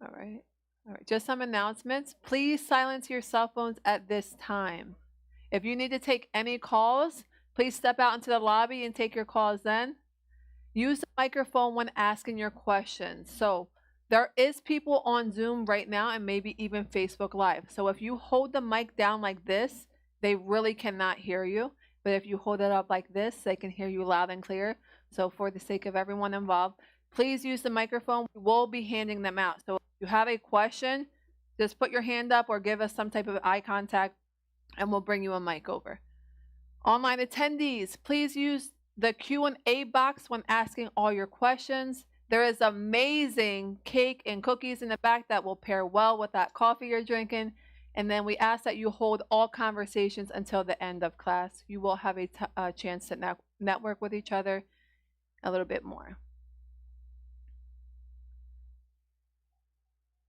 All right. All right. Just some announcements. Please silence your cell phones at this time. If you need to take any calls, please step out into the lobby and take your calls then. Use the microphone when asking your questions. So there is people on Zoom right now and maybe even Facebook Live. So if you hold the mic down like this, they really cannot hear you. But if you hold it up like this, they can hear you loud and clear. So for the sake of everyone involved, please use the microphone. We will be handing them out. So if you have a question, just put your hand up or give us some type of eye contact and we'll bring you a mic over. Online attendees, please use the Q&A box when asking all your questions. There is amazing cake and cookies in the back that will pair well with that coffee you're drinking. And then we ask that you hold all conversations until the end of class. You will have a chance to network with each other a little bit more.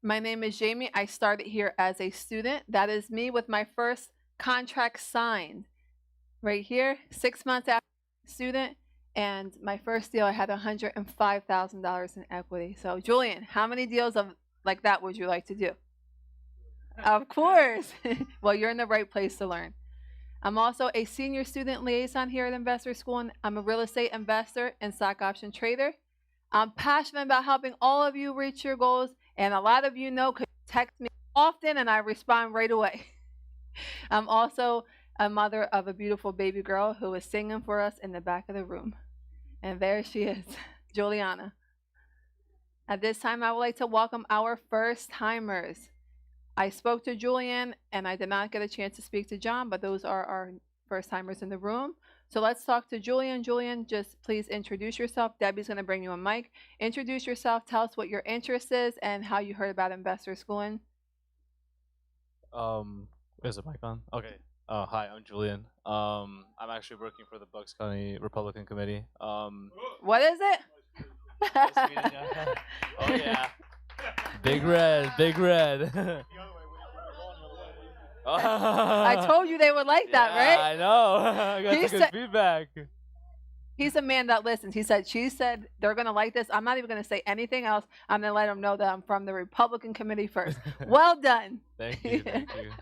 My name is Jamie. I started here as a student. That is me with my first contract signed. Right here, 6 months after student, and my first deal I had $105,000 in equity. So Julian, how many deals of like that would you like to do? Of course. Well, you're in the right place to learn. I'm also a senior student liaison here at Investor School, and I'm a real estate investor and stock option trader. I'm passionate about helping all of you reach your goals, and a lot of you know because you text me often and I respond right away. I'm also a mother of a beautiful baby girl who is singing for us in the back of the room. And there she is, Juliana. At this time, I would like to welcome our first timers. I spoke to Julian and I did not get a chance to speak to John, but those are our first timers in the room. So let's talk to Julian. Julian, just please introduce yourself. Debbie's going to bring you a mic. Introduce yourself. Tell us what your interest is and how you heard about Investor Schooling. Is the mic on? Okay. Hi, I'm Julian. I'm actually working for the Bucks County Republican Committee. What is it? Oh yeah. Big red, big red. I told you they would like that, right? I know. I got some good feedback. He's a man that listens. She said they're going to like this. I'm not even going to say anything else. I'm going to let them know that I'm from the Republican committee first. Well done. Thank you. Thank you.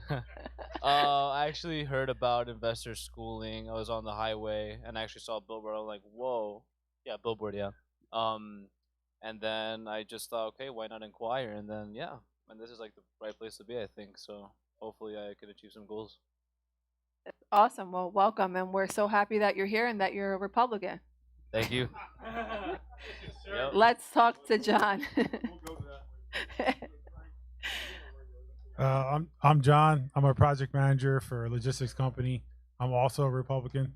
I actually heard about Investor Schooling. I was on the highway and I actually saw a billboard. I'm like, whoa. Yeah, billboard, yeah. And then I just thought, okay, why not inquire? And then, yeah. And this is like the right place to be, I think. So hopefully I can achieve some goals. Awesome. Well, welcome. And we're so happy that you're here and that you're a Republican. Thank you. Yep. Let's talk to John. I'm John. I'm a project manager for a logistics company. I'm also a Republican.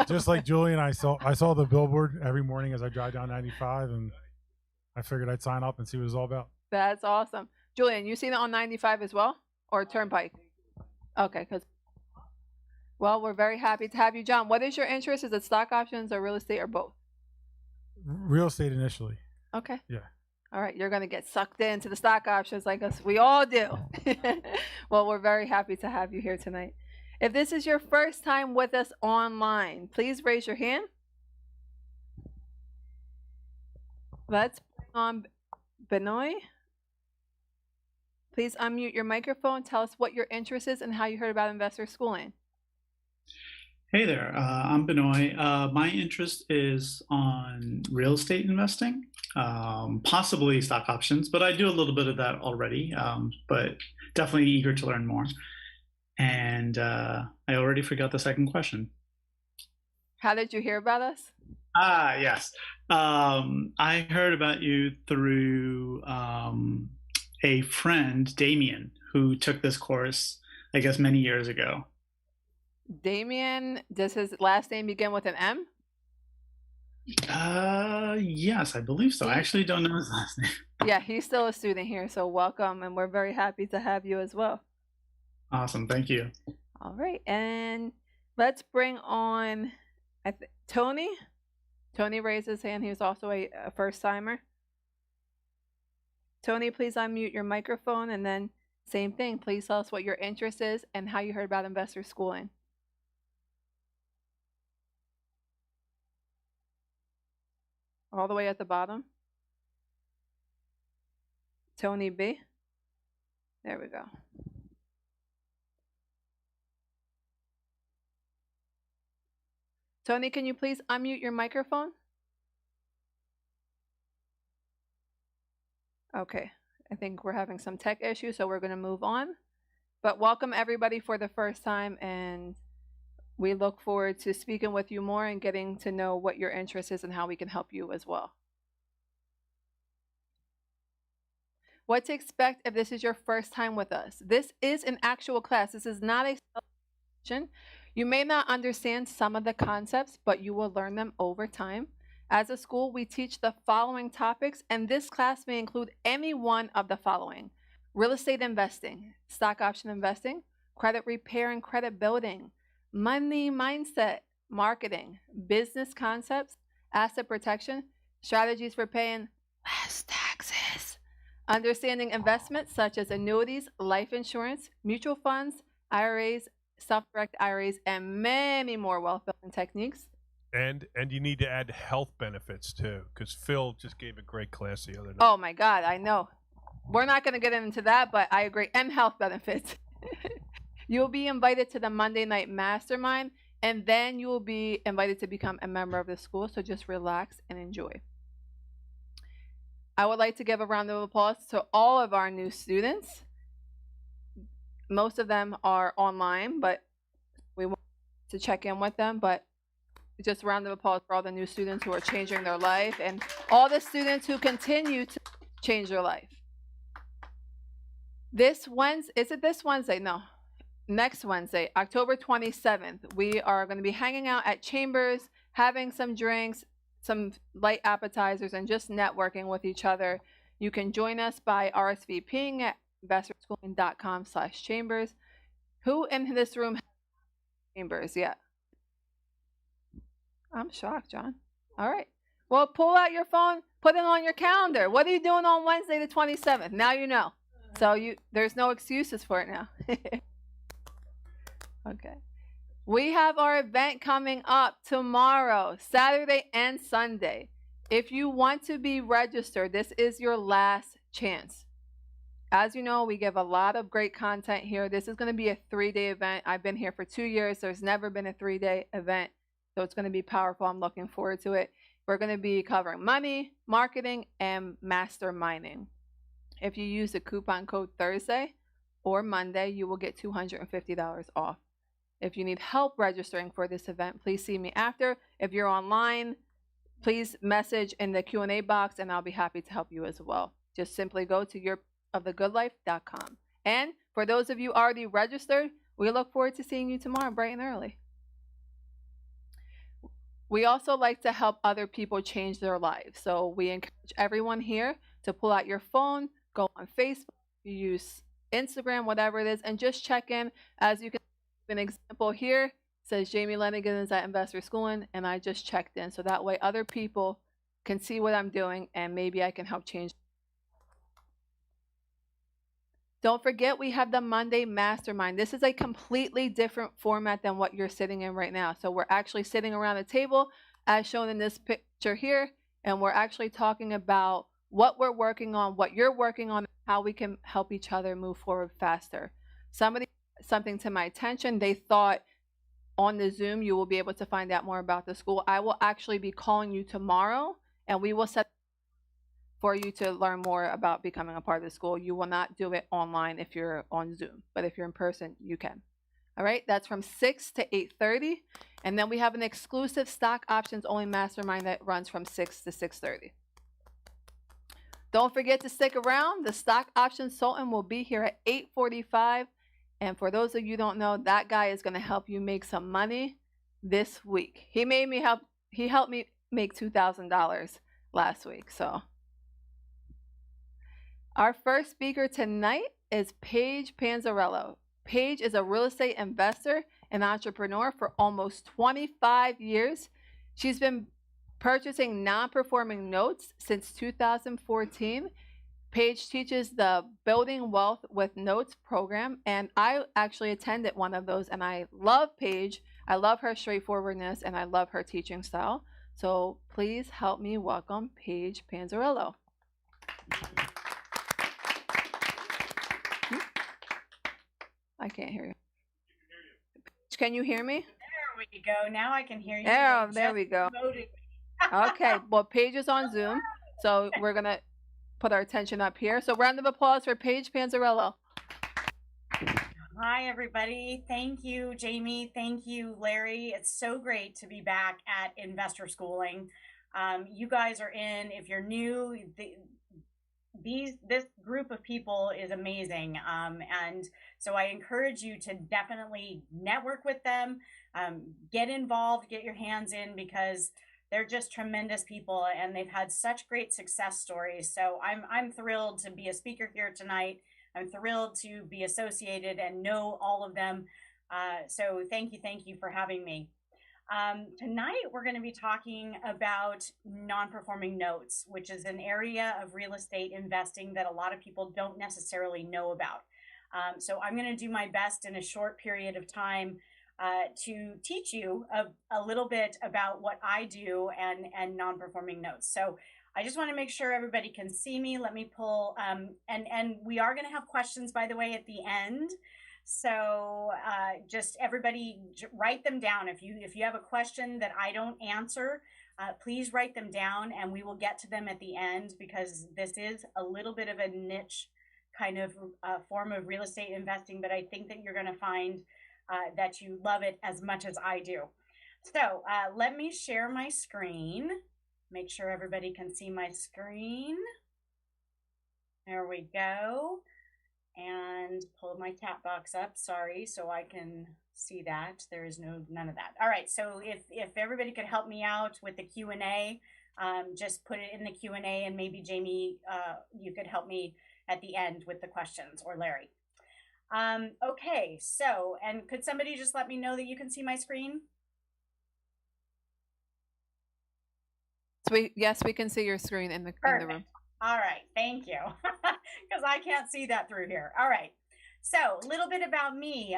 Just like Julian, I saw the billboard every morning as I drive down 95, and I figured I'd sign up and see what it's all about. That's awesome. Julian, you seen it on 95 as well? Or Turnpike? Okay, well, we're very happy to have you. John, what is your interest? Is it stock options or real estate or both? Real estate initially. Okay. Yeah. All right, you're going to get sucked into the stock options like us. We all do. Well, we're very happy to have you here tonight. If this is your first time with us online, please raise your hand. Let's bring on Benoit. Please unmute your microphone. Tell us what your interest is and how you heard about Investor Schooling. Hey there, I'm Benoit. My interest is on real estate investing, possibly stock options, but I do a little bit of that already, but definitely eager to learn more. And I already forgot the second question. How did you hear about us? Yes. I heard about you through a friend, Damien, who took this course, I guess, many years ago. Damien, does his last name begin with an M? Yes, I believe so. I actually don't know his last name. Yeah, he's still a student here, so welcome, and we're very happy to have you as well. Awesome, thank you. All right, and let's bring on Tony. Tony raised his hand. He was also a first-timer. Tony, please unmute your microphone, and then same thing. Please tell us what your interest is and how you heard about Investor Schooling. all the way at the bottom. Tony B. There we go. Tony, can you please unmute your microphone? Okay, I think we're having some tech issues, so we're going to move on. But welcome everybody for the first time, and we look forward to speaking with you more and getting to know what your interest is and how we can help you as well. What to expect if this is your first time with us. This is an actual class. This is not a session. You may not understand some of the concepts, but you will learn them over time. As a school, we teach the following topics, and this class may include any one of the following: real estate investing, stock option investing, credit repair and credit building, money mindset, marketing, business concepts, asset protection, strategies for paying less taxes, understanding investments such as annuities, life insurance, mutual funds, IRAs, self-directed IRAs, and many more wealth building techniques. And you need to add health benefits too, because Phil just gave a great class the other night. Oh my God, I know. We're not going to get into that, but I agree. And health benefits. You'll be invited to the Monday night mastermind, and then you will be invited to become a member of the school. So just relax and enjoy. I would like to give a round of applause to all of our new students. Most of them are online, but we want to check in with them. But just a round of applause for all the new students who are changing their life and all the students who continue to change their life. This Wednesday, is it this Wednesday? No. Next Wednesday, October 27th, we are going to be hanging out at Chambers, having some drinks, some light appetizers, and just networking with each other. You can join us by RSVPing at investorschooling.com/chambers. Who in this room has Chambers yet? I'm shocked, John. All right. Well, pull out your phone, put it on your calendar. What are you doing on Wednesday the 27th? Now you know. So there's no excuses for it now. Okay. We have our event coming up tomorrow, Saturday and Sunday. If you want to be registered, this is your last chance. As you know, we give a lot of great content here. This is going to be a 3-day event. I've been here for 2 years. There's never been a 3-day event. So it's going to be powerful. I'm looking forward to it. We're going to be covering money, marketing, and masterminding. If you use the coupon code Thursday or Monday, you will get $250 off. If you need help registering for this event, please see me after. If you're online, please message in the Q&A box, and I'll be happy to help you as well. Just simply go to yearofthegoodlife.com. And for those of you already registered, we look forward to seeing you tomorrow bright and early. We also like to help other people change their lives. So we encourage everyone here to pull out your phone, go on Facebook, you use Instagram, whatever it is, and just check in. As you can see, an example here says Jamie Lenigan is at Investor Schooling, and I just checked in. So that way other people can see what I'm doing, and maybe I can help change. Don't forget, we have the Monday Mastermind. This is a completely different format than what you're sitting in right now. So we're actually sitting around a table, as shown in this picture here, and we're actually talking about what we're working on, what you're working on, how we can help each other move forward faster. Somebody something to my attention. They thought on the Zoom you will be able to find out more about the school. I will actually be calling you tomorrow, and we will set for you to learn more about becoming a part of the school. You will not do it online if you're on Zoom, but if you're in person, you can. All right, that's from 6 to 8:30. And then we have an exclusive stock options only mastermind that runs from 6 to 6:30. Don't forget to stick around. The stock options consultant will be here at 8:45. And for those of you who don't know, that guy is going to help you make some money this week. He helped me make $2,000 last week. So our first speaker tonight is Paige Panzarello. Paige is a real estate investor and entrepreneur for almost 25 years. She's been purchasing non-performing notes since 2014. Paige teaches the Building Wealth with Notes program, and I actually attended one of those, and I love Paige. I love her straightforwardness, and I love her teaching style. So please help me welcome Paige Panzarello. I can't hear you. Can you hear me? There we go. Now I can hear you. There we go. Okay, well, Paige is on Zoom, so we're going to put our attention up here. So round of applause for Paige Panzarello. Hi, everybody. Thank you, Jamie. Thank you, Larry. It's so great to be back at Investor Schooling. You guys are in. If you're new, this group of people is amazing. And so I encourage you to definitely network with them, get involved, get your hands in, because they're just tremendous people and they've had such great success stories. So I'm thrilled to be a speaker here tonight. I'm thrilled to be associated and know all of them. So thank you for having me. Tonight, we're going to be talking about non-performing notes, which is an area of real estate investing that a lot of people don't necessarily know about. So I'm going to do my best in a short period of time to teach you a little bit about what I do and non-performing notes. So I just want to make sure everybody can see me. Let me pull, and we are going to have questions, by the way, at the end. So just everybody write them down. If you have a question that I don't answer, please write them down and we will get to them at the end, because this is a little bit of a niche kind of form of real estate investing, but I think that you're going to find that you love it as much as I do. So let me share my screen. Make sure everybody can see my screen. There we go. And pull my chat box up, sorry, so I can see that. There is none of that. All right, so if everybody could help me out with the Q&A, just put it in the Q&A, and maybe Jamie, you could help me at the end with the questions, or Larry. Okay, so, and could somebody just let me know that you can see my screen? Yes, we can see your screen in the room. All right, thank you, because I can't see that through here. All right, so a little bit about me.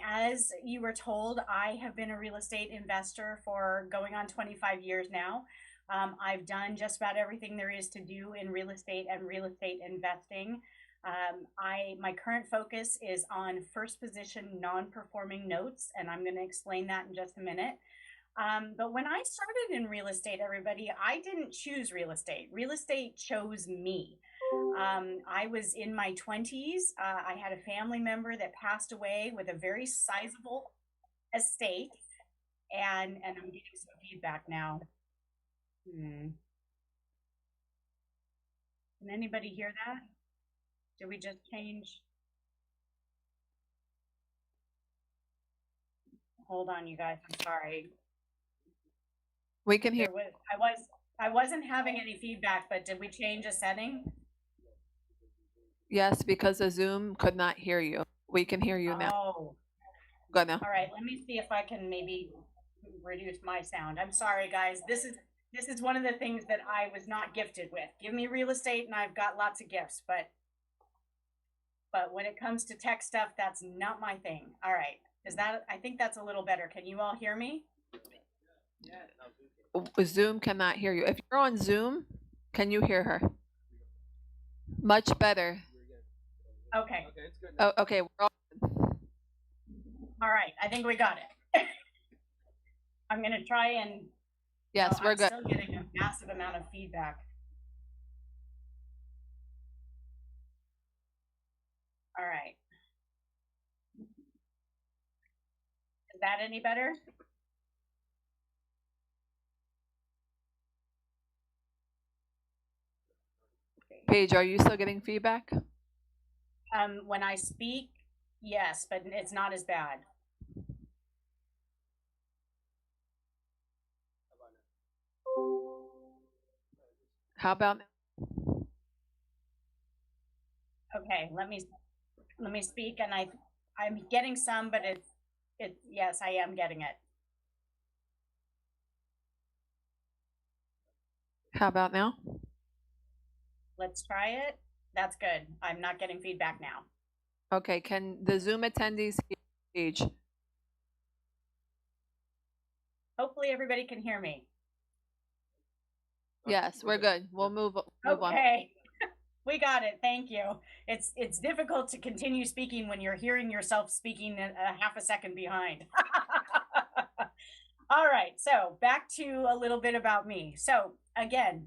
As you were told, I have been a real estate investor for going on 25 years now. I've done just about everything there is to do in real estate and real estate investing. My current focus is on first position non-performing notes, and I'm going to explain that in just a minute. But when I started in real estate, everybody, I didn't choose real estate. Real estate chose me. I was in my 20s. I had a family member that passed away with a very sizable estate. And I'm getting some feedback now. Can anybody hear that? Did we just change? Hold on, you guys. I'm sorry. We can hear. I wasn't having any feedback, but did we change a setting? Yes, because the Zoom could not hear you. We can hear you now. Oh. Good now. All right, let me see if I can maybe reduce my sound. I'm sorry, guys. This is one of the things that I was not gifted with. Give me real estate and I've got lots of gifts, but when it comes to tech stuff, that's not my thing. All right. I think that's a little better. Can you all hear me? Zoom cannot hear you. If you're on Zoom, can you hear her? Much better. Okay. Oh, okay. We're all right. I think we got it. I'm going to try and... Yes, we're good. I'm still getting a massive amount of feedback. All right. Is that any better? Paige, are you still getting feedback? When I speak, yes, but it's not as bad. How about now? Okay, let me speak, and I'm getting some, but yes, I am getting it. How about now? Let's try it. That's good. I'm not getting feedback now. Okay, can the Zoom attendees hear Paige? Hopefully everybody can hear me. Yes, we're good. We'll move on. Okay. We got it. Thank you. It's difficult to continue speaking when you're hearing yourself speaking a half a second behind. All right. So back to a little bit about me. So again,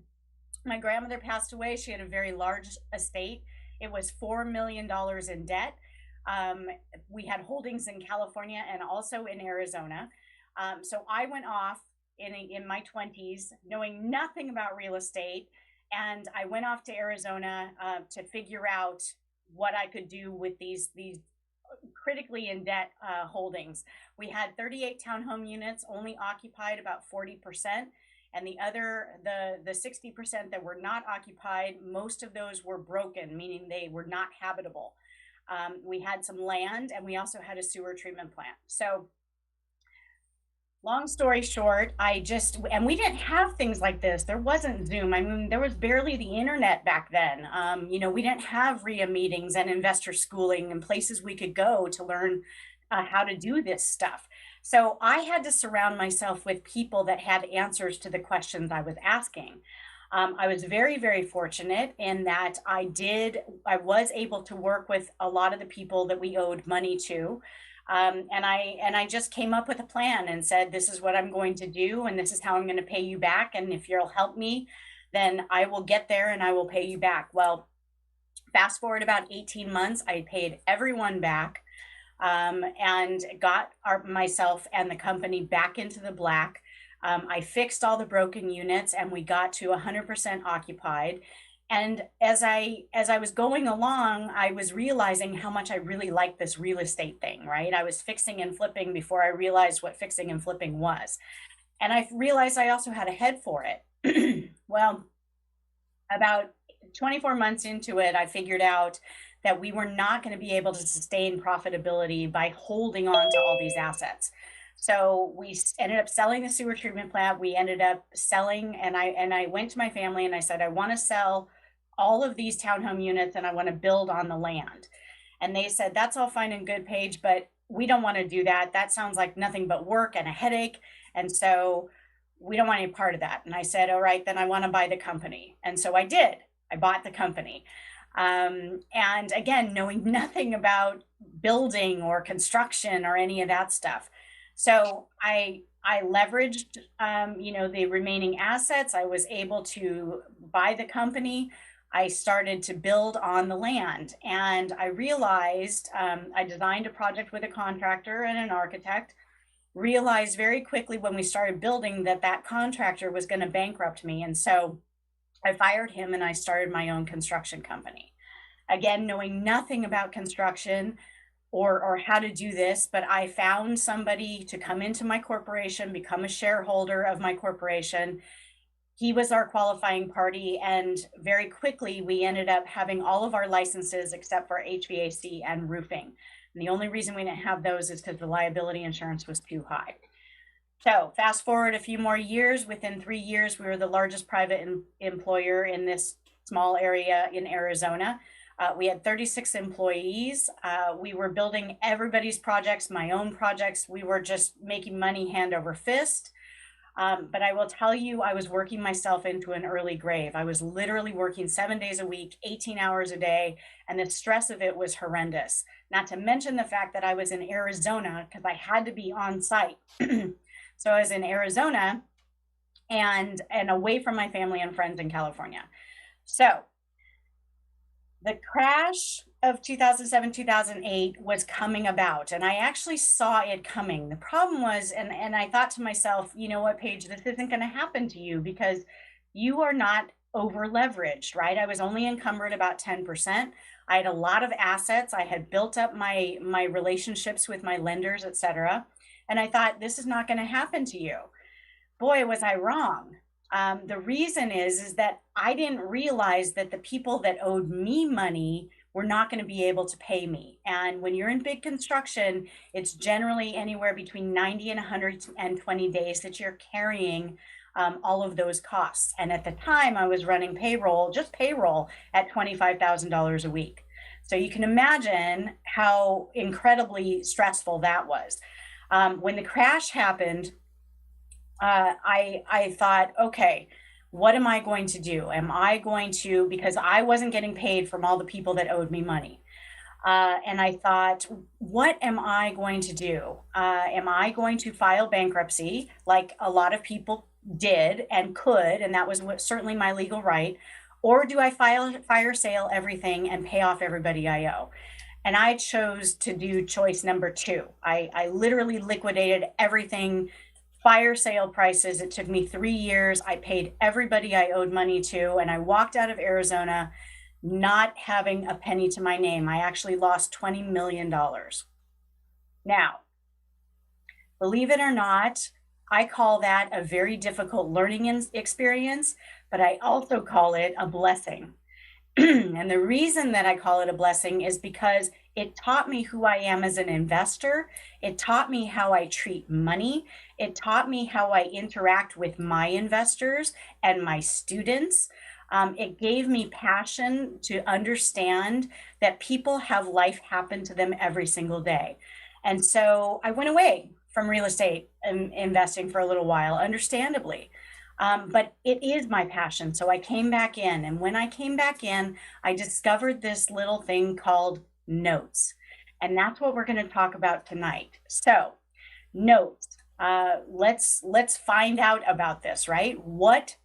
my grandmother passed away. She had a very large estate. It was $4 million in debt. We had holdings in California and also in Arizona. So I went off in my 20s, knowing nothing about real estate. And I went off to Arizona to figure out what I could do with these critically in debt holdings. We had 38 townhome units, only occupied about 40%. And the 60% that were not occupied, most of those were broken, meaning they were not habitable. We had some land, and we also had a sewer treatment plant. So long story short, and we didn't have things like this. There wasn't Zoom. I mean, there was barely the internet back then. We didn't have RIA meetings and investor schooling and places we could go to learn how to do this stuff. So I had to surround myself with people that had answers to the questions I was asking. I was very, very fortunate in that I was able to work with a lot of the people that we owed money to. And I just came up with a plan and said, this is what I'm going to do, and this is how I'm going to pay you back. And if you'll help me, then I will get there and I will pay you back. Well, fast forward about 18 months, I paid everyone back. And got myself and the company back into the black. I fixed all the broken units, and we got to 100% occupied. And as I was going along, I was realizing how much I really liked this real estate thing, right? I was fixing and flipping before I realized what fixing and flipping was. And I realized I also had a head for it. Well, about 24 months into it, I figured out that we were not going to be able to sustain profitability by holding on to all these assets. So we ended up selling the sewer treatment plant. We ended up selling, and I went to my family and I said, I want to sell all of these townhome units and I want to build on the land. And they said, that's all fine and good, Paige, but we don't want to do that. That sounds like nothing but work and a headache. And so we don't want any part of that. And I said, all right, then I want to buy the company. And so I did. I bought the company. And again, knowing nothing about building or construction or any of that stuff. So I leveraged, the remaining assets. I was able to buy the company. I started to build on the land, and I realized, I designed a project with a contractor and an architect, realized very quickly when we started building that contractor was going to bankrupt me. And so I fired him and I started my own construction company. Again, knowing nothing about construction or how to do this, but I found somebody to come into my corporation, become a shareholder of my corporation. He was our qualifying party, and very quickly we ended up having all of our licenses except for HVAC and roofing. And the only reason we didn't have those is because the liability insurance was too high. So fast forward a few more years, within 3 years, we were the largest private employer in this small area in Arizona. We had 36 employees. We were building everybody's projects, my own projects. We were just making money hand over fist. But I will tell you, I was working myself into an early grave. I was literally working 7 days a week, 18 hours a day, and the stress of it was horrendous. Not to mention the fact that I was in Arizona because I had to be on site. So I was in Arizona and away from my family and friends in California. So the crash of 2007, 2008 was coming about, and I actually saw it coming. The problem was, and I thought to myself, you know what, Paige, this isn't going to happen to you because you are not over leveraged, right? I was only encumbered about 10%. I had a lot of assets. I had built up my relationships with my lenders, et cetera. And I thought, this is not going to happen to you. Boy, was I wrong. The reason is that I didn't realize that the people that owed me money were not going to be able to pay me. And when you're in big construction, it's generally anywhere between 90 and 120 days that you're carrying all of those costs. And at the time I was running payroll at $25,000 a week. So you can imagine how incredibly stressful that was. When the crash happened, I thought, okay, what am I going to do? Am I going to, because I wasn't getting paid from all the people that owed me money. And I thought, what am I going to do? Am I going to file bankruptcy like a lot of people did and could, and that was certainly my legal right? Or do I fire sale everything and pay off everybody I owe? And I chose to do choice number 2. I literally liquidated everything, fire sale prices. It took me 3 years. I paid everybody I owed money to, and I walked out of Arizona not having a penny to my name. I actually lost $20 million. Now, believe it or not, I call that a very difficult learning experience, but I also call it a blessing. And the reason that I call it a blessing is because it taught me who I am as an investor. It taught me how I treat money. It taught me how I interact with my investors and my students. It gave me passion to understand that people have life happen to them every single day. And so I went away from real estate investing for a little while, understandably. But it is my passion. So I came back in. And when I came back in, I discovered this little thing called notes. And that's what we're going to talk about tonight. So notes, let's find out about this, right? What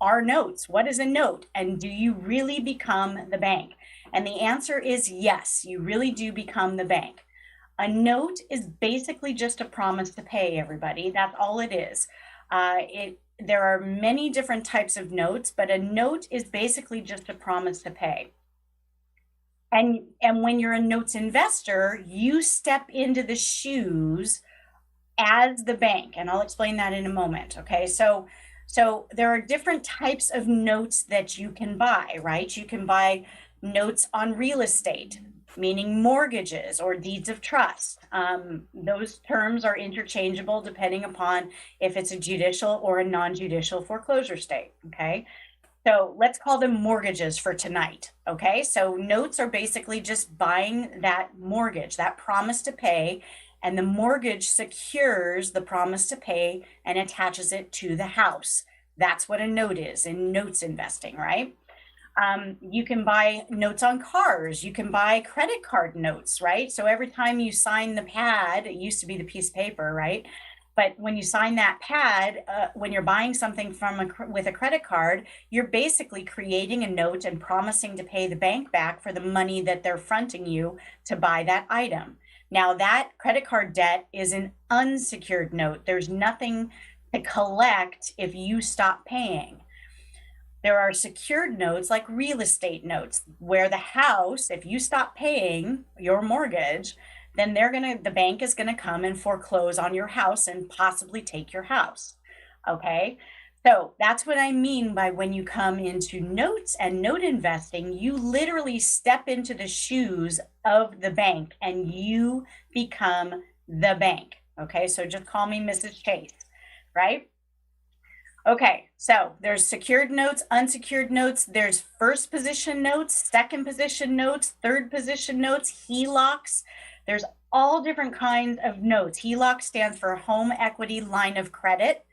are notes? What is a note? And do you really become the bank? And the answer is yes, you really do become the bank. A note is basically just a promise to pay, everybody. That's all it is. There are many different types of notes, but a note is basically just a promise to pay. And when you're a notes investor, you step into the shoes as the bank. And I'll explain that in a moment, okay? So there are different types of notes that you can buy, right? You can buy notes on real estate, meaning mortgages or deeds of trust. Those terms are interchangeable depending upon if it's a judicial or a non-judicial foreclosure state, okay? So let's call them mortgages for tonight, okay? So notes are basically just buying that mortgage, that promise to pay, and the mortgage secures the promise to pay and attaches it to the house. That's what a note is in notes investing, right? You can buy notes on cars. You can buy credit card notes, right? So every time you sign the pad, it used to be the piece of paper, right? But when you sign that pad, when you're buying something with a credit card, you're basically creating a note and promising to pay the bank back for the money that they're fronting you to buy that item. Now that credit card debt is an unsecured note. There's nothing to collect if you stop paying. There are secured notes like real estate notes where the house, if you stop paying your mortgage, then the bank is gonna come and foreclose on your house and possibly take your house, okay? So that's what I mean by when you come into notes and note investing, you literally step into the shoes of the bank and you become the bank, okay? So just call me Mrs. Chase, right? Okay, so there's secured notes, unsecured notes, there's first position notes, second position notes, third position notes, Helocs. There's all different kinds of notes. Heloc stands for Home Equity Line of Credit.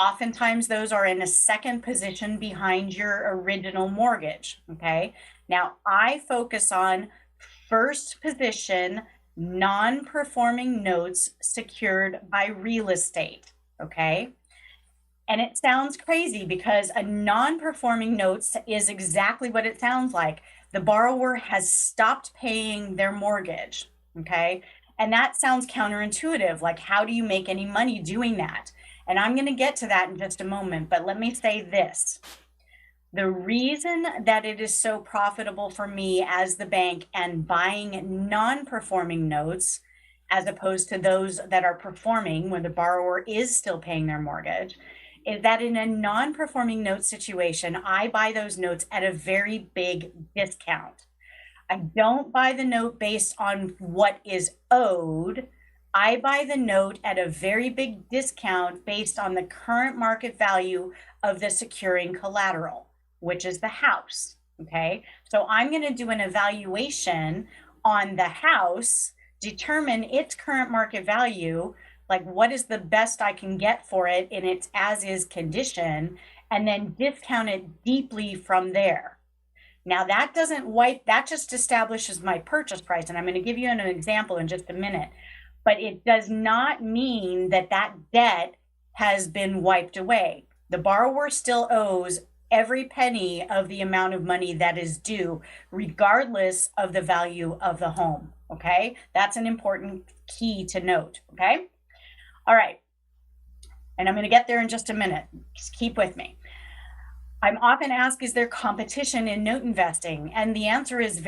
Oftentimes those are in a second position behind your original mortgage, okay? Now I focus on first position, non-performing notes secured by real estate, okay? And it sounds crazy because a non-performing note is exactly what it sounds like. The borrower has stopped paying their mortgage, okay? And that sounds counterintuitive. Like, how do you make any money doing that? And I'm gonna get to that in just a moment, but let me say this. The reason that it is so profitable for me as the bank and buying non-performing notes, as opposed to those that are performing when the borrower is still paying their mortgage, is that in a non-performing note situation, I buy those notes at a very big discount. I don't buy the note based on what is owed. I buy the note at a very big discount based on the current market value of the securing collateral, which is the house, okay? So I'm gonna do an evaluation on the house, determine its current market value, like what is the best I can get for it in its as-is condition, and then discount it deeply from there. Now that doesn't wipe, that just establishes my purchase price. And I'm going to give you an example in just a minute, but it does not mean that that debt has been wiped away. The borrower still owes every penny of the amount of money that is due, regardless of the value of the home. Okay. That's an important key to note. Okay. All right. And I'm going to get there in just a minute. Just keep with me. I'm often asked, is there competition in note investing? And the answer is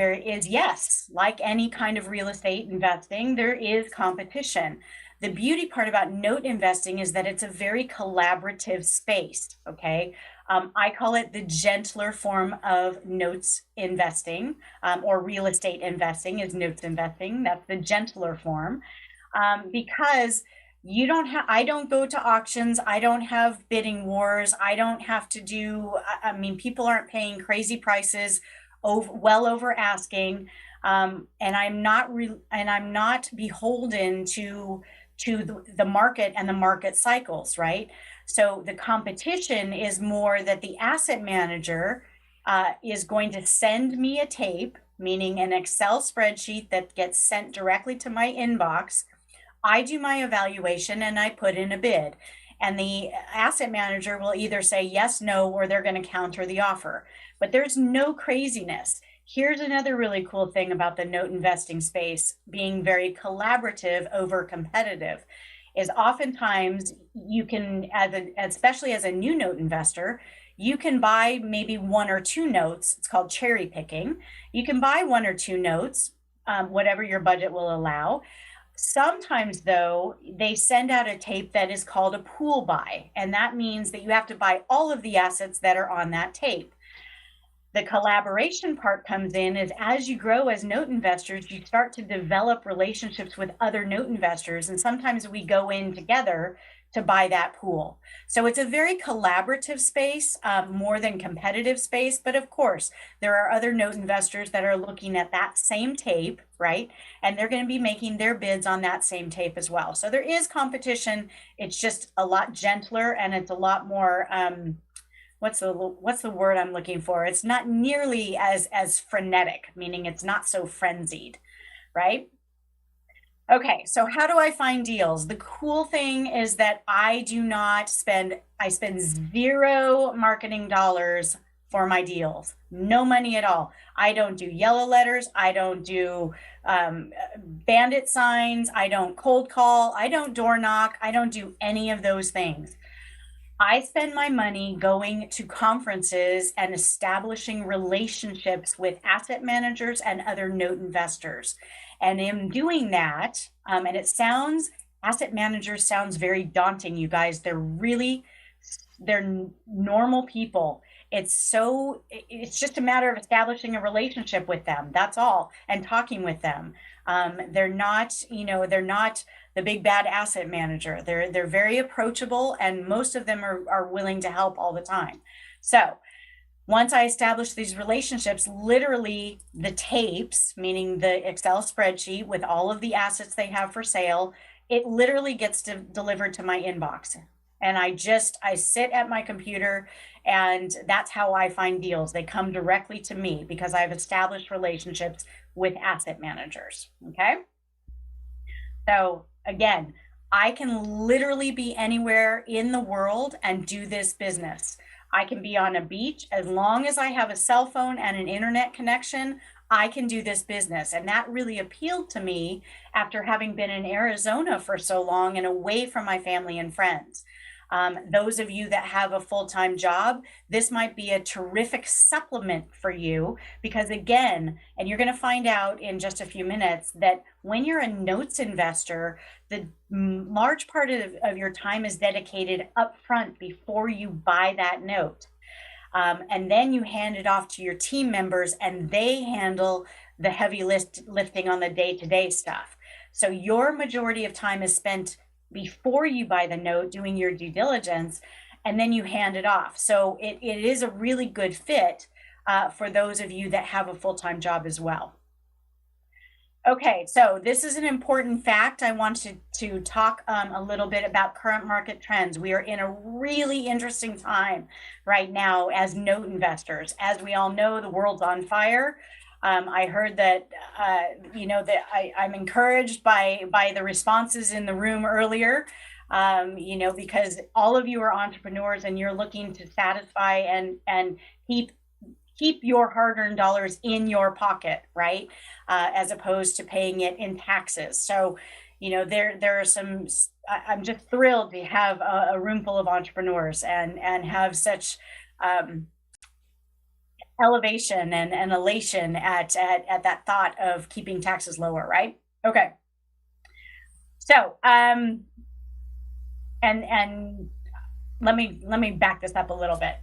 yes. Like any kind of real estate investing, there is competition. The beauty part about note investing is that it's a very collaborative space, okay? I call it the gentler form of notes investing, or real estate investing is notes investing. That's the gentler form, because I don't go to auctions. I don't have bidding wars. I don't have to do, I mean, people aren't paying crazy prices well over asking. And I'm not beholden to the market and the market cycles, right? So the competition is more that the asset manager is going to send me a tape, meaning an Excel spreadsheet that gets sent directly to my inbox. I do my evaluation and I put in a bid, and the asset manager will either say yes, no, or they're going to counter the offer. But there's no craziness. Here's another really cool thing about the note investing space being very collaborative over competitive is oftentimes you can, especially as a new note investor, you can buy maybe one or two notes. It's called cherry picking. You can buy one or two notes, whatever your budget will allow. Sometimes, though, they send out a tape that is called a pool buy, and that means that you have to buy all of the assets that are on that tape. The collaboration part comes in is as you grow as note investors, you start to develop relationships with other note investors, and sometimes we go in together to buy that pool. So it's a very collaborative space, more than competitive space. But of course, there are other note investors that are looking at that same tape, right? And they're going to be making their bids on that same tape as well. So there is competition. It's just a lot gentler, and it's a lot more, what's the word I'm looking for? It's not nearly as frenetic, meaning it's not so frenzied, right? Okay, so how do I find deals? The cool thing is that I spend zero marketing dollars for my deals. No money at all. I don't do yellow letters. I don't do bandit signs. I don't cold call. I don't door knock. I don't do any of those things. I spend my money going to conferences and establishing relationships with asset managers and other note investors. And in doing that, and asset managers sounds very daunting, you guys. They're normal people. It's just a matter of establishing a relationship with them. That's all. And talking with them. They're not the big bad asset manager. They're very approachable, and most of them are willing to help all the time. So once I establish these relationships, literally the tapes, meaning the Excel spreadsheet with all of the assets they have for sale, it literally gets delivered to my inbox. And I sit at my computer, and that's how I find deals. They come directly to me because I've established relationships with asset managers. Okay. So again, I can literally be anywhere in the world and do this business. I can be on a beach. As long as I have a cell phone and an internet connection, I can do this business. And that really appealed to me after having been in Arizona for so long and away from my family and friends. Those of you that have a full-time job, this might be a terrific supplement for you because again, and you're going to find out in just a few minutes that when you're a notes investor, the large part of your time is dedicated upfront before you buy that note. And then you hand it off to your team members and they handle the heavy lifting on the day-to-day stuff. So your majority of time is spent before you buy the note doing your due diligence, and then you hand it off. So it is a really good fit for those of you that have a full-time job as well. Okay, so this is an important fact. I want to talk a little bit about current market trends. We are in a really interesting time right now as note investors. As we all know, the world's on fire. I heard that, that I'm encouraged by the responses in the room earlier, because all of you are entrepreneurs and you're looking to satisfy and keep your hard-earned dollars in your pocket, right? As opposed to paying it in taxes. So, there are some. I'm just thrilled to have a room full of entrepreneurs and have such elevation and elation at that thought of keeping taxes lower, right? Okay. So, and let me back this up a little bit.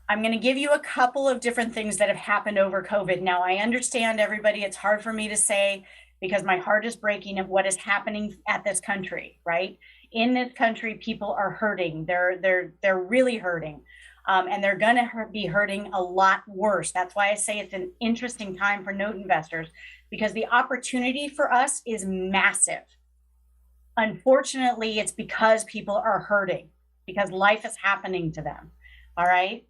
I'm going to give you a couple of different things that have happened over COVID. Now, I understand, everybody, it's hard for me to say because my heart is breaking of what is happening at this country, right? In this country, people are hurting. They're really hurting. And they're going to be hurting a lot worse. That's why I say it's an interesting time for note investors, because the opportunity for us is massive. Unfortunately, it's because people are hurting, because life is happening to them. All right.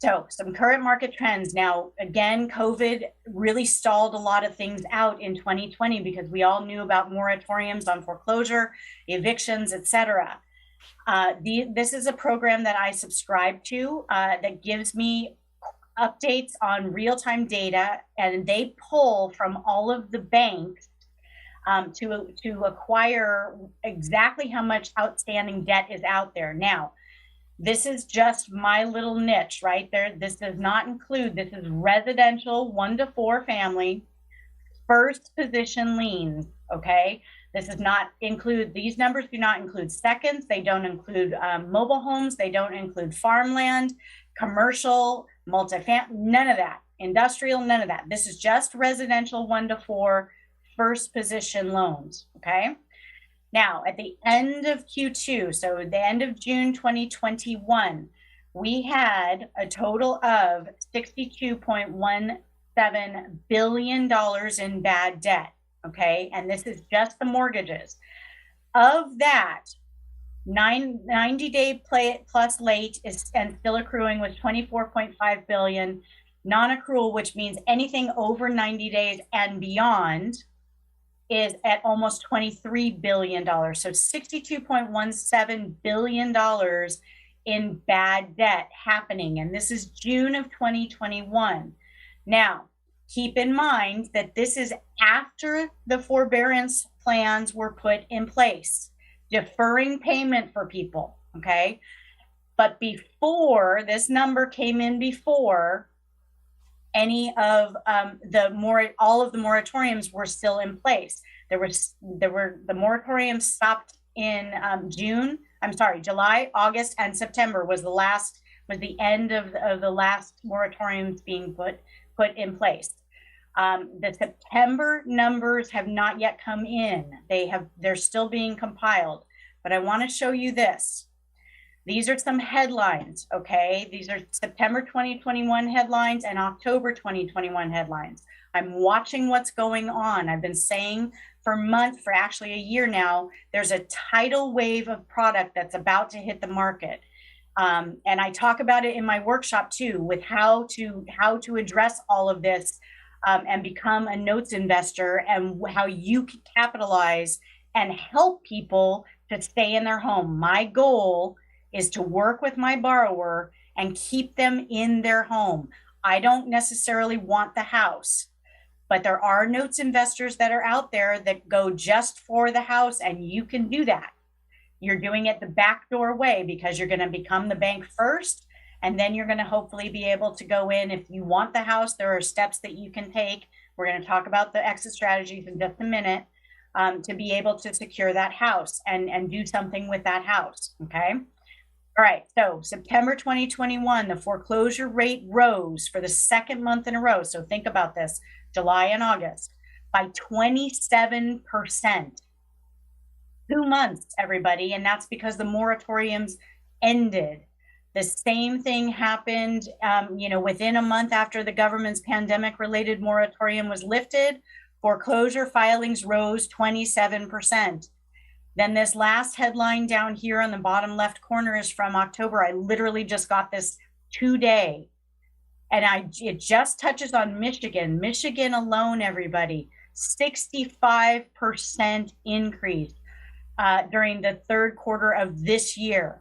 So some current market trends. Now, again, COVID really stalled a lot of things out in 2020 because we all knew about moratoriums on foreclosure, evictions, etc. This is a program that I subscribe to that gives me updates on real-time data, and they pull from all of the banks to acquire exactly how much outstanding debt is out there. Now, this is just my little niche right there. This does not include, this is residential 1 to 4 family, first position liens, okay? This does not include, these numbers do not include seconds. They don't include mobile homes. They don't include farmland, commercial, multifamily, none of that. Industrial, none of that. This is just residential 1 to 4 first position loans, okay? Now, at the end of Q2, so at the end of June 2021, we had a total of $62.17 billion in bad debt, okay? And this is just the mortgages. Of that, 90-day plus late is and still accruing was $24.5 billion. Non-accrual, which means anything over 90 days and beyond, is at almost $23 billion. So $62.17 billion in bad debt happening. And this is June of 2021. Now, keep in mind that this is after the forbearance plans were put in place, deferring payment for people, okay? But before, this number came in before any of all of the moratoriums were still in place. The moratoriums stopped in July, August, and September was the end of the last moratoriums being put in place. The September numbers have not yet come in. They're still being compiled, but I want to show you this. These are some headlines, okay? These are September 2021 headlines and October 2021 headlines. I'm watching what's going on. I've been saying for actually a year now, there's a tidal wave of product that's about to hit the market. And I talk about it in my workshop too, with how to address all of this and become a notes investor, and how you can capitalize and help people to stay in their home. My goal is to work with my borrower and keep them in their home. I don't necessarily want the house, but there are notes investors that are out there that go just for the house, and you can do that. You're doing it the backdoor way because you're going to become the bank first, and then you're going to hopefully be able to go in. If you want the house, there are steps that you can take. We're going to talk about the exit strategies in just a minute to be able to secure that house and do something with that house, okay? All right, so September 2021, the foreclosure rate rose for the second month in a row. So think about this, July and August, by 27%. 2 months, everybody, and that's because the moratoriums ended. The same thing happened, within a month after the government's pandemic-related moratorium was lifted. Foreclosure filings rose 27%. Then this last headline down here on the bottom left corner is from October. I literally just got this today. And it just touches on Michigan. Michigan alone, everybody, 65% increase during the third quarter of this year.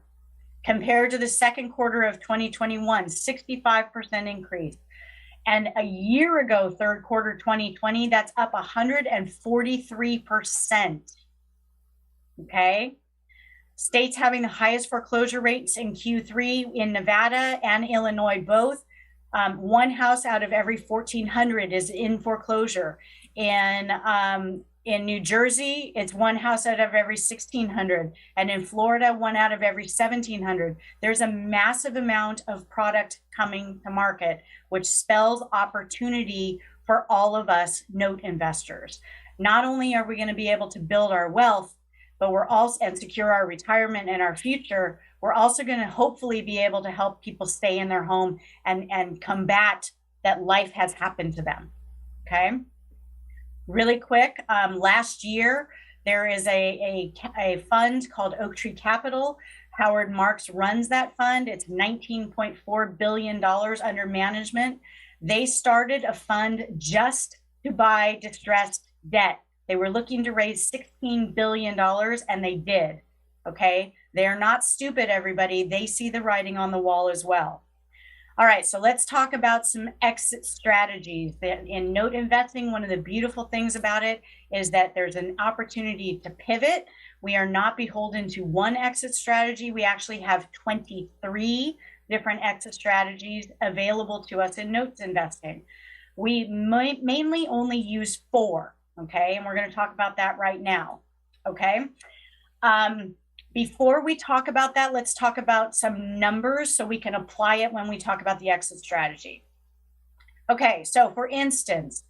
Compared to the second quarter of 2021, 65% increase. And a year ago, third quarter 2020, that's up 143%. Okay. States having the highest foreclosure rates in Q3 in Nevada and Illinois both. One house out of every 1,400 is in foreclosure. In New Jersey, it's one house out of every 1,600. And in Florida, one out of every 1,700. There's a massive amount of product coming to market, which spells opportunity for all of us note investors. Not only are we going to be able to build our wealth, but we're also, and secure our retirement and our future, we're also going to hopefully be able to help people stay in their home and combat that life has happened to them. Okay. Really quick, last year, there is a fund called Oak Tree Capital. Howard Marks runs that fund. It's $19.4 billion under management. They started a fund just to buy distressed debt. They were looking to raise $16 billion, and they did. Okay. They're not stupid, everybody. They see the writing on the wall as well. All right, so let's talk about some exit strategies. In note investing, one of the beautiful things about it is that there's an opportunity to pivot. We are not beholden to one exit strategy. We actually have 23 different exit strategies available to us in notes investing. We mainly only use 4, okay? And we're going to talk about that right now, okay? Before we talk about that, let's talk about some numbers so we can apply it when we talk about the exit strategy. Okay, so for instance,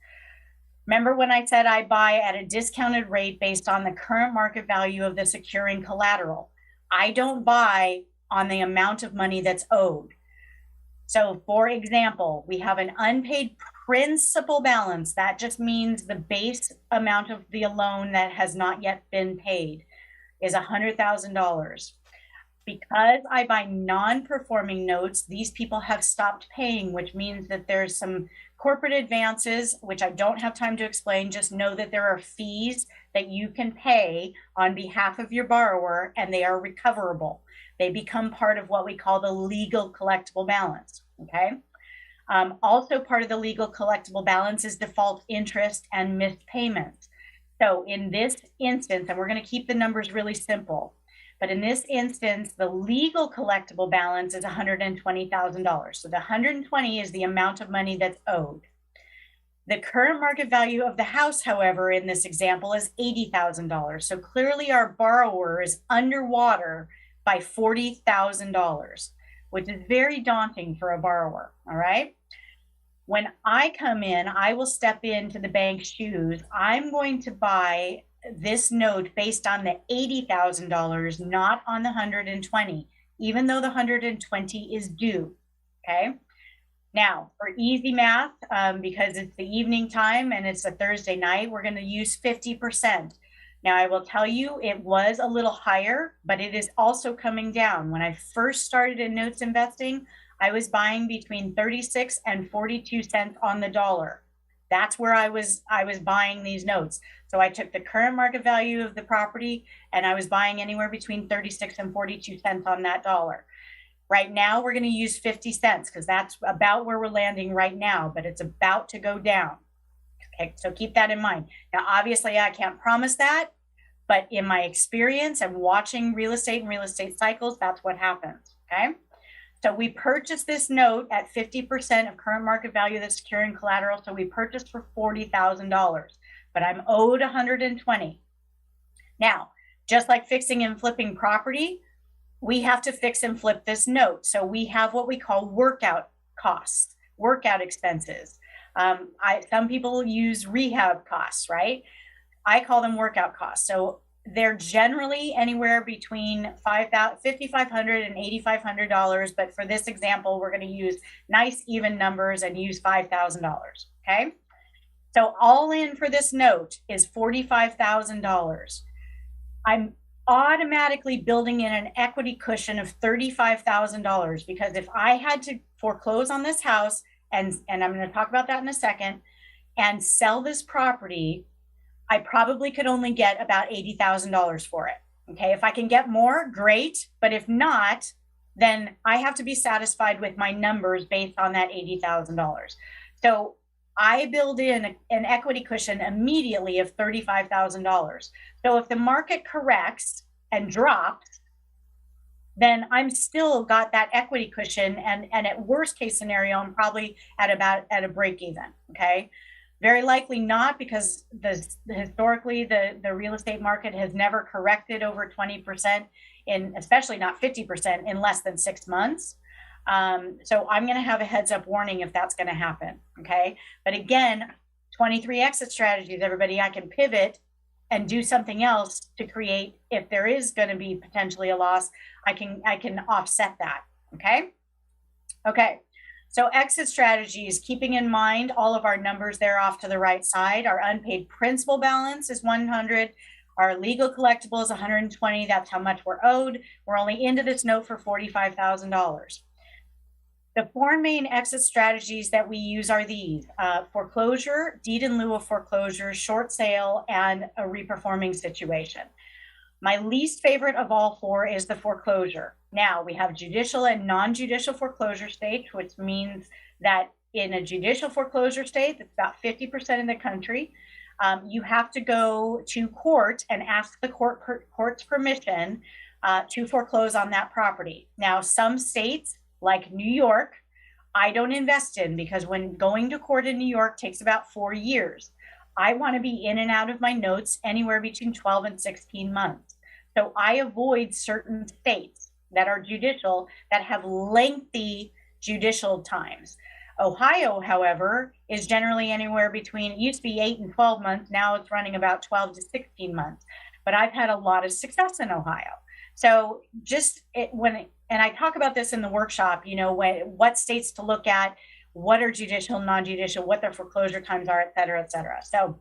remember when I said I buy at a discounted rate based on the current market value of the securing collateral? I don't buy on the amount of money that's owed. So for example, we have an unpaid principal balance. That just means the base amount of the loan that has not yet been paid is $100,000. Because I buy non-performing notes, these people have stopped paying, which means that there's some corporate advances, which I don't have time to explain. Just know that there are fees that you can pay on behalf of your borrower, and they are recoverable. They become part of what we call the legal collectible balance, okay? Also part of the legal collectible balance is default interest and missed payments. So in this instance, and we're going to keep the numbers really simple, but in this instance, the legal collectible balance is $120,000. So the 120 is the amount of money that's owed. The current market value of the house, however, in this example is $80,000. So clearly our borrower is underwater by $40,000, which is very daunting for a borrower, all right? When I come in, I will step into the bank's shoes. I'm going to buy this note based on the $80,000, not on the 120, even though the 120 is due, okay? Now, for easy math, because it's the evening time and it's a Thursday night, we're going to use 50%. Now, I will tell you, it was a little higher, but it is also coming down. When I first started in notes investing, I was buying between 36 and 42 cents on the dollar. That's where I was buying these notes. So I took the current market value of the property and I was buying anywhere between 36 and 42 cents on that dollar. Right now, we're going to use 50 cents because that's about where we're landing right now, but it's about to go down. Okay, so keep that in mind. Now, obviously, I can't promise that, but in my experience and watching real estate and real estate cycles, that's what happens, okay? So we purchased this note at 50% of current market value of the securing collateral. So we purchased for $40,000, but I'm owed $120,000. Now, just like fixing and flipping property, we have to fix and flip this note. So we have what we call workout costs, workout expenses. Some people use rehab costs, right? I call them workout costs. So they're generally anywhere between $5,500 and $8,500. But for this example, we're going to use nice even numbers and use $5,000. Okay. So all in for this note is $45,000. I'm automatically building in an equity cushion of $35,000 because if I had to foreclose on this house, and I'm going to talk about that in a second, and sell this property, I probably could only get about $80,000 for it. Okay, if I can get more, great. But if not, then I have to be satisfied with my numbers based on that $80,000. So I build in an equity cushion immediately of $35,000. So if the market corrects and drops, then I'm still got that equity cushion, and at worst case scenario, I'm probably at a break even. Okay, very likely not, because historically the real estate market has never corrected over 20%, especially not 50% in less than 6 months. So I'm going to have a heads up warning if that's going to happen. Okay. But again, 23 exit strategies, everybody, I can pivot and do something else to create, if there is going to be potentially a loss, I can offset that. Okay. Okay. So exit strategies, keeping in mind all of our numbers there off to the right side. Our unpaid principal balance is 100. Our legal collectible is 120. That's how much we're owed. We're only into this note for $45,000. The four main exit strategies that we use are these: foreclosure, deed in lieu of foreclosure, short sale, and a reperforming situation. My least favorite of all four is the foreclosure. Now, we have judicial and non-judicial foreclosure states, which means that in a judicial foreclosure state, that's about 50% of the country, you have to go to court and ask the court's permission to foreclose on that property. Now, some states, like New York, I don't invest in, because when going to court in New York takes about 4 years. I want to be in and out of my notes anywhere between 12 and 16 months. So I avoid certain states that are judicial that have lengthy judicial times. Ohio, however, is generally anywhere between, it used to be 8 and 12 months. Now it's running about 12 to 16 months. But I've had a lot of success in Ohio. So and I talk about this in the workshop, what states to look at, what are judicial, non-judicial, what their foreclosure times are, et cetera, et cetera. So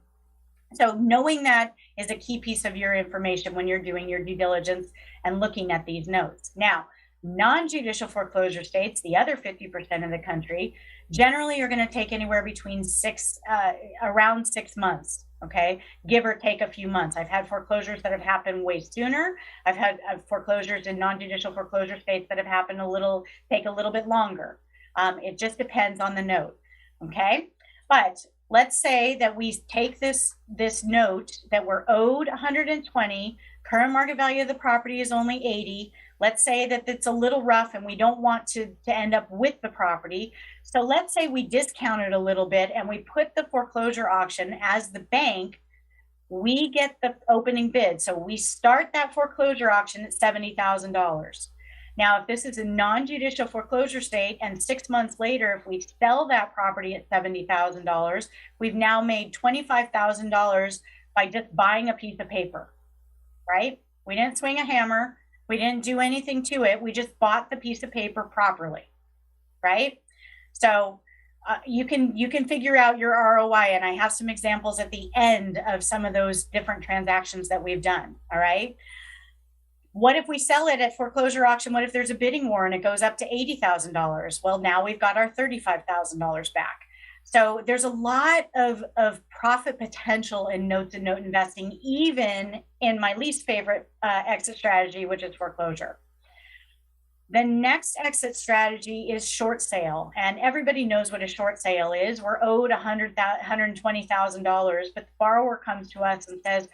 knowing that is a key piece of your information when you're doing your due diligence and looking at these notes. Now, non-judicial foreclosure states, the other 50% of the country, generally are going to take anywhere between around 6 months. Okay, give or take a few months. I've had foreclosures that have happened way sooner. I've had foreclosures in non-judicial foreclosure states that have happened take a little bit longer. It just depends on the note. Okay, but let's say that we take this note that we're owed 120, current market value of the property is only 80. Let's say that it's a little rough and we don't want to end up with the property. So let's say we discount it a little bit and we put the foreclosure auction as the bank, we get the opening bid. So we start that foreclosure auction at $70,000. Now, if this is a non-judicial foreclosure state and 6 months later, if we sell that property at $70,000, we've now made $25,000 by just buying a piece of paper, right? We didn't swing a hammer. We didn't do anything to it. We just bought the piece of paper properly, right? So you can figure out your ROI, and I have some examples at the end of some of those different transactions that we've done, all right? What if we sell it at foreclosure auction? What if there's a bidding war and it goes up to $80,000? Well, now we've got our $35,000 back. So there's a lot of profit potential in note to note investing, even in my least favorite exit strategy, which is foreclosure. The next exit strategy is short sale. And everybody knows what a short sale is. We're owed $120,000, but the borrower comes to us and says,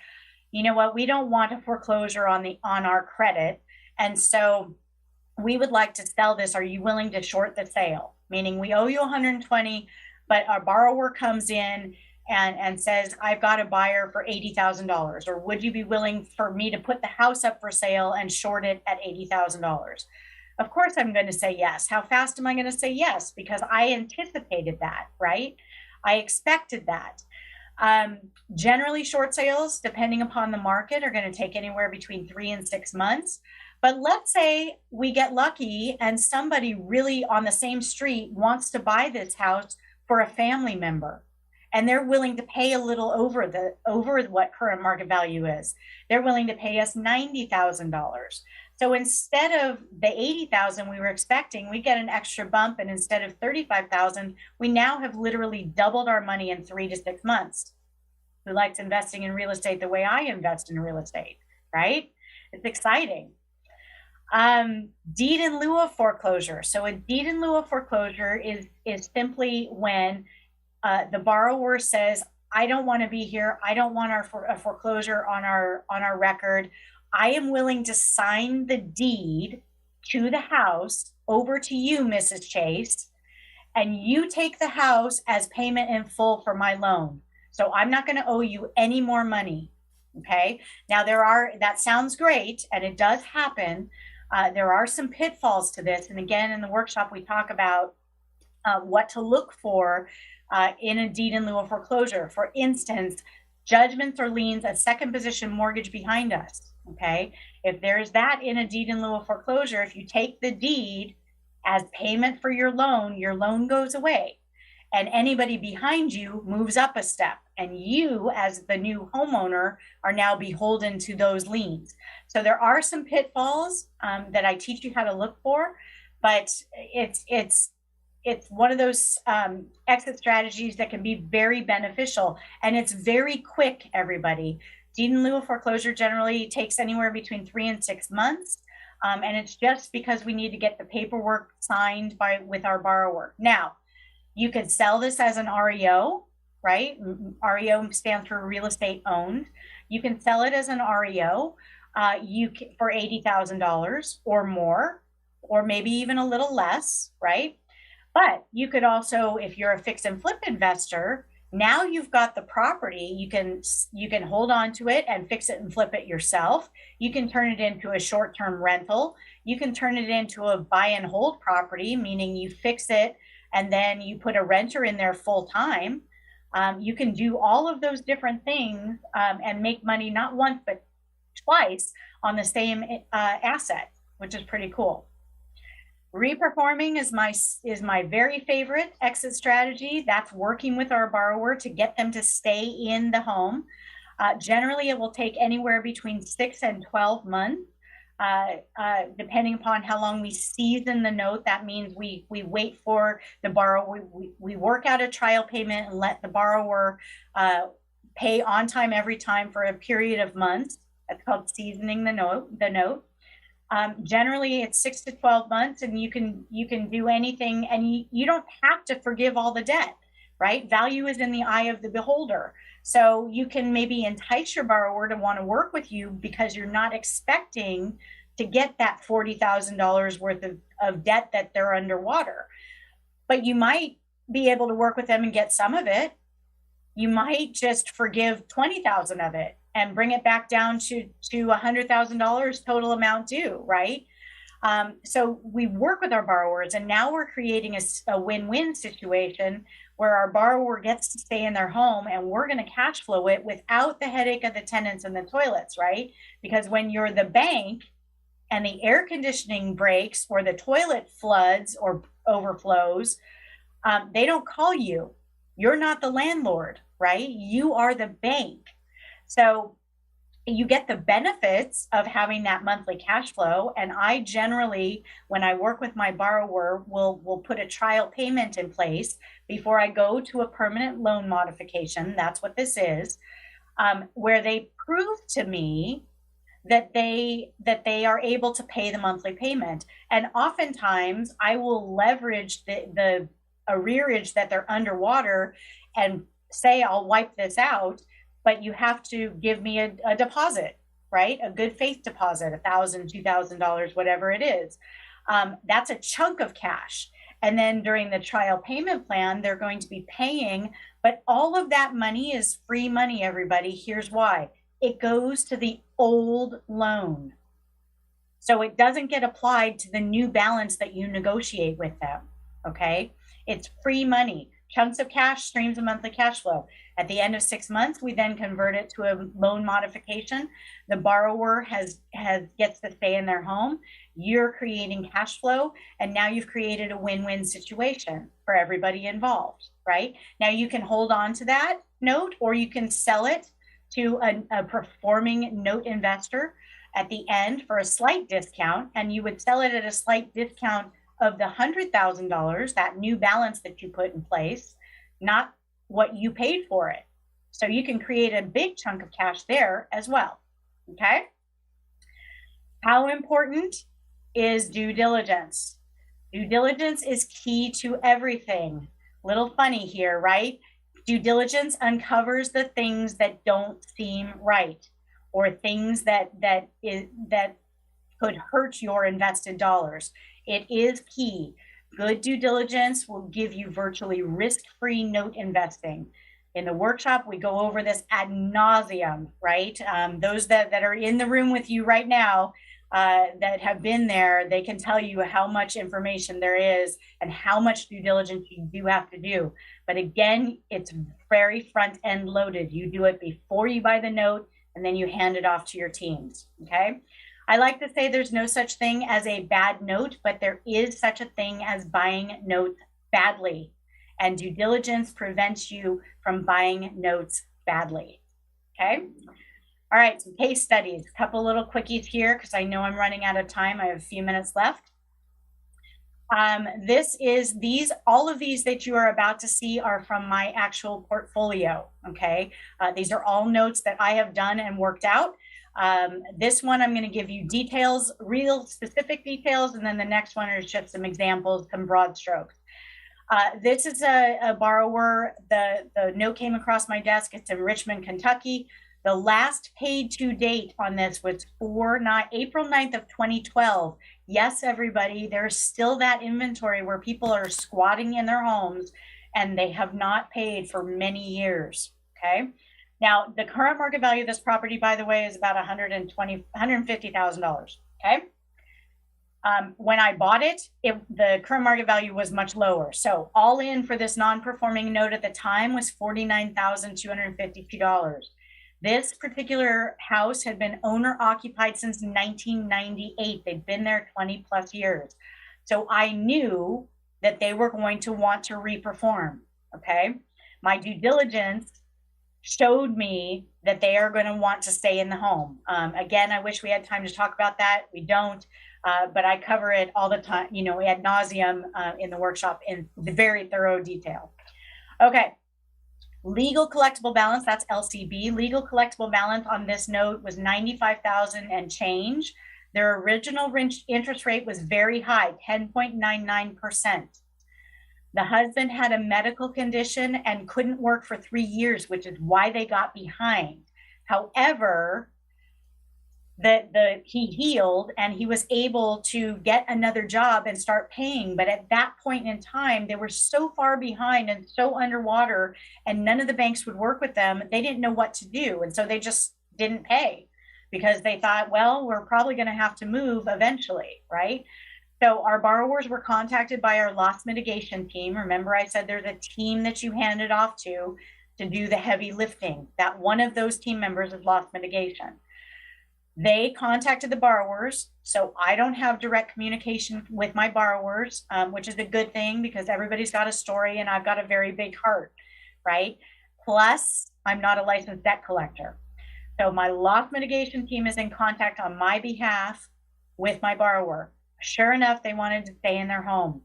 you know what, we don't want a foreclosure on our credit. And so we would like to sell this. Are you willing to short the sale? Meaning we owe you 120, but our borrower comes in and says, I've got a buyer for $80,000, or would you be willing for me to put the house up for sale and short it at $80,000? Of course, I'm going to say yes. How fast am I going to say yes? Because I anticipated that, right? I expected that. Generally, short sales, depending upon the market, are going to take anywhere between 3 and 6 months. But let's say we get lucky and somebody really on the same street wants to buy this house for a family member. and they're willing to pay a little over what current market value is. They're willing to pay us $90,000. So instead of the $80,000 we were expecting, we get an extra bump, and instead of $35,000, we now have literally doubled our money in 3 to 6 months. Who likes investing in real estate the way I invest in real estate, right? It's exciting. Deed in lieu of foreclosure. So a deed in lieu of foreclosure is simply when the borrower says, I don't want to be here. I don't want a foreclosure on our record. I am willing to sign the deed to the house over to you, Mrs. Chase, and you take the house as payment in full for my loan. So I'm not going to owe you any more money. Okay. Now that sounds great, and it does happen. There are some pitfalls to this. And again, in the workshop, we talk about what to look for in a deed in lieu of foreclosure. For instance, judgments or liens, a second position mortgage behind us. Okay. If there's that in a deed in lieu of foreclosure, if you take the deed as payment for your loan goes away, and anybody behind you moves up a step, and you as the new homeowner are now beholden to those liens. So there are some pitfalls that I teach you how to look for, but it's one of those exit strategies that can be very beneficial, and it's very quick, everybody. Deed in lieu of foreclosure generally takes anywhere between 3 and 6 months. And it's just because we need to get the paperwork signed with our borrower. Now, you could sell this as an REO, right? REO stands for real estate owned. You can sell it as an REO for $80,000 or more, or maybe even a little less, right? But you could also, if you're a fix and flip investor, now you've got the property, you can hold on to it and fix it and flip it yourself. You can turn it into a short-term rental. You can turn it into a buy and hold property, meaning you fix it and then you put a renter in there full time. You can do all of those different things and make money not once but twice on the same asset, which is pretty cool. Reperforming is my very favorite exit strategy. That's working with our borrower to get them to stay in the home. Generally, it will take anywhere between 6 and 12 months, depending upon how long we season the note. That means we wait for the borrower. We work out a trial payment and let the borrower pay on time every time for a period of months. That's called seasoning the note. Generally it's 6 to 12 months, and you can do anything, and you don't have to forgive all the debt, right? Value is in the eye of the beholder. So you can maybe entice your borrower to want to work with you because you're not expecting to get that $40,000 worth of debt that they're underwater. But you might be able to work with them and get some of it. You might just forgive 20,000 of it and bring it back down to $100,000 total amount due, right? So we work with our borrowers, and now we're creating a win-win situation where our borrower gets to stay in their home, and we're going to cash flow it without the headache of the tenants and the toilets, right? Because when you're the bank and the air conditioning breaks or the toilet floods or overflows, they don't call you. You're not the landlord, right? You are the bank. So you get the benefits of having that monthly cash flow. And I generally, when I work with my borrower, will put a trial payment in place before I go to a permanent loan modification. That's what this is, where they prove to me that they are able to pay the monthly payment. And oftentimes I will leverage the arrearage that they're underwater and say, I'll wipe this out, but you have to give me a deposit, right? A good faith deposit, $1,000, $2,000, whatever it is. That's a chunk of cash. And then during the trial payment plan, they're going to be paying, but all of that money is free money, everybody. Here's why. It goes to the old loan. So it doesn't get applied to the new balance that you negotiate with them, okay? It's free money. chunks of cash, streams of monthly cash flow. At the end of 6 months, we then convert it to a loan modification. The borrower gets to stay in their home. You're creating cash flow, and now you've created a win-win situation for everybody involved, right? Now you can hold on to that note, or you can sell it to a performing note investor at the end for a slight discount, and you would sell it at a slight discount of the $100,000, that new balance that you put in place, not what you paid for it. So you can create a big chunk of cash there as well, okay? How important is due diligence? Due diligence is key to everything. Little funny here, right? Due diligence uncovers the things that don't seem right, or things that could hurt your invested dollars. It is key. Good due diligence will give you virtually risk-free note investing. In the workshop, we go over this ad nauseum, right? Those that are in the room with you right now, that have been there, they can tell you how much information there is and how much due diligence you do have to do. But again, it's very front end loaded. You do it before you buy the note, and then you hand it off to your teams, okay? I like to say there's no such thing as a bad note, but there is such a thing as buying notes badly. And due diligence prevents you from buying notes badly, okay? All right, some case studies, a couple little quickies here because I know I'm running out of time. I have a few minutes left. All of these that you are about to see are from my actual portfolio, okay? These are all notes that I have done and worked out. This one, I'm going to give you details, real specific details, and then the next one is just some examples, some broad strokes. This is a borrower. The note came across my desk. It's in Richmond, Kentucky. The last paid to date on this was April 9th of 2012. Yes, everybody, there's still that inventory where people are squatting in their homes and they have not paid for many years, okay? Now, the current market value of this property, by the way, is about $150,000, okay? When I bought it, the current market value was much lower. So all in for this non-performing note at the time was $49,252. This particular house had been owner occupied since 1998. They'd been there 20 plus years. So I knew that they were going to want to reperform, okay? My due diligence showed me that they are going to want to stay in the home. Again, I wish we had time to talk about that. We don't, but I cover it all the time, ad nauseum in the workshop in very thorough detail. Okay. Legal collectible balance, that's LCB. Legal collectible balance on this note was $95,000 and change. Their original interest rate was very high, 10.99%. The husband had a medical condition and couldn't work for 3 years, which is why they got behind. However, he healed and he was able to get another job and start paying. But at that point in time, they were so far behind and so underwater, and none of the banks would work with them. They didn't know what to do. And so they just didn't pay because they thought, well, we're probably going to have to move eventually, right? So our borrowers were contacted by our loss mitigation team. Remember, I said there's a team that you hand it off to do the heavy lifting. That one of those team members is loss mitigation. They contacted the borrowers, so I don't have direct communication with my borrowers, which is a good thing because everybody's got a story and I've got a very big heart, right? Plus, I'm not a licensed debt collector. So my loss mitigation team is in contact on my behalf with my borrower. Sure enough, they wanted to stay in their home.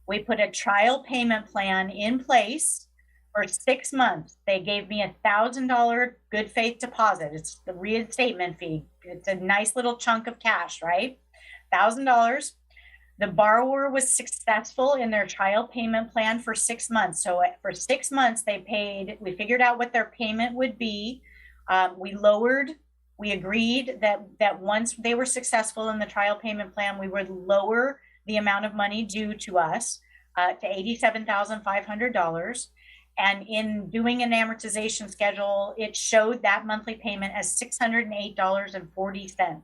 We put a trial payment plan in place for 6 months. They gave me $1,000 good faith deposit. It's the reinstatement fee. It's a nice little chunk of cash, right? $1,000. The borrower was successful in their trial payment plan for 6 months. So for 6 months, we figured out what their payment would be. We agreed that once they were successful in the trial payment plan, we would lower the amount of money due to us to $87,500. And in doing an amortization schedule, it showed that monthly payment as $608.40.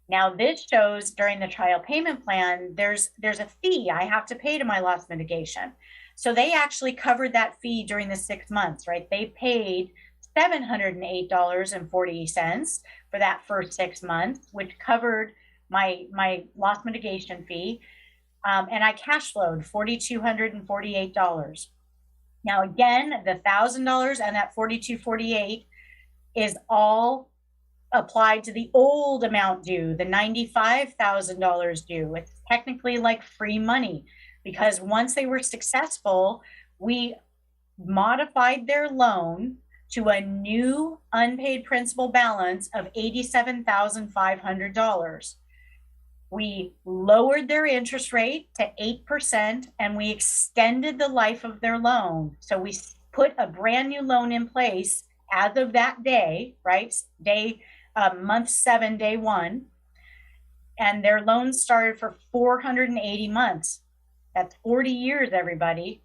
Now this shows during the trial payment plan, there's a fee I have to pay to my loss mitigation. So they actually covered that fee during the 6 months, right? They paid $708.40 for that first 6 months, which covered my loss mitigation fee. And I cash flowed $4,248. Now, again, the $1,000 and that $4,248 is all applied to the old amount due, the $95,000 due. It's technically like free money, because once they were successful, we modified their loan to a new unpaid principal balance of $87,500. We lowered their interest rate to 8%, and we extended the life of their loan. So we put a brand new loan in place as of that day, right? Month 7, day 1. And their loan started for 480 months. That's 40 years, everybody.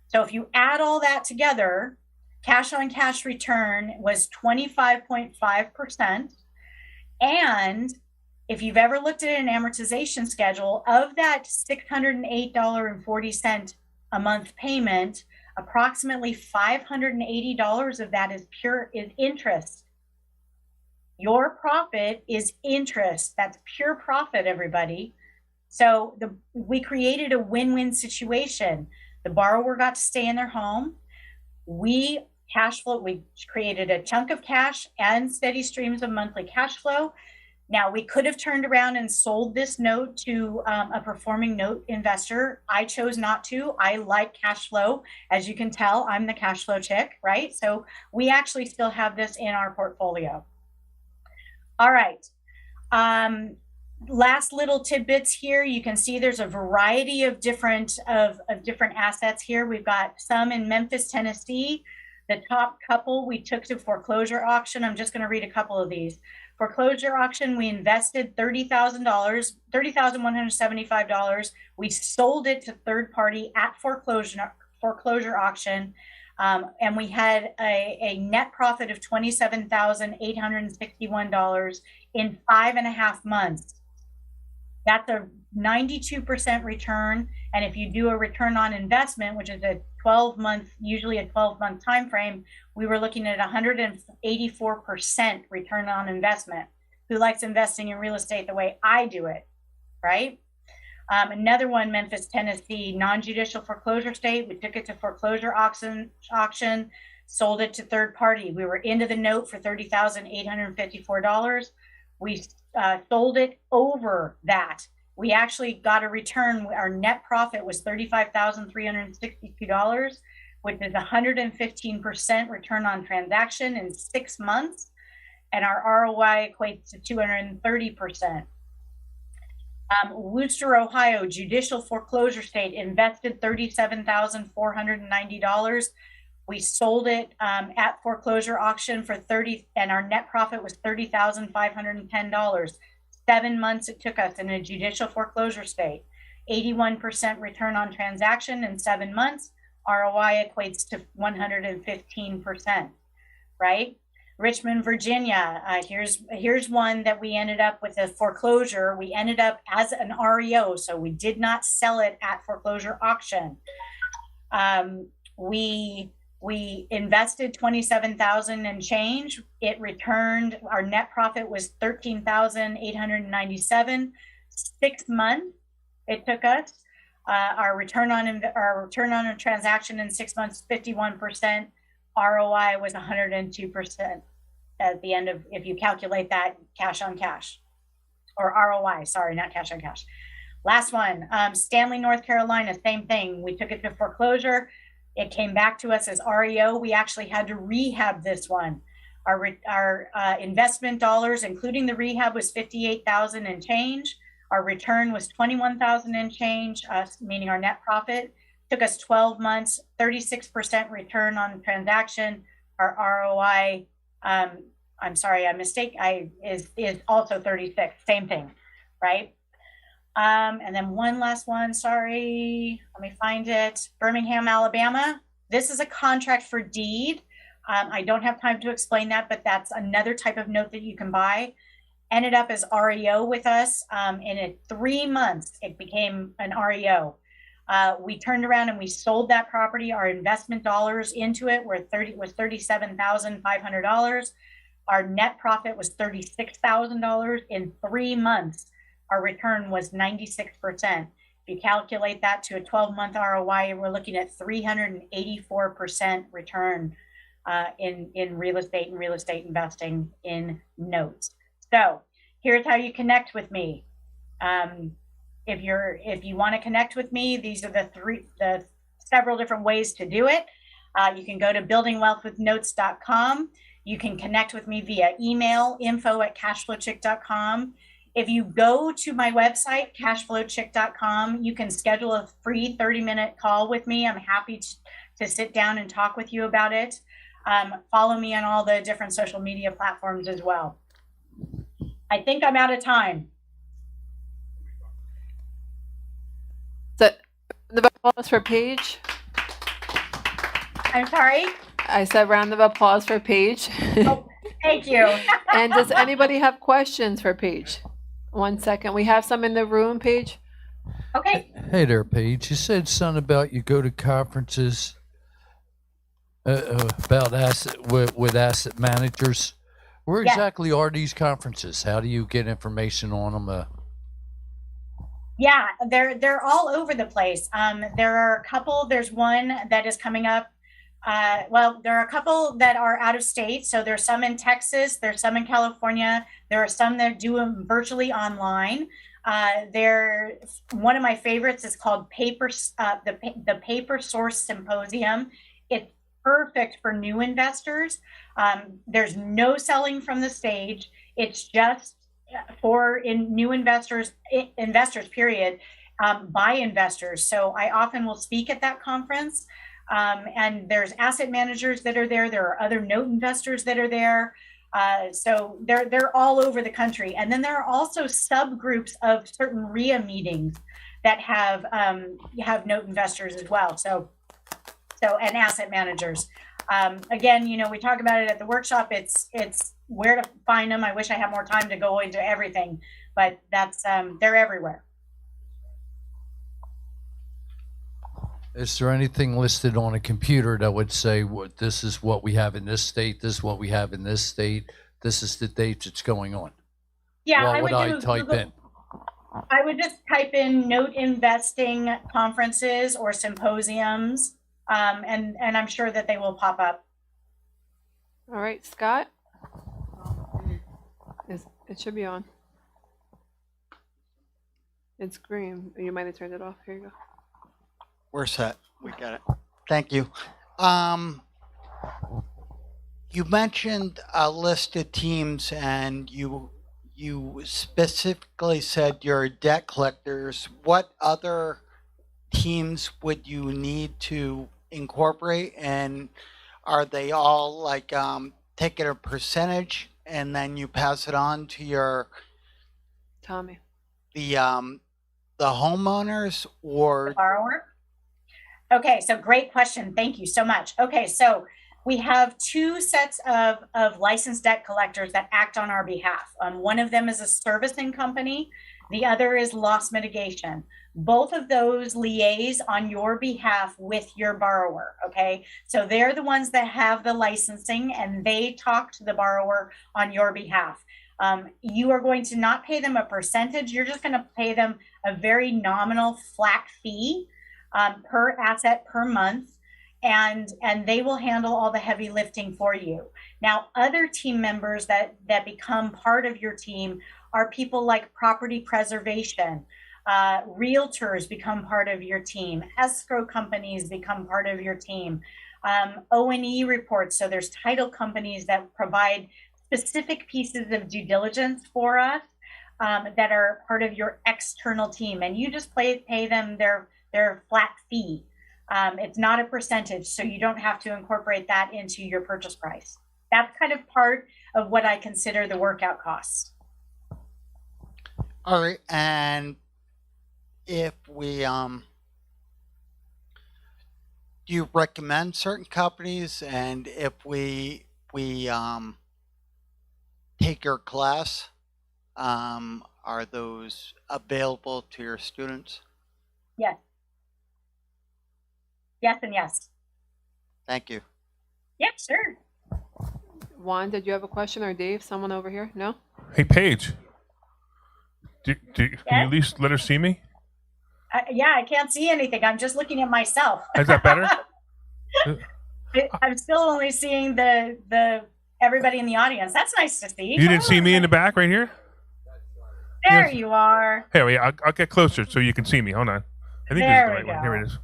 So if you add all that together, cash on cash return was 25.5%. And if you've ever looked at an amortization schedule of that $608.40 a month payment, approximately $580 of that is interest. Your profit is interest. That's pure profit, everybody. So we created a win-win situation. The borrower got to stay in their home. We created a chunk of cash and steady streams of monthly cash flow. Now, we could have turned around and sold this note to a performing note investor. I chose not to. I like cash flow. As you can tell, I'm the cash flow chick, right? So we actually still have this in our portfolio. All right. Last little tidbits here. You can see there's a variety of different assets here. We've got some in Memphis, Tennessee. The top couple we took to foreclosure auction. I'm just going to read a couple of these. Foreclosure auction, we invested $30,175. We sold it to third party at foreclosure auction, and we had a net profit of $27,861 in 5.5 months. That's a 92% return. And if you do a return on investment, which is usually a 12-month time frame, we were looking at 184% return on investment. Who likes investing in real estate the way I do it, right? Another one, Memphis, Tennessee, non-judicial foreclosure state. We took it to foreclosure auction, sold it to third party. We were into the note for $30,854. We sold it over that. We actually got a return. Our net profit was $35,362, which is 115% return on transaction in 6 months. And our ROI equates to 230%. Worcester, Ohio, judicial foreclosure state, invested $37,490. We sold it at foreclosure auction for $30,000, and our net profit was $30,510. 7 months it took us in a judicial foreclosure state. 81% return on transaction in 7 months. ROI equates to 115%, right? Richmond, Virginia. Here's one that we ended up with a foreclosure. We ended up as an REO, so we did not sell it at foreclosure auction. We invested $27,000 and change. It returned. Our net profit was $13,897. 6 months it took us. Our return on a transaction in 6 months, 51%. ROI was 102% at the end of, if you calculate that cash on cash, or ROI, sorry, not cash on cash. Last one, Stanley, North Carolina, same thing. We took it to foreclosure. It came back to us as REO. We actually had to rehab this one. Our investment dollars, including the rehab, was $58,000 and change. Our return was $21,000 and change, meaning our net profit. Took us 12 months, 36% return on transaction. Our ROI, I'm sorry, is also 36, same thing, right? And then one last one, sorry, let me find it. Birmingham, Alabama. This is a contract for deed. I don't have time to explain that, but that's another type of note that you can buy. Ended up as REO with us. In 3 months, it became an REO. We turned around and we sold that property. Our investment dollars into it was $37,500. Our net profit was $36,000 in 3 months. Our return was 96%. If you calculate that to a 12-month ROI, we're looking at 384% return in real estate and real estate investing in notes. So here's how you connect with me. If you want to connect with me, these are the several different ways to do it. You can go to buildingwealthwithnotes.com. You can connect with me via email, info@cashflowchick.com. If you go to my website, cashflowchick.com, you can schedule a free 30-minute call with me. I'm happy to sit down and talk with you about it. Follow me on all the different social media platforms as well. I think I'm out of time. So, the applause for Paige. I'm sorry? I said round of applause for Paige. Oh, thank you. And does anybody have questions for Paige? 1 second. We have some in the room, Paige. Okay. Hey there, Paige. You said something about you go to conferences about with asset managers. Where exactly are these conferences? How do you get information on them? Yeah, they're all over the place. There are a couple. There's one that is coming up. Well, there are a couple that are out of state. So there's some in Texas. There's some in California. There are some that do them virtually online. One of my favorites is called the Paper Source Symposium. It's perfect for new investors. There's no selling from the stage. It's just for new investors, period, by investors. So I often will speak at that conference. And there's asset managers that are there. There are other note investors that are there. So they're all over the country. And then there are also subgroups of certain RIA meetings that have note investors as well. So and asset managers. Again, we talk about it at the workshop. It's where to find them. I wish I had more time to go into everything, but that's they're everywhere. Is there anything listed on a computer that would say, this is what we have in this state, this is what we have in this state, this is the date it's going on? Yeah, what would I type in? I would just type in note investing conferences or symposiums, and I'm sure that they will pop up. All right, Scott. It should be on. It's green. You might have turned it off. Here you go. We're set. We got it. Thank you. You mentioned a list of teams, and you specifically said you're debt collectors. What other teams would you need to incorporate, and are they all like taking a percentage and then you pass it on to your Tommy, the homeowners or the borrower? Okay, so great question. Thank you so much. Okay, so we have two sets of licensed debt collectors that act on our behalf. One of them is a servicing company. The other is loss mitigation. Both of those liaise on your behalf with your borrower, okay? So they're the ones that have the licensing, and they talk to the borrower on your behalf. You are going to not pay them a percentage. You're just going to pay them a very nominal flat fee per asset per month, and they will handle all the heavy lifting for you. Now, other team members that become part of your team are people like property preservation. Realtors become part of your team. Escrow companies become part of your team. O&E reports, so there's title companies that provide specific pieces of due diligence for us that are part of your external team, and you just pay them their flat fee. It's not a percentage, so you don't have to incorporate that into your purchase price. That's kind of part of what I consider the workout costs. all right, and if we do you recommend certain companies, and if we take your class, are those available to your students? Yes. Yes and yes. Thank you. Yep, sure. Juan, did you have a question, or Dave? Someone over here? No? Hey, Paige. Can you at least let her see me? Yeah, I can't see anything. I'm just looking at myself. Is that better? I'm still only seeing the everybody in the audience. That's nice to see. You didn't see me in the back right here? There you are. Hey, wait, I'll get closer so you can see me. Hold on. I think There this is the we right one. go. Here it is.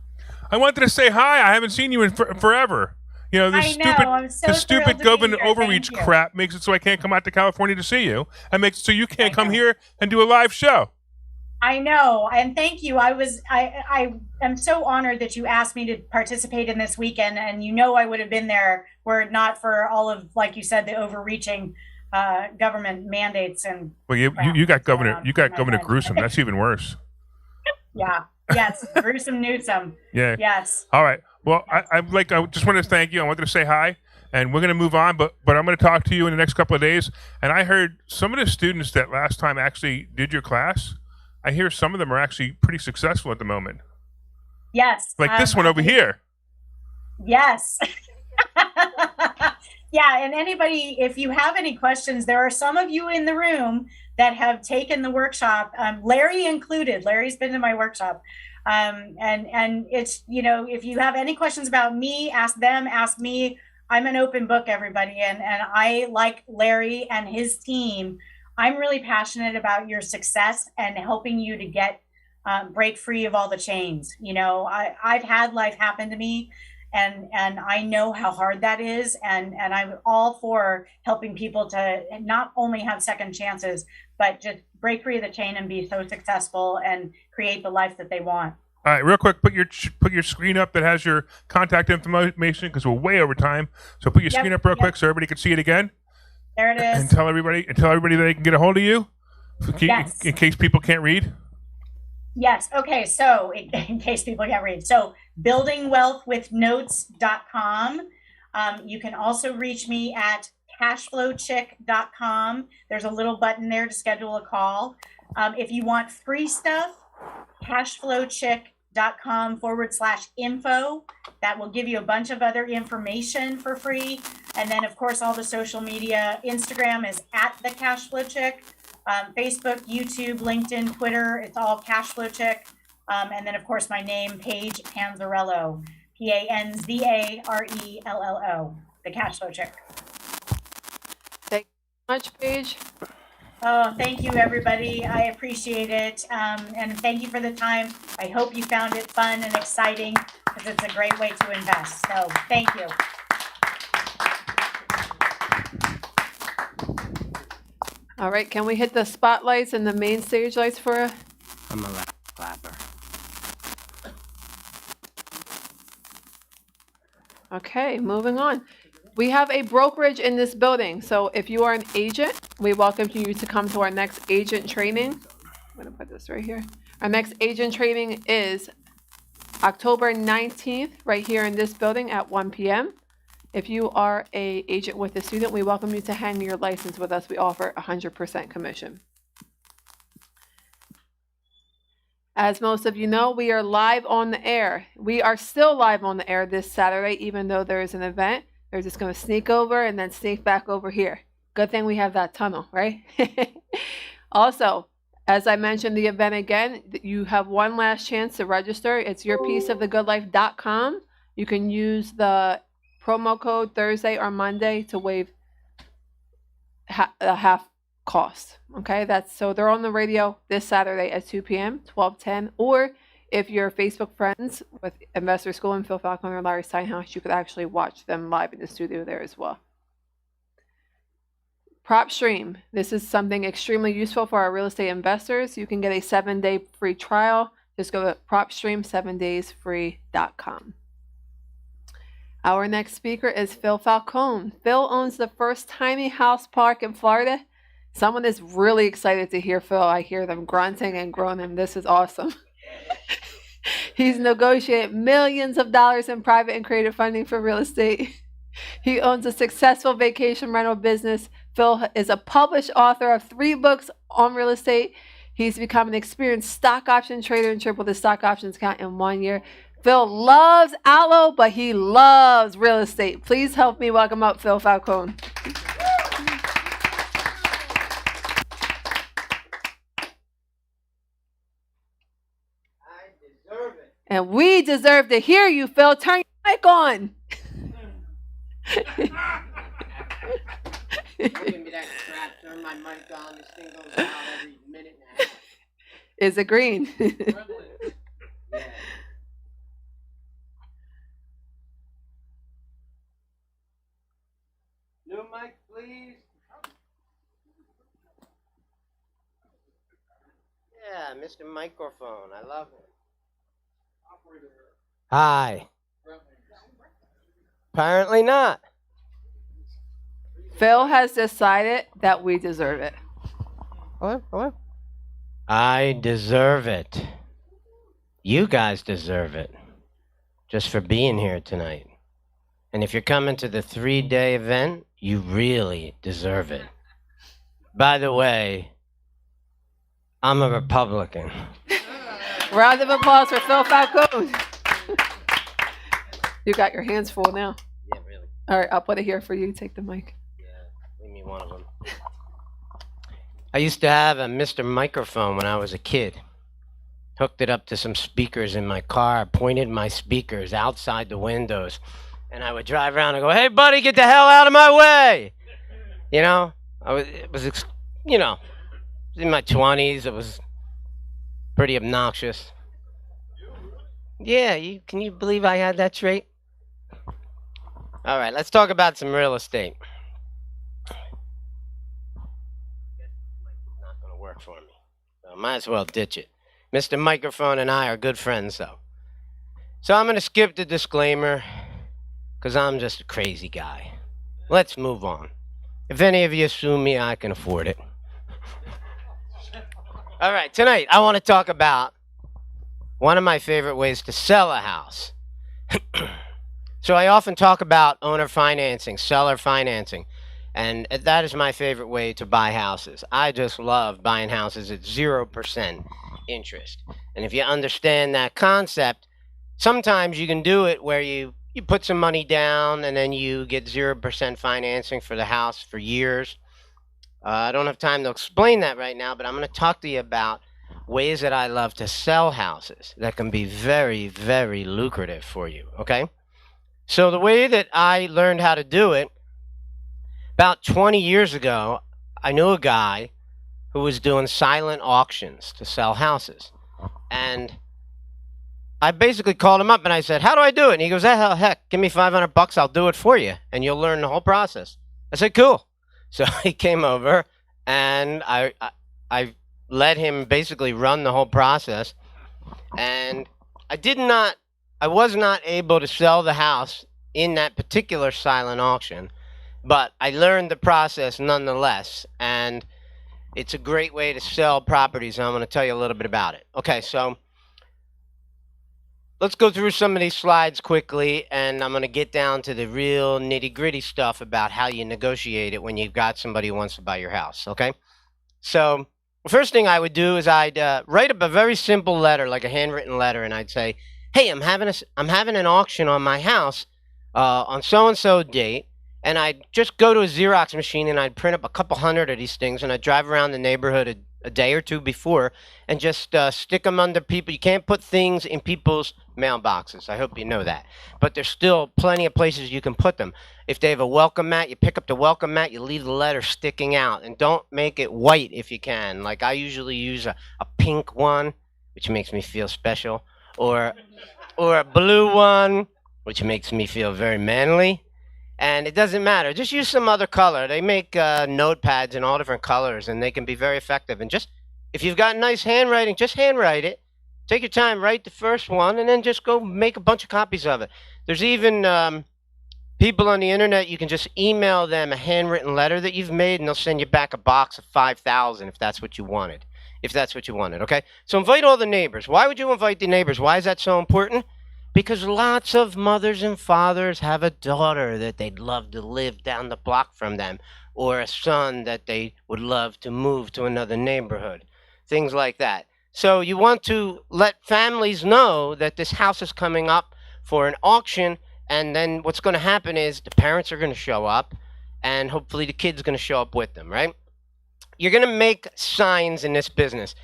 I wanted to say hi. I haven't seen you in forever. You know, this I know, I'm so stupid thrilled to be government here. overreach Thank you. crap makes it so I can't come out to California to see you, and makes it so you can't I come know. here and do a live show. I know, and thank you. I am so honored that you asked me to participate in this weekend, and you know I would have been there were it not for all of, like you said, the overreaching government mandates and. Well, you got Governor friend. Gruesome. That's even worse. Yeah. Yes. Gruesome Newsome. Yeah. Yes. All right. Well, I just wanted to thank you. I wanted to say hi, and we're going to move on, but I'm going to talk to you in the next couple of days. And I heard some of the students that last time actually did your class, I hear some of them are actually pretty successful at the moment. Yes. Like this one over here. Yes. Yeah. And anybody, if you have any questions, there are some of you in the room that have taken the workshop, Larry included. Larry's been to my workshop. And it's, you know, if you have any questions about me, ask them, ask me. I'm an open book, everybody. And I, like Larry and his team, I'm really passionate about your success and helping you to get break free of all the chains. You know, I've had life happen to me, and I know how hard that is. And I'm all for helping people to not only have second chances, but just break free of the chain and be so successful and create the life that they want. All right, real quick, put your screen up that has your contact information, because we're way over time. So put your screen up real quick so everybody can see it again. There it is. And tell everybody that they can get a hold of you, Yes. in case people can't read. Yes. Okay. So in case people can't read, so buildingwealthwithnotes.com. You can also reach me at cashflowchick.com. There's a little button there to schedule a call. If you want free stuff, cashflowchick.com/info. That will give you a bunch of other information for free. And then, of course, all the social media. Instagram is @thecashflowchick. Facebook, YouTube, LinkedIn, Twitter, it's all Cashflowchick. And then, of course, my name, Paige Panzarello, Panzarello, the Cashflowchick. Thank you so much, Paige. Oh, thank you, everybody. I appreciate it. And thank you for the time. I hope you found it fun and exciting, because it's a great way to invest. So thank you. All right, can we hit the spotlights and the main stage lights for a... I'm a clapper. Okay, moving on. We have a brokerage in this building. So if you are an agent, we welcome you to come to our next agent training. I'm going to put this right here. Our next agent training is October 19th, right here in this building at 1 p.m. If you are an agent with a student, we welcome you to hang your license with us. We offer 100% commission. As most of you know, we are live on the air. We are still live on the air this Saturday, even though there is an event. They're just going to sneak over and then sneak back over here. Good thing we have that tunnel, right? Also, as I mentioned the event again, you have one last chance to register. It's yourpieceofthegoodlife.com. You can use the promo code Thursday or Monday to waive half cost. Okay, so they're on the radio this Saturday at 2 p.m., 12:10, or if you're Facebook friends with Investor School and Phil Falcone or Larry Steinhaus, you could actually watch them live in the studio there as well. PropStream. This is something extremely useful for our real estate investors. You can get a 7-day free trial. Just go to PropStream7daysfree.com. Our next speaker is Phil Falcone. Phil owns the first tiny house park in Florida. Someone is really excited to hear Phil. I hear them grunting and groaning. This is awesome. He's negotiated millions of dollars in private and creative funding for real estate. He owns a successful vacation rental business. Phil is a published author of 3 books on real estate. He's become an experienced stock option trader and tripled his stock options count in 1 year. Phil loves aloe, but he loves real estate. Please help me welcome up Phil Falcone. And we deserve to hear you, Phil. Turn your mic on. Give me that crap. Turn my mic on. This thing goes out every minute and a half. Is it green? Yeah. New mic, please. Yeah, Mr. Microphone. I love it. Hi. Apparently not. Phil has decided that we deserve it. Hello? I deserve it. You guys deserve it. Just for being here tonight. And if you're coming to the 3-day event, you really deserve it. By the way, I'm a Republican. Round of applause for Phil Falcone. You got your hands full now. Yeah, really. All right, I'll put it here for you. Take the mic. Yeah, leave me one of them. I used to have a Mr. Microphone when I was a kid. Hooked it up to some speakers in my car, pointed my speakers outside the windows, and I would drive around and go, "Hey, buddy, get the hell out of my way!" You know, it was in my 20s. It was pretty obnoxious. Yeah, can you believe I had that trait? All right, let's talk about some real estate. Not going to work for me. So I might as well ditch it. Mr. Microphone and I are good friends, though. So I'm going to skip the disclaimer because I'm just a crazy guy. Let's move on. If any of you sue me, I can afford it. All right, tonight I want to talk about one of my favorite ways to sell a house. So I often talk about owner financing, seller financing, and that is my favorite way to buy houses. I just love buying houses at 0% interest. And if you understand that concept, sometimes you can do it where you put some money down and then you get 0% financing for the house for years. I don't have time to explain that right now, but I'm going to talk to you about ways that I love to sell houses that can be very, very lucrative for you, okay? So the way that I learned how to do it, about 20 years ago, I knew a guy who was doing silent auctions to sell houses. And I basically called him up and I said, "How do I do it?" And he goes, "Heck, give me $500, I'll do it for you, and you'll learn the whole process." I said, "Cool." So he came over and I let him basically run the whole process. And I was not able to sell the house in that particular silent auction, but I learned the process nonetheless. And it's a great way to sell properties, and I'm going to tell you a little bit about it. Okay, so let's go through some of these slides quickly, and I'm going to get down to the real nitty-gritty stuff about how you negotiate it when you've got somebody who wants to buy your house, okay? So the first thing I would do is I'd write up a very simple letter, like a handwritten letter, and I'd say, "Hey, I'm having an auction on my house on so-and-so date," and I'd just go to a Xerox machine and I'd print up a couple hundred of these things, and I'd drive around the neighborhood a day or two before and just stick them under people. You can't put things in people's mailboxes. I hope you know that. But there's still plenty of places you can put them. If they have a welcome mat, you pick up the welcome mat, you leave the letter sticking out, and don't make it white if you can. Like I usually use a pink one, which makes me feel special, or a blue one, which makes me feel very manly. And it doesn't matter. Just use some other color. They make notepads in all different colors, and they can be very effective. And just, if you've got nice handwriting, just handwrite it. Take your time, write the first one, and then just go make a bunch of copies of it. There's even people on the internet, you can just email them a handwritten letter that you've made, and they'll send you back a box of 5,000 if that's what you wanted. Okay? So invite all the neighbors. Why would you invite the neighbors? Why is that so important? Because lots of mothers and fathers have a daughter that they'd love to live down the block from them, or a son that they would love to move to another neighborhood, things like that. So you want to let families know that this house is coming up for an auction, and then what's going to happen is the parents are going to show up, and hopefully the kid's going to show up with them, right? You're going to make signs in this business.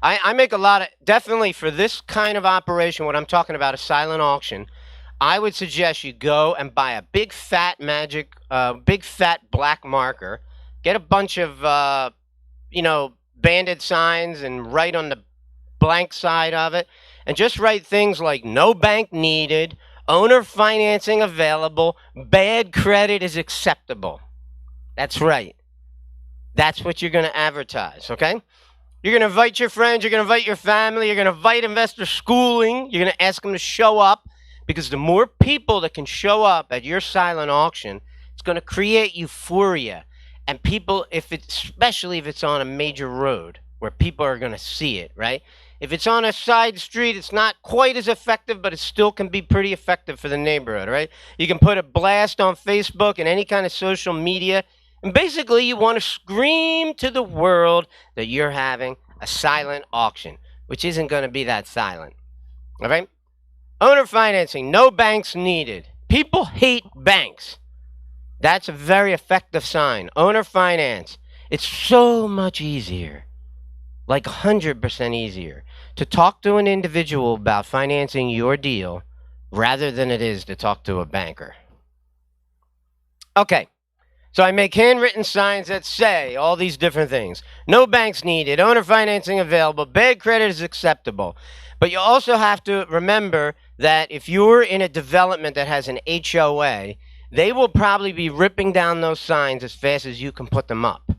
I make a lot of, definitely for this kind of operation, what I'm talking about, a silent auction, I would suggest you go and buy a big fat big fat black marker, get a bunch of, banded signs and write on the blank side of it, and just write things like no bank needed, owner financing available, bad credit is acceptable. That's right. That's what you're going to advertise, okay? You're going to invite your friends, you're going to invite your family, you're going to invite investor schooling, you're going to ask them to show up, because the more people that can show up at your silent auction, it's going to create euphoria. And people, especially if it's on a major road where people are going to see it, right? If it's on a side street, it's not quite as effective, but it still can be pretty effective for the neighborhood, right? You can put a blast on Facebook and any kind of social media. And basically, you want to scream to the world that you're having a silent auction, which isn't going to be that silent. All right? Owner financing, no banks needed. People hate banks. That's a very effective sign. Owner finance, it's so much easier, like 100% easier, to talk to an individual about financing your deal rather than it is to talk to a banker. Okay. So I make handwritten signs that say all these different things. No banks needed, owner financing available, bad credit is acceptable. But you also have to remember that if you're in a development that has an HOA, they will probably be ripping down those signs as fast as you can put them up.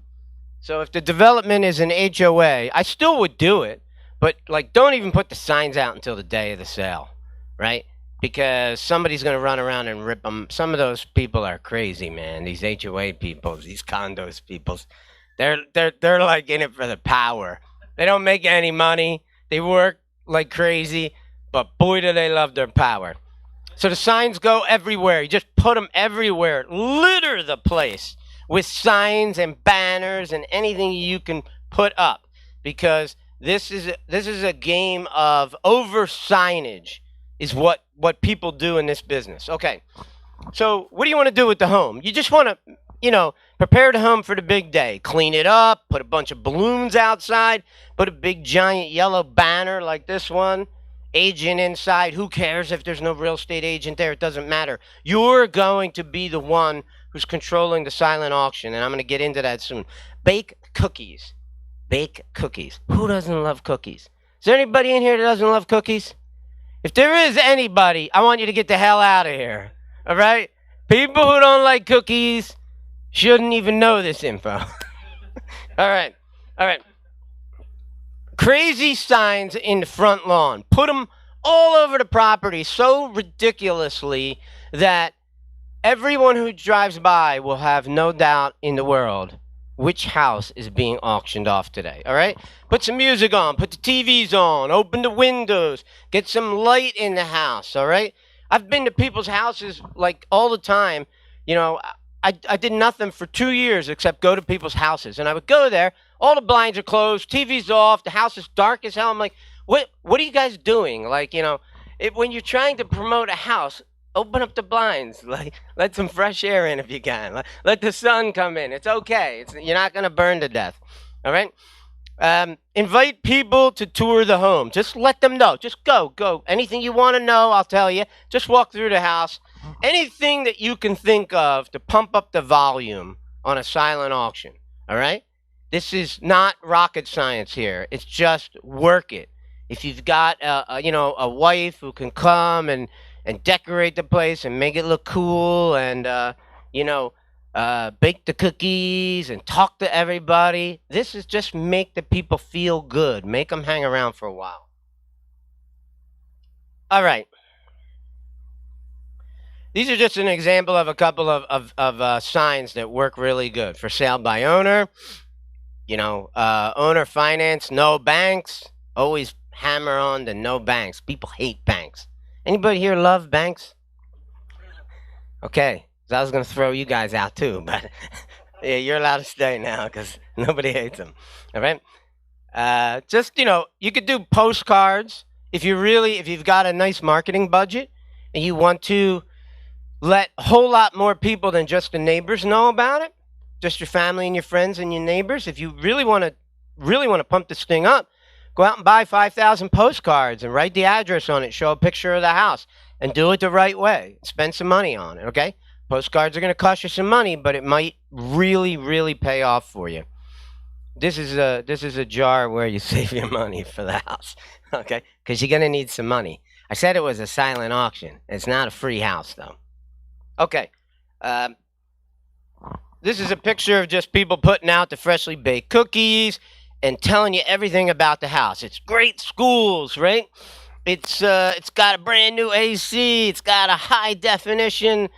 So if the development is an HOA, I still would do it, but don't even put the signs out until the day of the sale, right? Because somebody's going to run around and rip them. Some of those people are crazy, man. These HOA people, these condos people, they're like in it for the power. They don't make any money. They work like crazy, but boy, do they love their power. So the signs go everywhere. You just put them everywhere. Litter the place with signs and banners and anything you can put up, because this is a game of over signage. Is what people do in this business. Okay, so what do you want to do with the home? You just want to, prepare the home for the big day. Clean it up, put a bunch of balloons outside, put a big giant yellow banner like this one, agent inside. Who cares if there's no real estate agent there? It doesn't matter. You're going to be the one who's controlling the silent auction, and I'm going to get into that soon. Bake cookies. Bake cookies. Who doesn't love cookies? Is there anybody in here that doesn't love cookies? If there is anybody, I want you to get the hell out of here, all right? People who don't like cookies shouldn't even know this info. All right. Crazy signs in the front lawn. Put them all over the property so ridiculously that everyone who drives by will have no doubt in the world which house is being auctioned off today, all right? Put some music on, put the TVs on, open the windows, get some light in the house, all right? I've been to people's houses all the time. I did nothing for 2 years except go to people's houses, and I would go there, all the blinds are closed, TV's off, the house is dark as hell. I'm like, what are you guys doing? When you're trying to promote a house, open up the blinds. Let some fresh air in if you can. Let the sun come in. It's okay. You're not going to burn to death. All right? Invite people to tour the home. Just let them know. Just go. Anything you want to know, I'll tell you. Just walk through the house. Anything that you can think of to pump up the volume on a silent auction. All right? This is not rocket science here. It's just work it. If you've got a wife who can come and decorate the place and make it look cool and, bake the cookies and talk to everybody. This is just make the people feel good. Make them hang around for a while. All right. These are just an example of a couple of signs that work really good. For sale by owner, owner finance, no banks. Always hammer on the no banks. People hate banks. Anybody here love banks? Okay, so I was going to throw you guys out too, but yeah, you're allowed to stay now because nobody hates them. All right? Just, you could do postcards if you've got a nice marketing budget and you want to let a whole lot more people than just the neighbors know about it, just your family and your friends and your neighbors. If you really want to pump this thing up, go out and buy 5,000 postcards and write the address on it, show a picture of the house, and do it the right way. Spend some money on it, okay? Postcards are going to cost you some money, but it might really, really pay off for you. This is a jar where you save your money for the house, okay? Because you're going to need some money. I said it was a silent auction. It's not a free house, though. Okay. This is a picture of just people putting out the freshly baked cookies and telling you everything about the house. It's great schools, right? It's got a brand new AC. It's got a high definition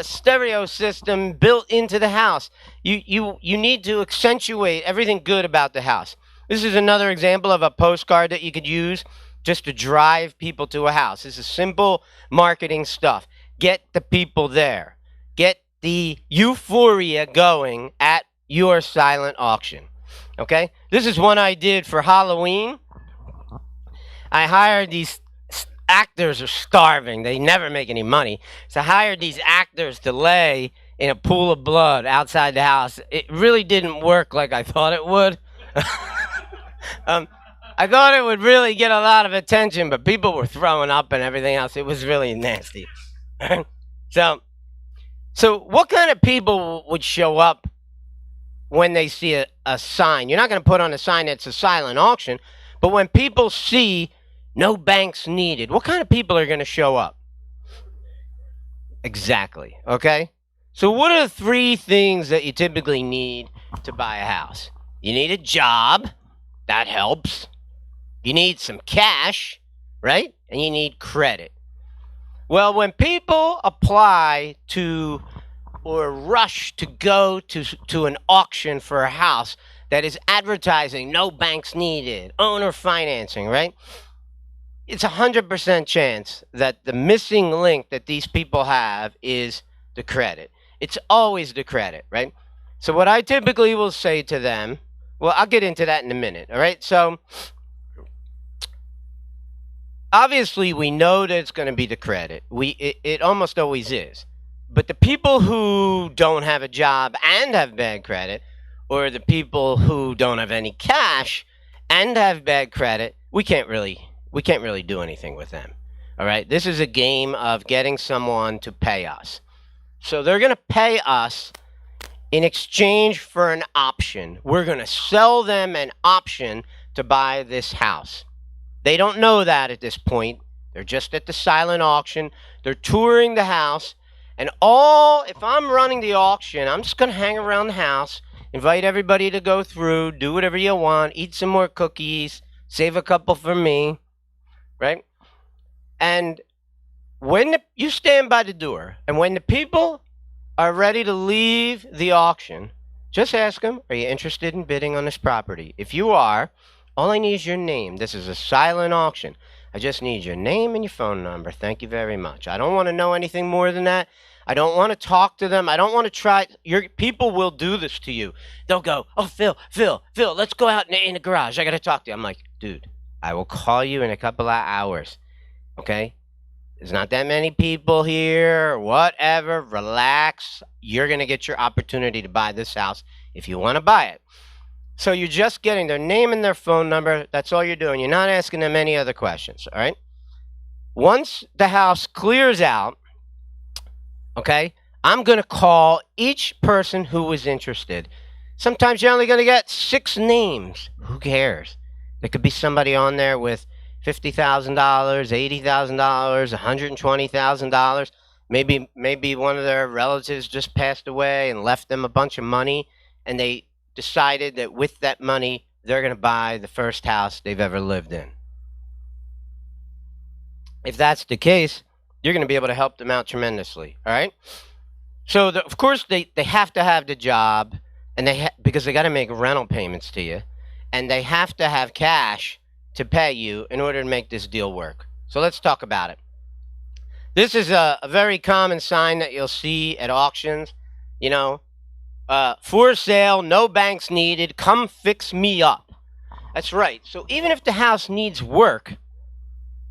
stereo system built into the house. You need to accentuate everything good about the house. This is another example of a postcard that you could use just to drive people to a house. This is simple marketing stuff. Get the people there. Get the euphoria going at your silent auction. Okay? This is one I did for Halloween. I hired these actors are starving. They never make any money. So I hired these actors to lay in a pool of blood outside the house. It really didn't work like I thought it would. I thought it would really get a lot of attention, but people were throwing up and everything else. It was really nasty. So what kind of people would show up when they see a sign? You're not going to put on a sign that's a silent auction, but when people see no banks needed, what kind of people are going to show up? Exactly. Okay? So what are the 3 things that you typically need to buy a house? You need a job. That helps. You need some cash, right? And you need credit. Well, when people apply to or rush to go to an auction for a house that is advertising no banks needed, owner financing, right? It's 100% chance that the missing link that these people have is the credit. It's always the credit, right? So what I typically will say to them, well, I'll get into that in a minute, all right? So obviously we know that it's going to be the credit. It almost always is. But the people who don't have a job and have bad credit, or the people who don't have any cash and have bad credit, we can't really do anything with them. All right? This is a game of getting someone to pay us. So they're going to pay us in exchange for an option. We're going to sell them an option to buy this house. They don't know that at this point. They're just at the silent auction. They're touring the house. And if I'm running the auction, I'm just going to hang around the house, invite everybody to go through, do whatever you want, eat some more cookies, save a couple for me, right? And when you stand by the door, and when the people are ready to leave the auction, just ask them, are you interested in bidding on this property? If you are, all I need is your name. This is a silent auction. I just need your name and your phone number. Thank you very much. I don't want to know anything more than that. I don't want to talk to them. I don't want to try. Your people will do this to you. They'll go, oh, Phil, let's go out in the garage. I got to talk to you. I'm like, dude, I will call you in a couple of hours. Okay? There's not that many people here, whatever. Relax. You're going to get your opportunity to buy this house if you want to buy it. So you're just getting their name and their phone number. That's all you're doing. You're not asking them any other questions, all right? Once the house clears out, okay, I'm going to call each person who was interested. Sometimes you're only going to get 6 names. Who cares? There could be somebody on there with $50,000, $80,000, $120,000. Maybe one of their relatives just passed away and left them a bunch of money, and they decided that with that money, they're going to buy the first house they've ever lived in. If that's the case, you're going to be able to help them out tremendously, all right? So, of course, they have to have the job, and because they got to make rental payments to you, and they have to have cash to pay you in order to make this deal work. So let's talk about it. This is a very common sign that you'll see at auctions, you know, for sale, no banks needed, come fix me up. That's right. So even if the house needs work,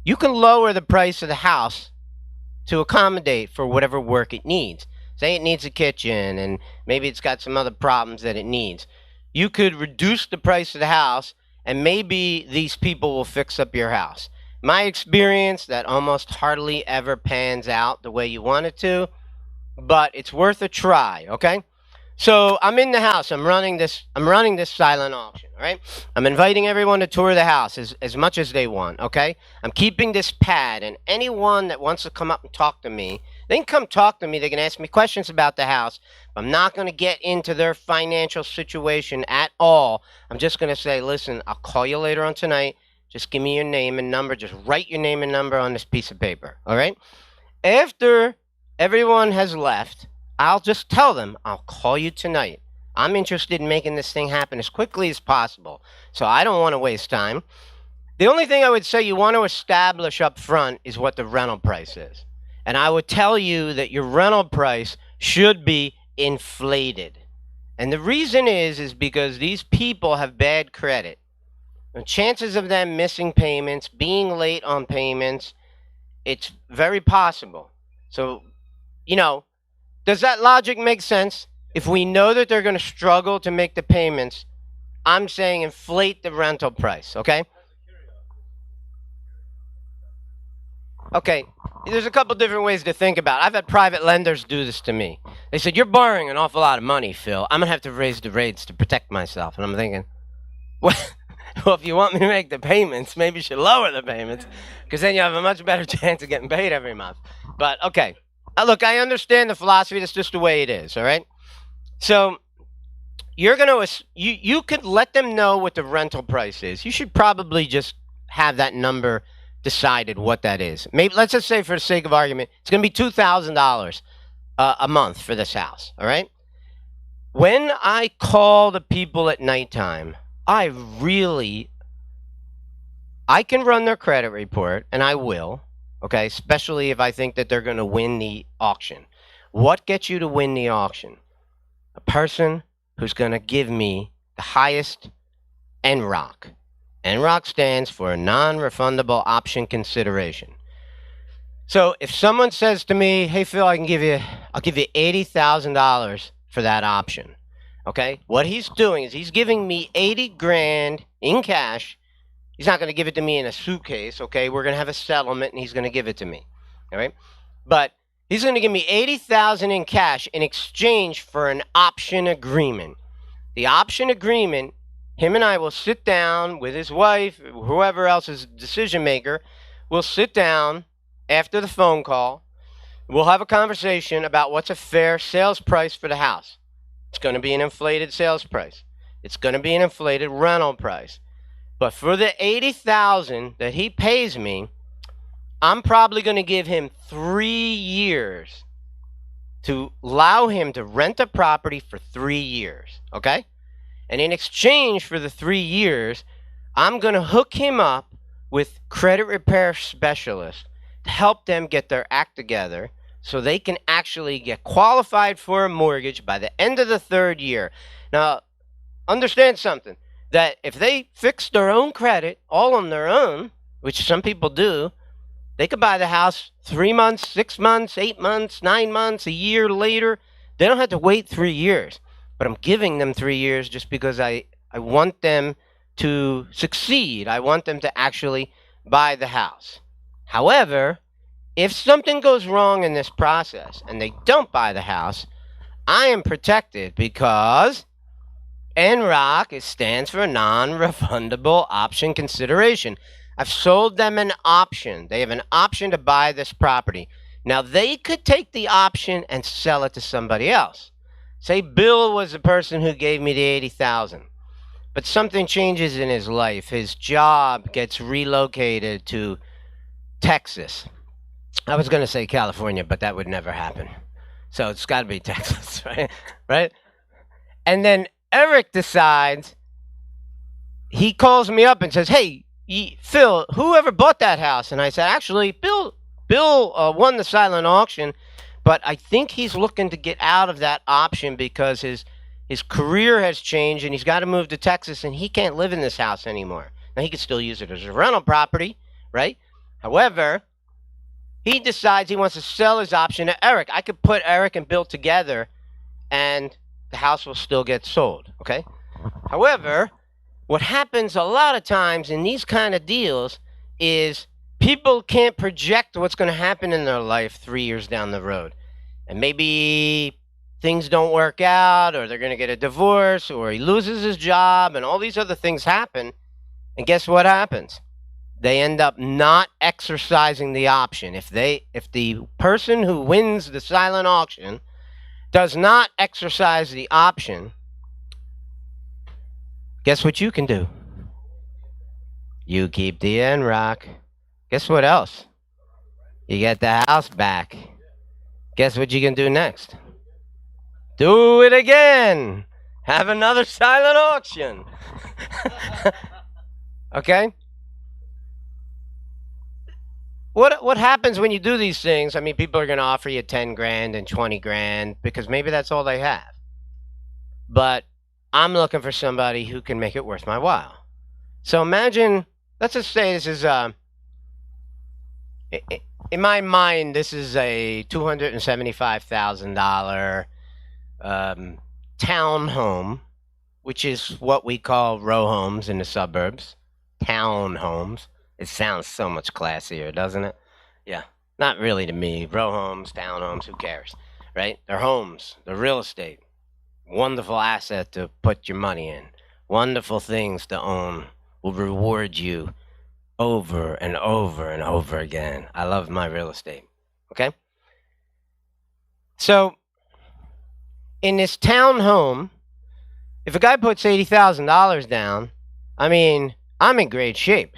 you can lower the price of the house to accommodate for whatever work it needs. Say it needs a kitchen and maybe it's got some other problems that it needs. You could reduce the price of the house and maybe these people will fix up your house. My experience, that almost hardly ever pans out the way you want it to, but it's worth a try, okay? So I'm in the house. I'm running this silent auction, all right? I'm inviting everyone to tour the house as much as they want, okay? I'm keeping this pad, and anyone that wants to come up and talk to me, they can come talk to me. They can ask me questions about the house. I'm not going to get into their financial situation at all. I'm just going to say, listen, I'll call you later on tonight. Just give me your name and number. Just write your name and number on this piece of paper, all right? After everyone has left, I'll just tell them, I'll call you tonight. I'm interested in making this thing happen as quickly as possible, so I don't want to waste time. The only thing I would say you want to establish up front is what the rental price is. And I would tell you that your rental price should be inflated. And the reason is because these people have bad credit. The chances of them missing payments, being late on payments, it's very possible. So, you know, does that logic make sense? If we know that they're going to struggle to make the payments, I'm saying inflate the rental price, okay? Okay, there's a couple different ways to think about it. I've had private lenders do this to me. They said, you're borrowing an awful lot of money, Phil. I'm going to have to raise the rates to protect myself. And I'm thinking, well, if you want me to make the payments, maybe you should lower the payments, because then you have a much better chance of getting paid every month. But, okay. Look, I understand the philosophy. That's just the way it is, all right? So you're going to, you could let them know what the rental price is. You should probably just have that number decided what that is. Maybe, let's just say for the sake of argument, it's going to be $2,000 a month for this house, all right? When I call the people at nighttime, I can run their credit report, and I will. Okay, especially if I think that they're going to win the auction. What gets you to win the auction? A person who's going to give me the highest NROC. NROC stands for non-refundable option consideration. So if someone says to me, "Hey Phil, I'll give you $80,000 for that option." Okay, what he's doing is he's giving me 80 grand in cash. He's not going to give it to me in a suitcase, okay? We're going to have a settlement, and he's going to give it to me, all right? But he's going to give me $80,000 in cash in exchange for an option agreement. The option agreement, him and I will sit down with his wife, whoever else is decision maker, we'll sit down after the phone call. We'll have a conversation about what's a fair sales price for the house. It's going to be an inflated sales price. It's going to be an inflated rental price. But for the $80,000 that he pays me, I'm probably going to give him 3 years to allow him to rent a property for 3 years, okay? And in exchange for the 3 years, I'm going to hook him up with credit repair specialists to help them get their act together so they can actually get qualified for a mortgage by the end of the 3rd year. Now, understand something. That if they fix their own credit all on their own, which some people do, they could buy the house 3 months, 6 months, 8 months, 9 months, a year later. They don't have to wait 3 years. But I'm giving them 3 years just because I want them to succeed. I want them to actually buy the house. However, if something goes wrong in this process and they don't buy the house, I am protected because NROC stands for non-refundable option consideration. I've sold them an option. They have an option to buy this property. Now, they could take the option and sell it to somebody else. Say Bill was the person who gave me the $80,000, but something changes in his life. His job gets relocated to Texas. I was going to say California, but that would never happen. So it's got to be Texas, right? Right? And then Eric decides, he calls me up and says, "Hey, Phil, whoever bought that house?" And I said, "Actually, Bill won the silent auction, but I think he's looking to get out of that option because his his career has changed and he's got to move to Texas and he can't live in this house anymore. Now, he could still use it as a rental property, right? However, he decides he wants to sell his option to Eric. I could put Eric and Bill together and the house will still get sold, okay? However, what happens a lot of times in these kind of deals is people can't project what's going to happen in their life 3 years down the road. And maybe things don't work out, or they're going to get a divorce, or he loses his job, and all these other things happen. And guess what happens? They end up not exercising the option. If the person who wins the silent auction does not exercise the option, guess what you can do? You keep the NROC. Guess what else? You get the house back. Guess what you can do next? Do it again. Have another silent auction. Okay? What happens when you do these things? I mean, people are going to offer you 10 grand and 20 grand because maybe that's all they have. But I'm looking for somebody who can make it worth my while. So imagine, let's just say this is in my mind, this is a $275,000 townhome, which is what we call row homes in the suburbs. Townhomes. It sounds so much classier, doesn't it? Yeah, not really to me. Row homes, townhomes, who cares, right? They're homes. They're real estate. Wonderful asset to put your money in. Wonderful things to own. Will reward you over and over and over again. I love my real estate. Okay? So, in this townhome, if a guy puts $80,000 down, I mean, I'm in great shape.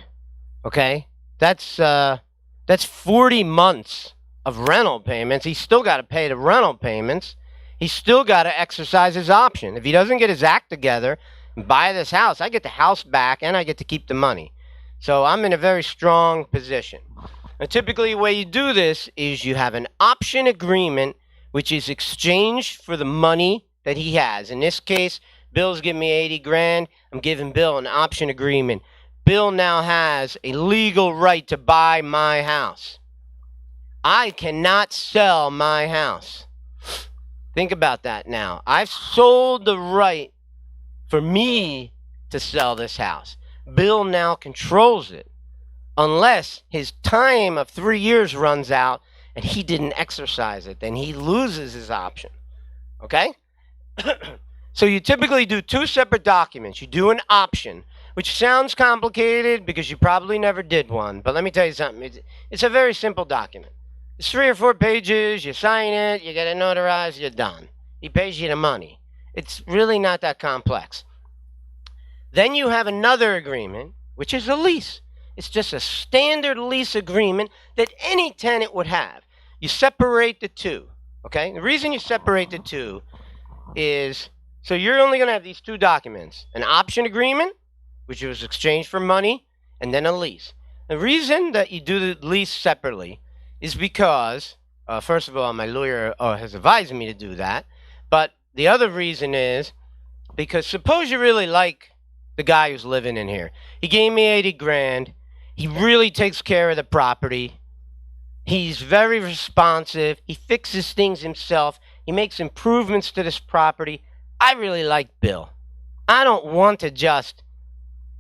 Okay? That's 40 months of rental payments. He's still got to pay the rental payments. He's still got to exercise his option. If he doesn't get his act together and buy this house, I get the house back and I get to keep the money. So I'm in a very strong position. Now, typically, the way you do this is you have an option agreement, which is exchanged for the money that he has. In this case, Bill's giving me 80 grand. I'm giving Bill an option agreement. Bill now has a legal right to buy my house. I cannot sell my house. Think about that now. I've sold the right for me to sell this house. Bill now controls it unless his time of 3 years runs out and he didn't exercise it. Then he loses his option. Okay? So you typically do two separate documents. You do an option, which sounds complicated because you probably never did one. But let me tell you something. It's a very simple document. It's 3 or 4 pages. You sign it. You get it notarized. You're done. He pays you the money. It's really not that complex. Then you have another agreement, which is a lease. It's just a standard lease agreement that any tenant would have. You separate the two. Okay? The reason you separate the two is so you're only going to have these two documents. An option agreement, which was exchanged for money, and then a lease. The reason that you do the lease separately is because, first of all, my lawyer has advised me to do that. But the other reason is because suppose you really like the guy who's living in here. He gave me 80 grand. He really takes care of the property. He's very responsive. He fixes things himself. He makes improvements to this property. I really like Bill. I don't want to just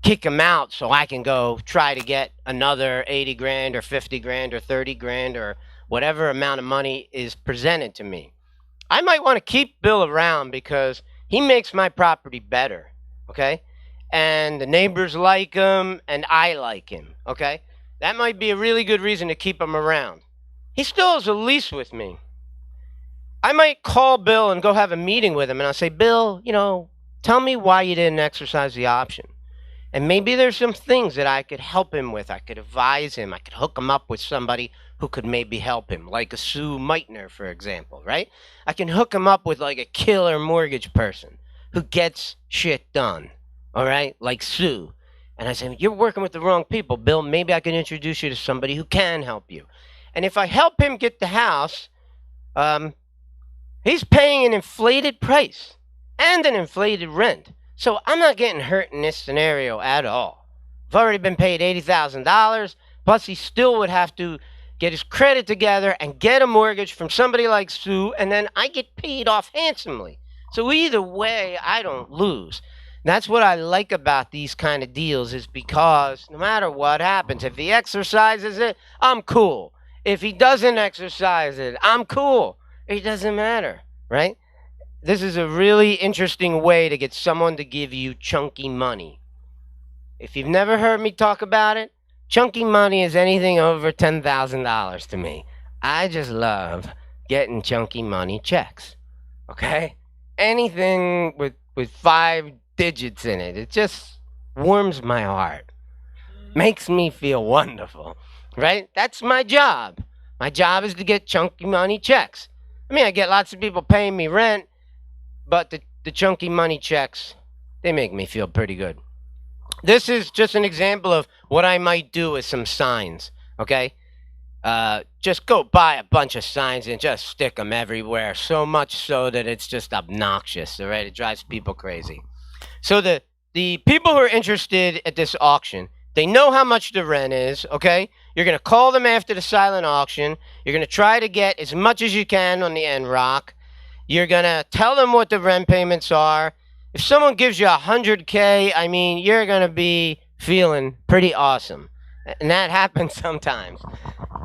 kick him out so I can go try to get another 80 grand or 50 grand or 30 grand or whatever amount of money is presented to me. I might want to keep Bill around because he makes my property better, okay? And the neighbors like him and I like him, okay? That might be a really good reason to keep him around. He still has a lease with me. I might call Bill and go have a meeting with him and I'll say, Bill, tell me why you didn't exercise the option. And maybe there's some things that I could help him with. I could advise him. I could hook him up with somebody who could maybe help him, like a Sue Meitner, for example, right? I can hook him up with like a killer mortgage person who gets shit done, all right, like Sue. And I say, you're working with the wrong people, Bill. Maybe I can introduce you to somebody who can help you. And if I help him get the house, he's paying an inflated price. and an inflated rent. So I'm not getting hurt in this scenario at all. I've already been paid $80,000, plus he still would have to get his credit together and get a mortgage from somebody like Sue, and then I get paid off handsomely. So either way, I don't lose. That's what I like about these kind of deals, is because no matter what happens, if he exercises it, I'm cool. If he doesn't exercise it, I'm cool. It doesn't matter, right? This is a really interesting way to get someone to give you chunky money. If you've never heard me talk about it, chunky money is anything over $10,000 to me. I just love getting chunky money checks, okay? Anything with 5 digits in it, it just warms my heart. Makes me feel wonderful, right? That's my job. My job is to get chunky money checks. I mean, I get lots of people paying me rent, but the chunky money checks, they make me feel pretty good. This is just an example of what I might do with some signs, okay? Just go buy a bunch of signs and just stick them everywhere, so much so that it's just obnoxious, all right? It drives people crazy. So the people who are interested at this auction, they know how much the rent is, okay? You're going to call them after the silent auction. You're going to try to get as much as you can on the NROC. You're going to tell them what the rent payments are. If someone gives you $100K, I mean, you're going to be feeling pretty awesome. And that happens sometimes.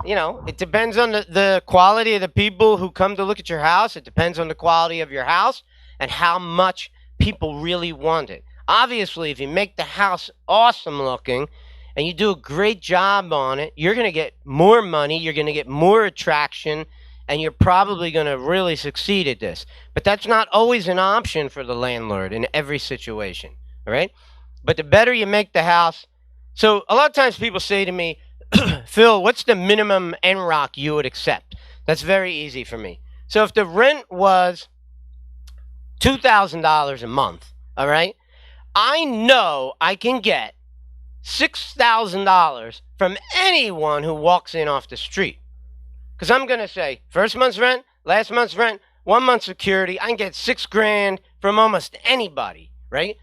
You know, it depends on the quality of the people who come to look at your house. It depends on the quality of your house and how much people really want it. Obviously, if you make the house awesome looking and you do a great job on it, you're going to get more money, you're going to get more attraction, and you're probably going to really succeed at this. But that's not always an option for the landlord in every situation, all right? But the better you make the house. So a lot of times people say to me, Phil, what's the minimum NROC you would accept? That's very easy for me. So if the rent was $2,000 a month, all right, I know I can get $6,000 from anyone who walks in off the street. Because I'm going to say, first month's rent, last month's rent, 1 month's security, I can get $6,000 from almost anybody, right?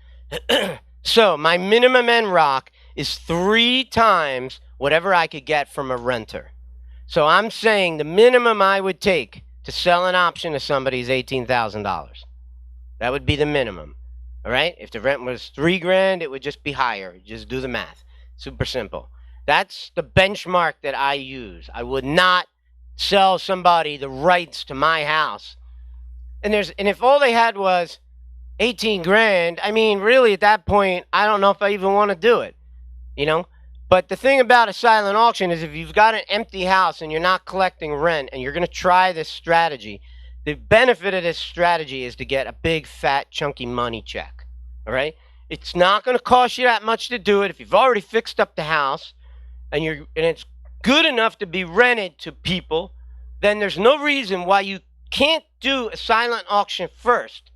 So my minimum NROC is 3 times whatever I could get from a renter. So I'm saying the minimum I would take to sell an option to somebody is $18,000. That would be the minimum, all right? If the rent was $3,000, it would just be higher. Just do the math. Super simple. That's the benchmark that I use. I would not sell somebody the rights to my house. And if all they had was $18,000, I mean, really at that point, I don't know if I even want to do it, you know? But the thing about a silent auction is if you've got an empty house and you're not collecting rent and you're going to try this strategy, the benefit of this strategy is to get a big, fat, chunky money check, all right? It's not going to cost you that much to do it. If you've already fixed up the house and it's good enough to be rented to people, then there's no reason why you can't do a silent auction first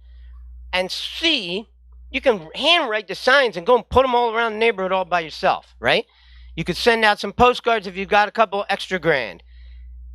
and see, you can handwrite the signs and go and put them all around the neighborhood all by yourself, right? You could send out some postcards if you've got a couple extra grand.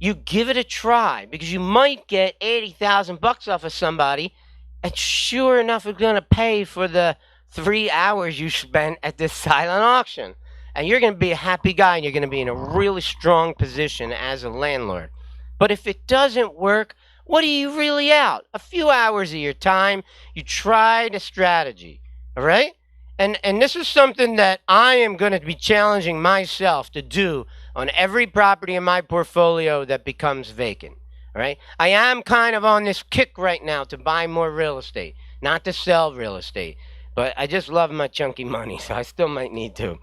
You give it a try because you might get $80,000 off of somebody, and sure enough, it's going to pay for the 3 hours you spent at this silent auction. And you're going to be a happy guy, and you're going to be in a really strong position as a landlord. But if it doesn't work, what are you really out? A few hours of your time, you tried a strategy, all right? And this is something that I am going to be challenging myself to do on every property in my portfolio that becomes vacant, all right? I am kind of on this kick right now to buy more real estate, not to sell real estate. But I just love my chunky money, so I still might need to.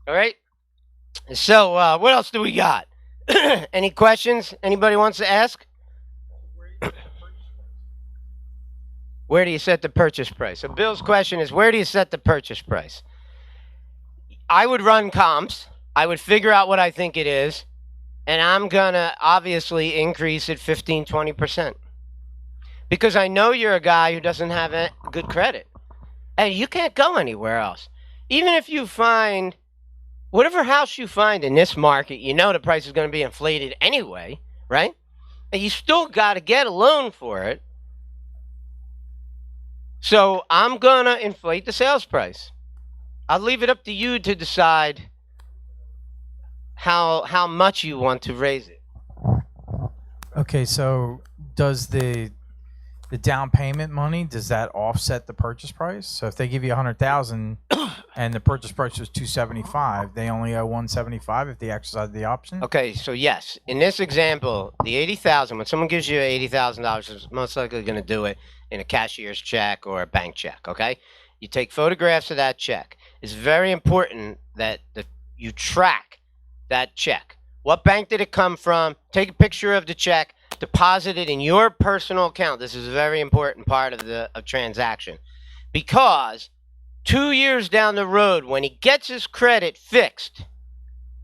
All right? So what else do we got? Any questions anybody wants to ask? Where do you set the purchase price? So Bill's question is, where do you set the purchase price? I would run comps. I would figure out what I think it is. And I'm going to obviously increase it 15, 20%. Because I know you're a guy who doesn't have good credit. And you can't go anywhere else. Even if you find, whatever house you find in this market, you know the price is going to be inflated anyway, right? And you still got to get a loan for it. So I'm going to inflate the sales price. I'll leave it up to you to decide how much you want to raise it. Okay, so does the down payment money, does that offset the purchase price? So if they give you 100,000 and the purchase price was 275, they only owe 175 if they exercise the option? Okay, so yes, in this example, the 80,000, when someone gives you $80,000, is most likely going to do it in a cashier's check or a bank check, okay? You take photographs of that check. It's very important that you track that check. What bank did it come from? Take a picture of the check, deposit it in your personal account. This is a very important part of the transaction, because 2 years down the road, when he gets his credit fixed,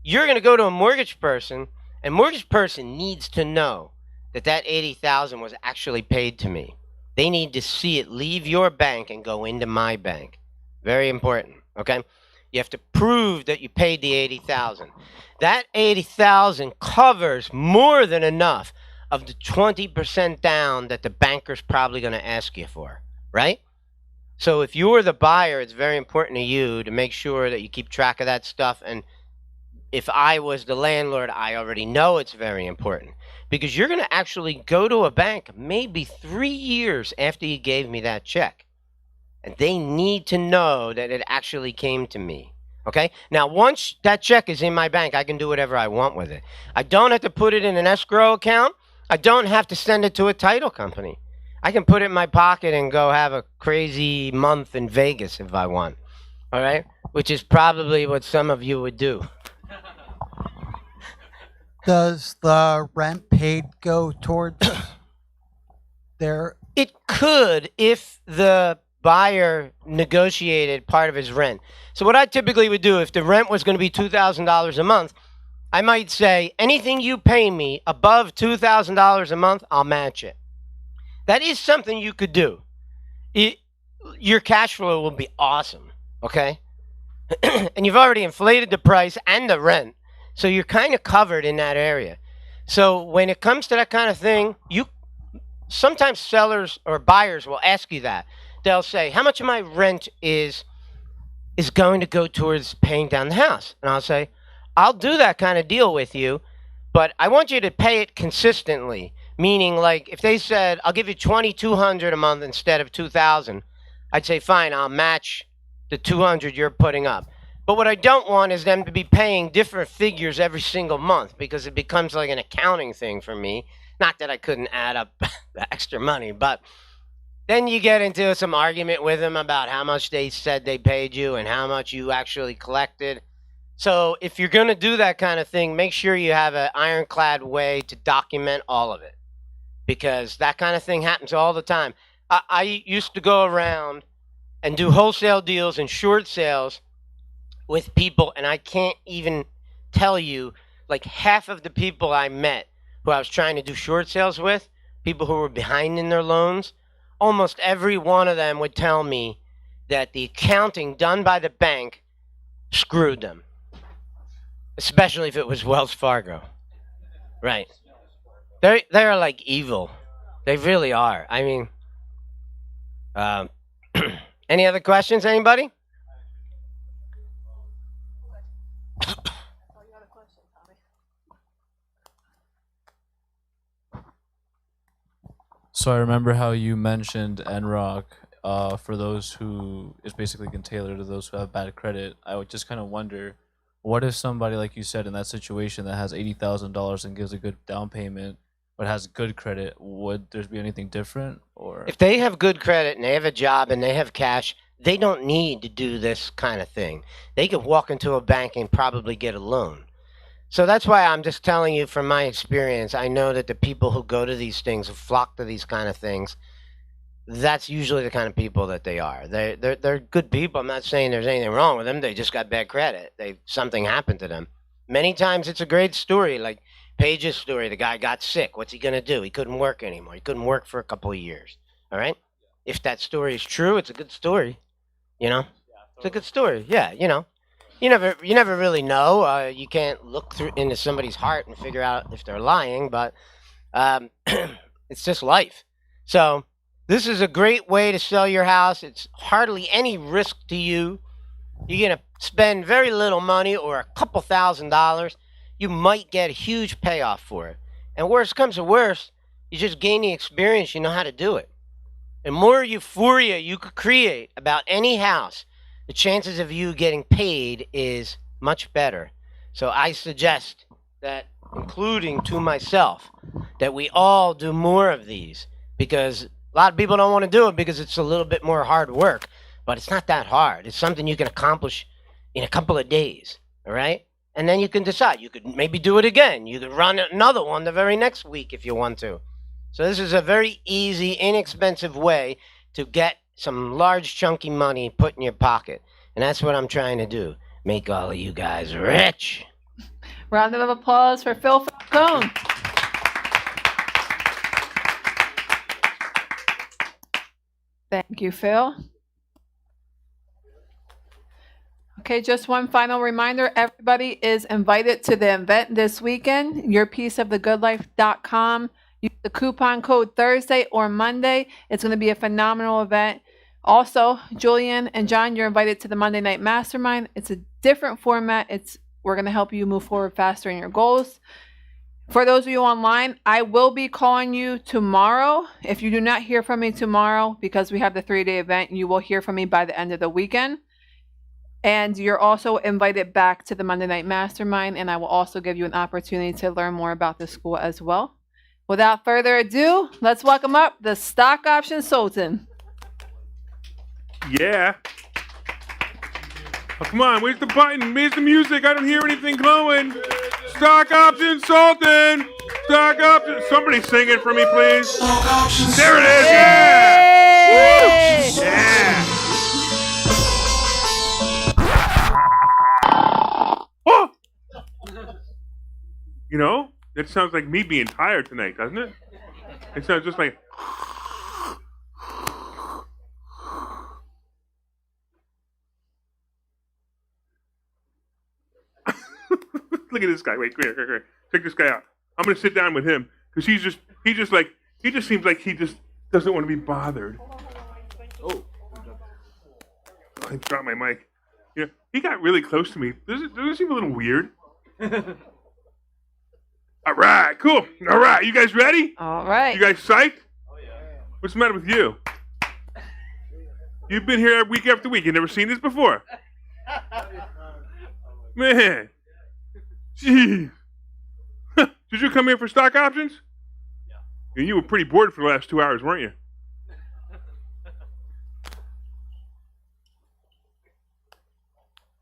you're going to go to a mortgage person, and mortgage person needs to know that that 80,000 was actually paid to me. They need to see it leave your bank and go into my bank. Very important, okay? You have to prove that you paid the 80,000. That 80,000 covers more than enough of the 20% down that the banker's probably going to ask you for, right? So if you're the buyer, it's very important to you to make sure that you keep track of that stuff. And if I was the landlord, I already know it's very important, because you're going to actually go to a bank maybe 3 years after you gave me that check, and they need to know that it actually came to me. Okay? Now, once that check is in my bank, I can do whatever I want with it. I don't have to put it in an escrow account. I don't have to send it to a title company. I can put it in my pocket and go have a crazy month in Vegas if I want. All right? Which is probably what some of you would do. Does the rent paid go towards their? It could if the buyer negotiated part of his rent. So what I typically would do, if the rent was going to be $2,000 a month, I might say, anything you pay me above $2,000 a month, I'll match it. That is something you could do. Your cash flow will be awesome, okay? And you've already inflated the price and the rent, so you're kind of covered in that area. So when it comes to that kind of thing, sometimes sellers or buyers will ask you that. They'll say, how much of my rent is going to go towards paying down the house? And I'll say, I'll do that kind of deal with you, but I want you to pay it consistently. Meaning, like, if they said, I'll give you $2,200 a month instead of $2,000, I'd say, fine, I'll match the $200 you're putting up. But what I don't want is them to be paying different figures every single month, because it becomes like an accounting thing for me. Not that I couldn't add up the extra money, but then you get into some argument with them about how much they said they paid you and how much you actually collected. So if you're going to do that kind of thing, make sure you have an ironclad way to document all of it, because that kind of thing happens all the time. I used to go around and do wholesale deals and short sales with people, and I can't even tell you, like, half of the people I met who I was trying to do short sales with, people who were behind in their loans, almost every one of them would tell me that the accounting done by the bank screwed them, especially if it was Wells Fargo. Right. They're like evil. They really are. I mean, any other questions, anybody? So I remember how you mentioned NROC for those who is basically can tailor to those who have bad credit. I would just kind of wonder, what if somebody, like you said, in that situation that has $80,000 and gives a good down payment but has good credit, would there be anything different? Or if they have good credit and they have a job and they have cash, they don't need to do this kind of thing. They could walk into a bank and probably get a loan. So that's why I'm just telling you from my experience. I know that the people who go to these things, who flock to these kind of things, that's usually the kind of people that they are. They're good people. I'm not saying there's anything wrong with them. They just got bad credit. Something happened to them. Many times it's a great story, like Paige's story. The guy got sick. What's he going to do? He couldn't work anymore. He couldn't work for a couple of years. All right? If that story is true, it's a good story. You know? It's a good story. Yeah, you know. You never really know. You can't look through into somebody's heart and figure out if they're lying, but it's just life. So This is a great way to sell your house. It's hardly any risk to you. You're going to spend very little money or a couple $1,000s. You might get a huge payoff for it. And worst comes to worst, you just gain the experience. You know how to do it. The more euphoria you could create about any house, the chances of you getting paid is much better. So I suggest that, including to myself, that we all do more of these, because a lot of people don't want to do it because it's a little bit more hard work, but it's not that hard. It's something you can accomplish in a couple of days, all right? And then you can decide. You could maybe do it again. You could run another one the very next week if you want to. So this is a very easy, inexpensive way to get some large, chunky money put in your pocket. And that's what I'm trying to do. Make all of you guys rich. Round of applause for Phil Falcone. Thank you, Phil. Okay, just one final reminder. Everybody is invited to the event this weekend, yourpieceofthegoodlife.com. Use the coupon code Thursday or Monday. It's going to be a phenomenal event. Also, Julian and John, you're invited to the Monday Night Mastermind. It's a different format. We're going to help you move forward faster in your goals. For those of you online, I will be calling you tomorrow. If you do not hear from me tomorrow, because we have the 3-day event, you will hear from me by the end of the weekend. And you're also invited back to the Monday Night Mastermind, and I will also give you an opportunity to learn more about the school as well. Without further ado, let's welcome up the Stock Option Sultan. Yeah. Oh, come on, where's the button? Where's the music? I don't hear anything glowing. Stock Option Sultan. Stock Option. Somebody sing it for me, please. There it is. Yeah. Woo. Yeah. Oh. You know, that sounds like me being tired tonight, doesn't it? It sounds just like. Look at this guy. Wait, come here. Check this guy out. I'm gonna sit down with him because he just seems like he just doesn't want to be bothered. Oh, I dropped my mic. Yeah, he got really close to me. Does it seem a little weird? All right, cool. All right, you guys ready? All right. You guys psyched? Oh yeah. What's the matter with you? You've been here week after week. You never seen this before. Man. Jeez. Did you come here for stock options? Yeah. And you were pretty bored for the last 2 hours, weren't you?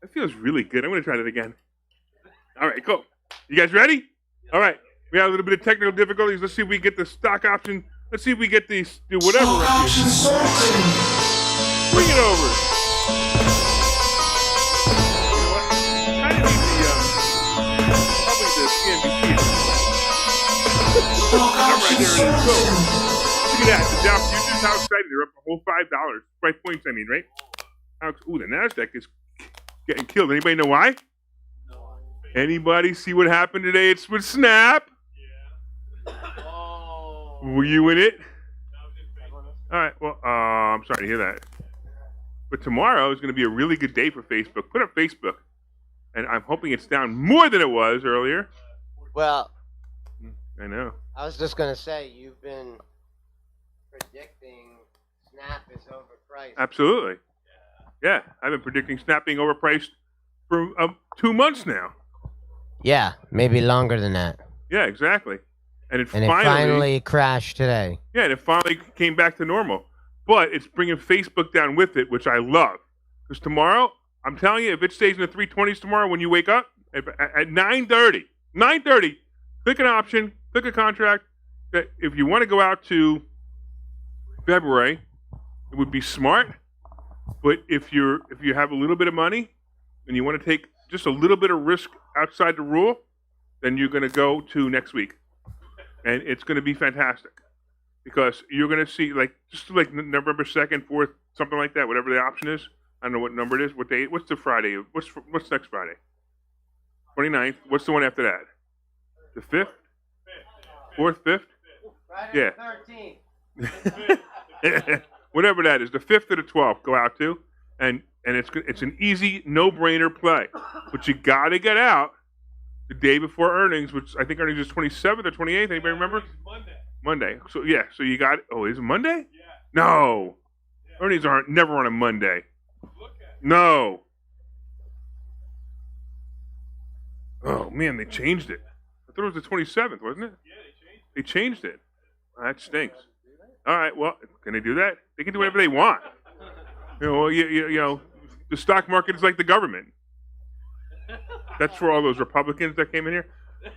That feels really good. I'm going to try that again. All right, cool. You guys ready? All right. We have a little bit of technical difficulties. Let's see if we get the stock option. Let's see if we get these, do whatever. Bring it over. All right, there it is. Go. Look at that. The Dow futures, how excited. They're up a whole $5. 5 points, I mean, right? Ooh, the NASDAQ is getting killed. Anybody know why? Anybody see what happened today? It's with Snap. Oh. Were you in it? All right, well, I'm sorry to hear that. But tomorrow is going to be a really good day for Facebook. Put up Facebook. And I'm hoping it's down more than it was earlier. Well, I know. I was just going to say, you've been predicting Snap is overpriced. Absolutely. Yeah, I've been predicting Snap being overpriced for 2 months now. Yeah, maybe longer than that. Yeah, exactly. And it And finally crashed today. Yeah, and it finally came back to normal. But it's bringing Facebook down with it, which I love. Because tomorrow, I'm telling you, if it stays in the 320s tomorrow when you wake up, at 9:30, click an option, click a contract. That if you want to go out to February, it would be smart. But if you have a little bit of money and you want to take just a little bit of risk outside the rule, then you're going to go to next week. And it's going to be fantastic. Because you're going to see, just like November 2nd, 4th, something like that, whatever the option is. I don't know what number it is. What day? What's the Friday? What's next Friday? 29th. What's the one after that? The 5th? 4th, 5th? Friday Yeah. the 13th. Whatever that is, the 5th or the 12th, go out to, and it's an easy, no-brainer play. But you got to get out the day before earnings, which I think earnings is 27th or 28th. Anybody remember? Monday. So yeah, so you got. Oh, is it Monday? Yeah. No, earnings aren't never on a Monday. No. Oh man, they changed it. I thought it was the 27th, wasn't it? Yeah, they changed it. That stinks. All right, well, can they do that? They can do whatever they want. You know, the stock market is like the government. That's for all those Republicans that came in here.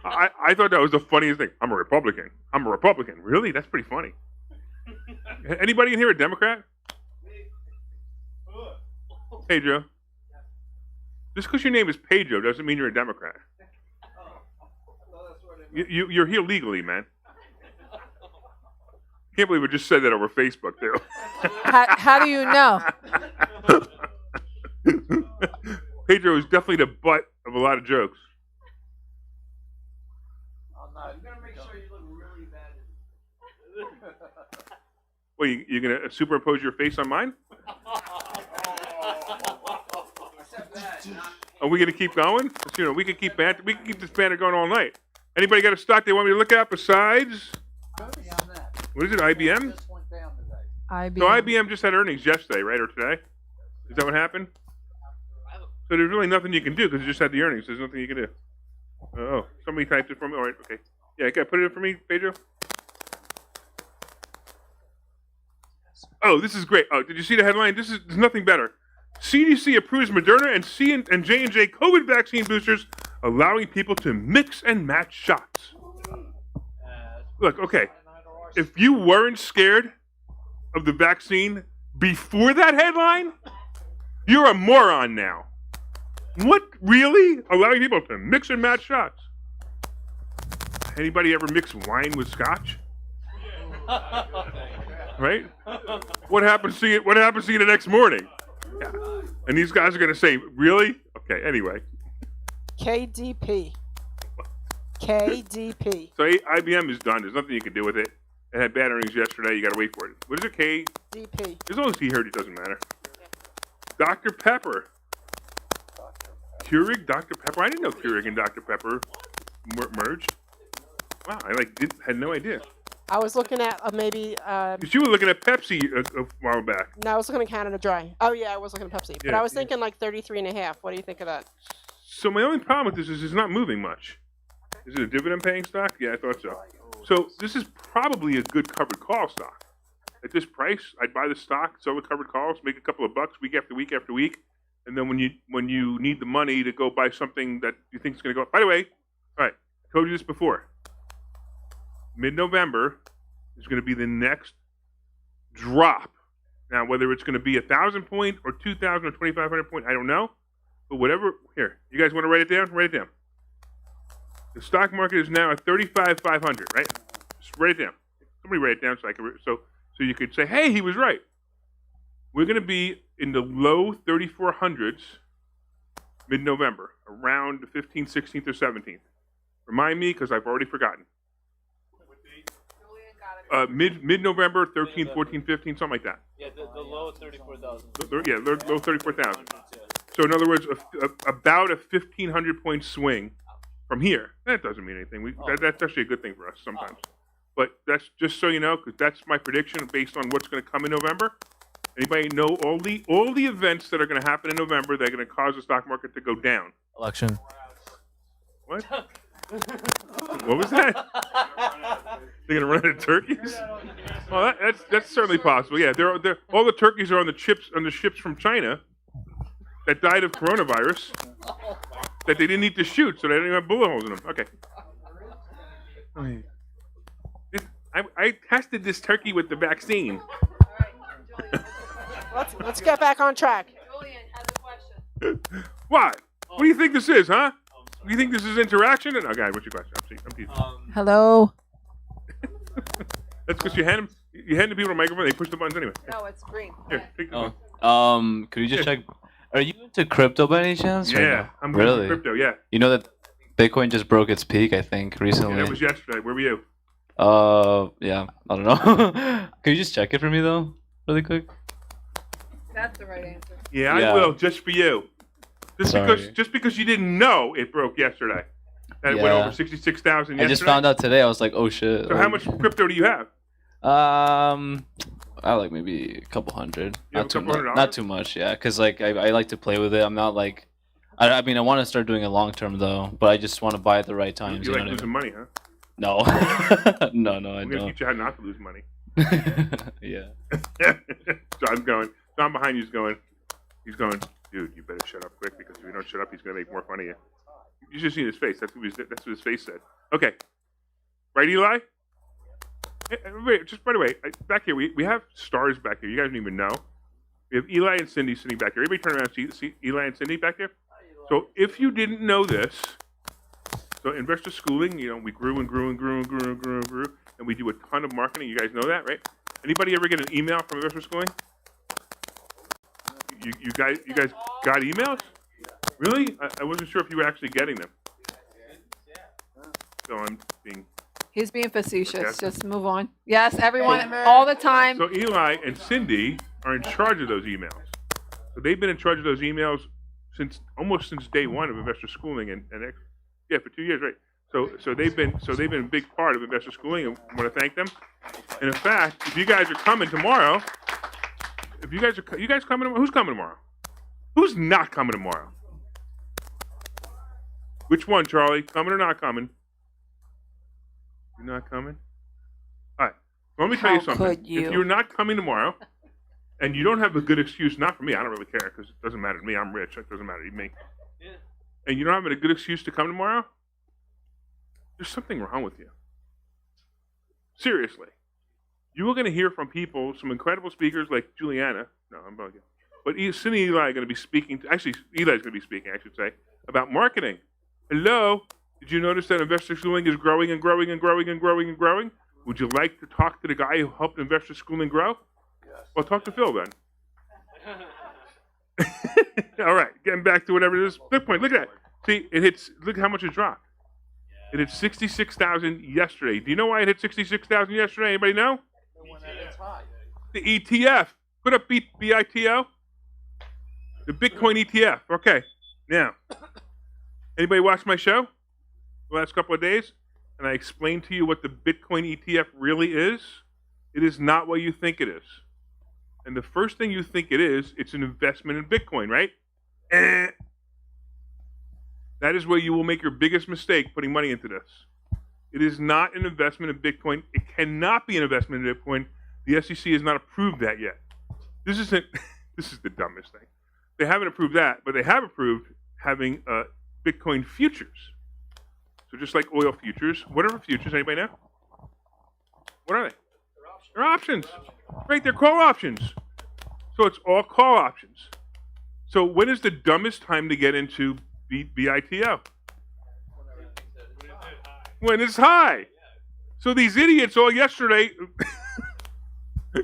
I thought that was the funniest thing. I'm a Republican. Really? That's pretty funny. Anybody in here a Democrat? Pedro. Just because your name is Pedro doesn't mean you're a Democrat. You're here legally, man. Can't believe we just said that over Facebook, too. How do you know? Pedro is definitely the butt of a lot of jokes. You're going to make sure you look really bad. Well, you're going to superimpose your face on mine? Are we going to keep going? You know, we can keep this banner going all night. Anybody got a stock they want me to look at besides? What is it, IBM? IBM. So IBM just had earnings yesterday, right, or today? Is that what happened? So there's really nothing you can do because you just had the earnings. There's nothing you can do. Oh, somebody typed it for me. All right, okay. Yeah, can I put it in for me, Pedro? Oh, this is great. Oh, did you see the headline? There's nothing better. CDC approves Moderna and J&J COVID vaccine boosters, allowing people to mix and match shots. Look, okay. If you weren't scared of the vaccine before that headline, you're a moron now. What? Really? Allowing people to mix and match shots? Anybody ever mix wine with scotch? Right? What happens to you the next morning? Yeah. And these guys are going to say, really? Okay, anyway. KDP. So IBM is done. There's nothing you can do with it. It had bad earnings yesterday. You got to wait for it. What is it, DP. As long as he heard it, doesn't matter. Dr. Pepper. Keurig, Dr. Pepper. I didn't know Keurig and Dr. Pepper merged. Wow, I had no idea. I was looking at maybe. You were looking at Pepsi a while back. No, I was looking at Canada Dry. Oh yeah, I was looking at Pepsi, but I was thinking like 33.5. What do you think of that? So my only problem with this is it's not moving much. Is it a dividend-paying stock? Yeah, I thought so. So this is probably a good covered call stock. At this price, I'd buy the stock, sell the covered calls, make a couple of bucks week after week after week, and then when you need the money to go buy something that you think is going to go. By the way, all right, I told you this before. Mid-November is going to be the next drop. Now, whether it's going to be 1,000 point or 2,000 or 2,500 point, I don't know. But whatever. Here, you guys want to write it down? Write it down. The stock market is now at 35,500, right? Just write it down. Somebody write it down so you could say, hey, he was right. We're going to be in the low 3,400s mid-November, around the 15th, 16th, or 17th. Remind me, because I've already forgotten. Mid-November, 13th, 14th, 15th, something like that. Yeah, the low 34,000. Yeah, low 34,000. So in other words, about a 1,500 point swing from here. That doesn't mean anything. That's actually a good thing for us sometimes. But that's just so you know, because that's my prediction based on what's going to come in November. Anybody know all the events that are going to happen in November that are going to cause the stock market to go down? Election. What? What was that? They're going to run out of turkeys? Well, that's certainly possible. Yeah, they're all the turkeys are on the ships from China that died of coronavirus that they didn't need to shoot, so they didn't even have bullet holes in them. Okay. I tested this turkey with the vaccine. Let's get back on track. Julian has a question. What? What do you think this is, huh? Do you think this is interaction? Oh, God, what's your question? I'm teasing. Hello. That's because you hand the people a microphone, they push the buttons anyway. No, it's green. Here, take this one. Could you just check? Are you into crypto by any chance? Yeah, I'm into really crypto. Yeah. You know that Bitcoin just broke its peak, I think, recently. Yeah, that was yesterday. Where were you? Yeah, I don't know. Can you just check it for me though, really quick? That's the right answer. Yeah, I Yeah. will, just for you. Sorry. Just because you didn't know it broke yesterday. And it went Yeah. over 66,000 I yesterday. just found out today. I was like, oh shit. So how much crypto do you have? I like maybe a couple hundred. You have Not a too couple $100? not too much, yeah. Cause like I like to play with it. I'm not like, I mean I want to start doing it long term though, but I just want to buy at the right times. You You like know what I losing mean? money, huh? No, no, I I'm going to don't. teach you how not to lose money. Yeah. John's going. John behind you's going. He's going, dude, you better shut up quick because if you don't shut up, he's going to make more fun of you. You should see his face. That's what his face said. Okay. Right, Eli? Hey, everybody, just by the way, back here, we have stars back here. You guys don't even know. We have Eli and Cindy sitting back here. Everybody turn around and see Eli and Cindy back there. So if you didn't know this, so investor schooling, you know, we grew and grew and grew and grew and grew and grew, and we do a ton of marketing. You guys know that, right? Anybody ever get an email from investor schooling? You guys got emails? Really? I wasn't sure if you were actually getting them. So I'm being... He's being facetious. Okay. Just move on. Yes, everyone, all the time. So Eli and Cindy are in charge of those emails. So they've been in charge of those emails almost since day one of investor schooling, and for 2 years, right? So they've been a big part of investor schooling, and I want to thank them. And in fact, if you guys are coming tomorrow, you guys coming tomorrow? Who's coming tomorrow? Who's not coming tomorrow? Which one, Charlie? Coming or not coming? You're not coming? All right. Well, let me tell you How something. could you? If you're not coming tomorrow, and you don't have a good excuse, not for me, I don't really care because it doesn't matter to me. I'm rich. It doesn't matter to me. And you don't have a good excuse to come tomorrow, there's something wrong with you. Seriously. You are going to hear from people, some incredible speakers like Juliana. No, I'm bugging. But Cindy and Eli are going to be speaking. Actually, Eli's going to be speaking, I should say, about marketing. Hello? Did you notice that investor schooling is growing and growing and growing and growing and growing? Would you like to talk to the guy who helped investor schooling grow? Yes. Well, talk to Phil then. All right, getting back to whatever it is. Bitcoin, look at that. See, it hits, look how much it dropped. It hit 66,000 yesterday. Do you know why it hit 66,000 yesterday? Anybody know? The ETF. Put up BITO. The Bitcoin ETF. Okay. Now, anybody watch my show the last couple of days? And I explained to you what the Bitcoin ETF really is. It is not what you think it is. And the first thing you think it is, it's an investment in Bitcoin, right? That is where you will make your biggest mistake putting money into this. It is not an investment in Bitcoin. It cannot be an investment in Bitcoin. The SEC has not approved that yet. This is the dumbest thing. They haven't approved that, but they have approved having Bitcoin futures. So just like oil futures, what are futures? Anybody know? What are they? They're options. Right, they're call options. So it's all call options. So when is the dumbest time to get into BITO? When it's high. So these idiots all yesterday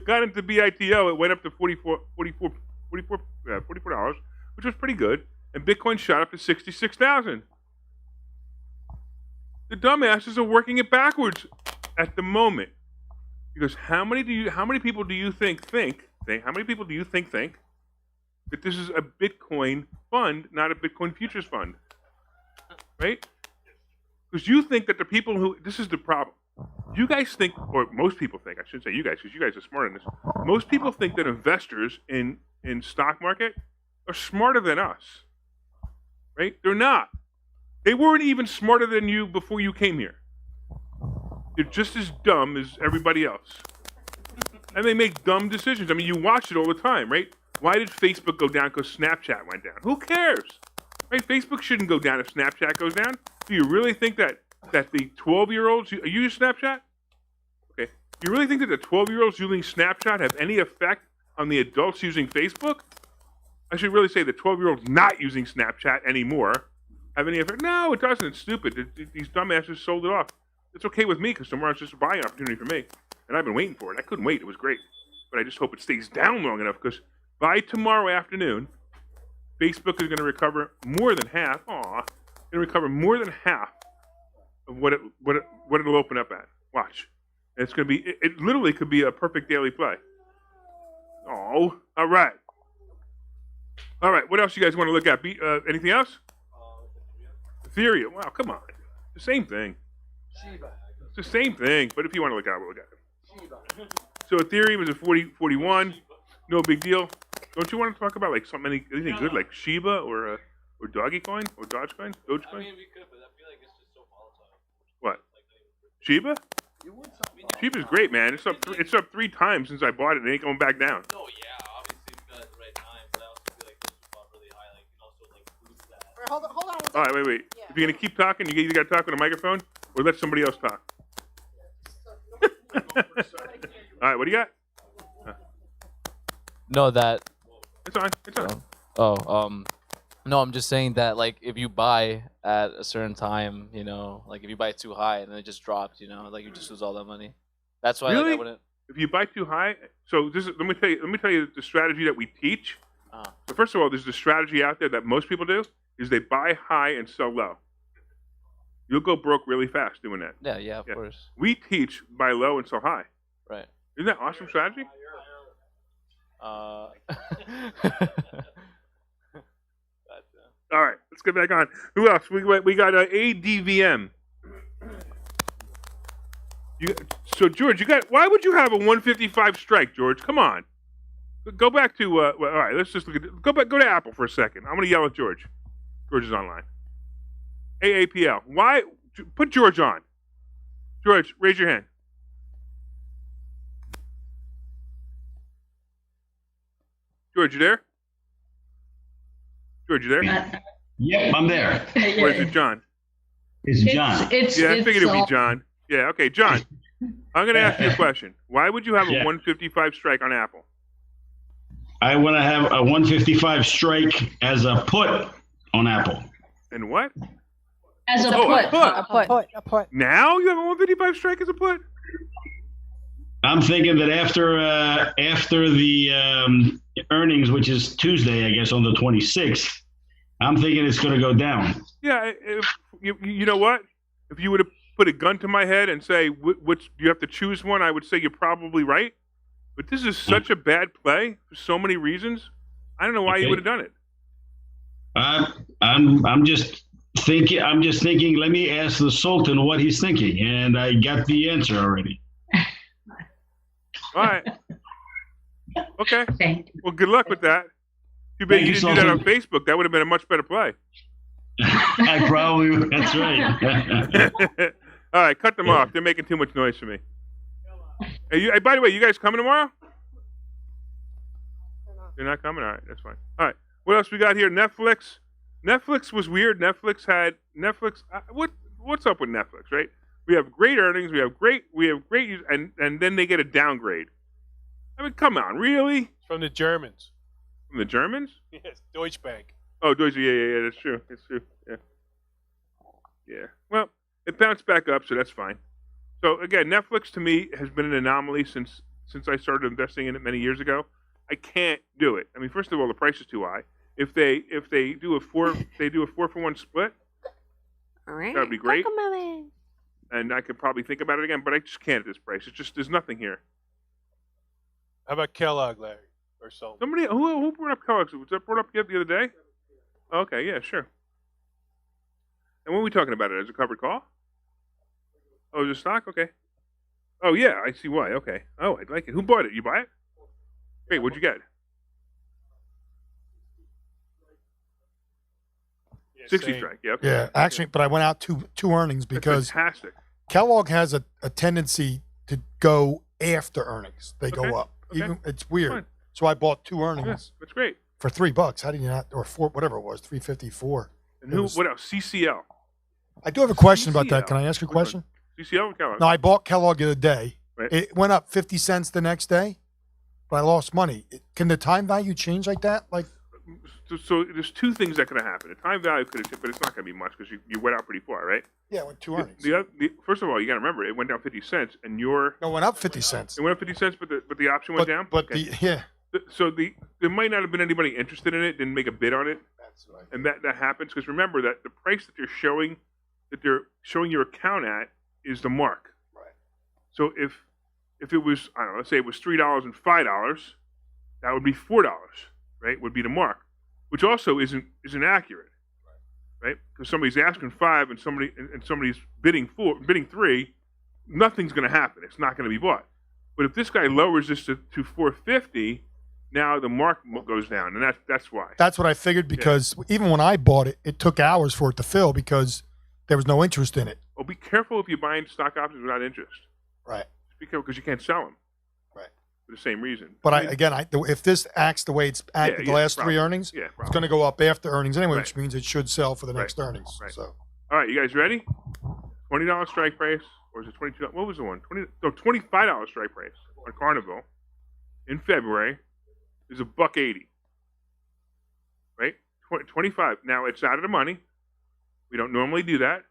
got into BITO. It went up to $44, which was pretty good. And Bitcoin shot up to 66,000. The dumbasses are working it backwards at the moment. Because how many people do you think that this is a Bitcoin fund, not a Bitcoin futures fund? Right? Because you think that the people who, this is the problem. You guys think, or most people think, I shouldn't say you guys, because you guys are smart in this. Most people think that investors in stock market are smarter than us. Right? They're not. They weren't even smarter than you before you came here. They're just as dumb as everybody else. And they make dumb decisions. I mean, you watch it all the time, right? Why did Facebook go down? Because Snapchat went down. Who cares? Right? Facebook shouldn't go down if Snapchat goes down. Do you really think that the 12-year-olds, you use Snapchat? Okay. Do you really think that the 12-year-olds using Snapchat have any effect on the adults using Facebook? I should really say the 12-year-olds not using Snapchat anymore have any effect. No, it doesn't. It's stupid. These dumbasses sold it off. It's okay with me because tomorrow's just a buying opportunity for me. And I've been waiting for it. I couldn't wait. It was great. But I just hope it stays down long enough because by tomorrow afternoon, Facebook is going to recover more than half. Going to recover more than half of what it'll open up at. Watch. It's going to be, it literally could be a perfect daily play. Oh, all right. All right, what else you guys want to look at? Anything else? Ethereum. Wow, come on. The same thing. It's the same thing, but if you want to look at it, we'll look at it. So Ethereum is a 41. No big deal. Don't you want to talk about like anything good like Shiba or Dogecoin or Dogecoin? I mean, we could, but I feel like it's just so volatile. What? Shiba? Shiba's great, man. It's up 3 times since I bought it. It ain't going back down. No, yeah, obviously we got it at the right time, but I also feel like this was bought really high, like you can also like boost that. Wait, hold on. All right, wait. Yeah. If you're gonna keep talking, you either got to talk with a microphone or let somebody else talk. All right, what do you got? No, that. It's on. It's on. No, I'm just saying that like if you buy at a certain time, you know, like if you buy it too high and then it just drops, you know, like you just lose all that money. That's why Really? like, I wouldn't. If you buy too high, so let me tell you the strategy that we teach. So first of all, there's the strategy out there that most people do is they buy high and sell low. You'll go broke really fast doing that. Yeah, of course. We teach buy low and sell high. Right. Isn't that awesome strategy? All right, let's get back on. Who else? We got ADVM. So George, why would you have a 155 strike, George? Come on. Go back to all right. Let's just look at go to Apple for a second. I'm gonna yell at George. George is online. AAPL. Why? Put George on. George, raise your hand. George, you there? George, you there? Yep, I'm there. Or is it John? It's John. I figured it'd be John. Yeah, okay, John. I'm gonna ask you a question. Why would you have a 155 strike on Apple? I want to have a 155 strike as a put on Apple. And what? As a put. Now you have a 155 strike as a put? I'm thinking that after the earnings, which is Tuesday, I guess on the 26th, I'm thinking it's going to go down. Yeah, you know what? If you would have put a gun to my head and say, which you have to choose one, I would say you're probably right. But this is such a bad play for so many reasons. I don't know why you would have done it. I'm just thinking. Let me ask the Sultan what he's thinking, and I got the answer already. All right. Okay. Well, good luck with that. Too bad you didn't do that on Facebook. That would have been a much better play. I probably. That's right. All right, cut them off. They're making too much noise for me. Hey, by the way, you guys coming tomorrow? You're not coming? All right, that's fine. All right, what else we got here? Netflix. Netflix was weird. Netflix. What's up with Netflix, right? We have great earnings. We have great and then they get a downgrade. I mean, come on, really? From the Germans. From the Germans? Yes, Deutsche Bank. Oh, Deutsche. Yeah. That's true. Yeah. Well, it bounced back up, so that's fine. So again, Netflix to me has been an anomaly since I started investing in it many years ago. I can't do it. I mean, first of all, the price is too high. If they do a 4-for-1 split, All right. that would be great. And I could probably think about it again, but I just can't at this price. It's just there's nothing here. How about Kellogg, Larry, or something? Somebody who brought up Kellogg's? Was that brought up the other day? Okay, yeah, sure. And when are we talking about it? As a covered call? Oh, is it stock? Okay. Oh, yeah, I see why. Okay. Oh, I like it. Who bought it? You buy it? Great, what'd you get? 60 strike, yeah. Okay. Yeah, actually, but I went out two earnings because fantastic. Kellogg has a tendency to go after earnings. They go up. Okay. It's weird. Fine. So I bought 2 earnings. Yeah, that's great. For $3. How did you not, or 4, whatever it was, 354. And what else? CCL. I do have a question about that. Can I ask you a question? CCL or Kellogg? No, I bought Kellogg the other day. Right. It went up 50 cents the next day, but I lost money. Can the time value change like that? Like, so there's 2 things that could have happened. The time value could have, but it's not going to be much because you went out pretty far, right? Yeah, it went 2 earnings. First of all, you got to remember it went down 50 cents, and no, it went up 50 cents. It went up 50 cents, but the option went down. But there might not have been anybody interested in it, didn't make a bid on it. That's right. And that happens because remember that the price that they're showing your account at is the mark. Right. So if it was, I don't know, let's say it was $3 and $5, that would be $4, right? Would be the mark, which also isn't accurate, right? Because somebody's asking 5 and somebody's bidding 3, nothing's going to happen. It's not going to be bought. But if this guy lowers this to $450, now the mark goes down, and that's why. That's what I figured, because even when I bought it, it took hours for it to fill because there was no interest in it. Well, be careful if you're buying stock options without interest. Right. Just be careful because you can't sell them. Right. For the same reason. But if this acts the way it's acted the last probably. 3 earnings, Yeah, it's going to go up after earnings anyway, Right. which means it should sell for the next earnings. Right. So. All right, you guys ready? $20 strike price, or is it $22? What was the one? $25 strike price on Carnival in February is $1.80. Right? 25. Now it's out of the money. We don't normally do that,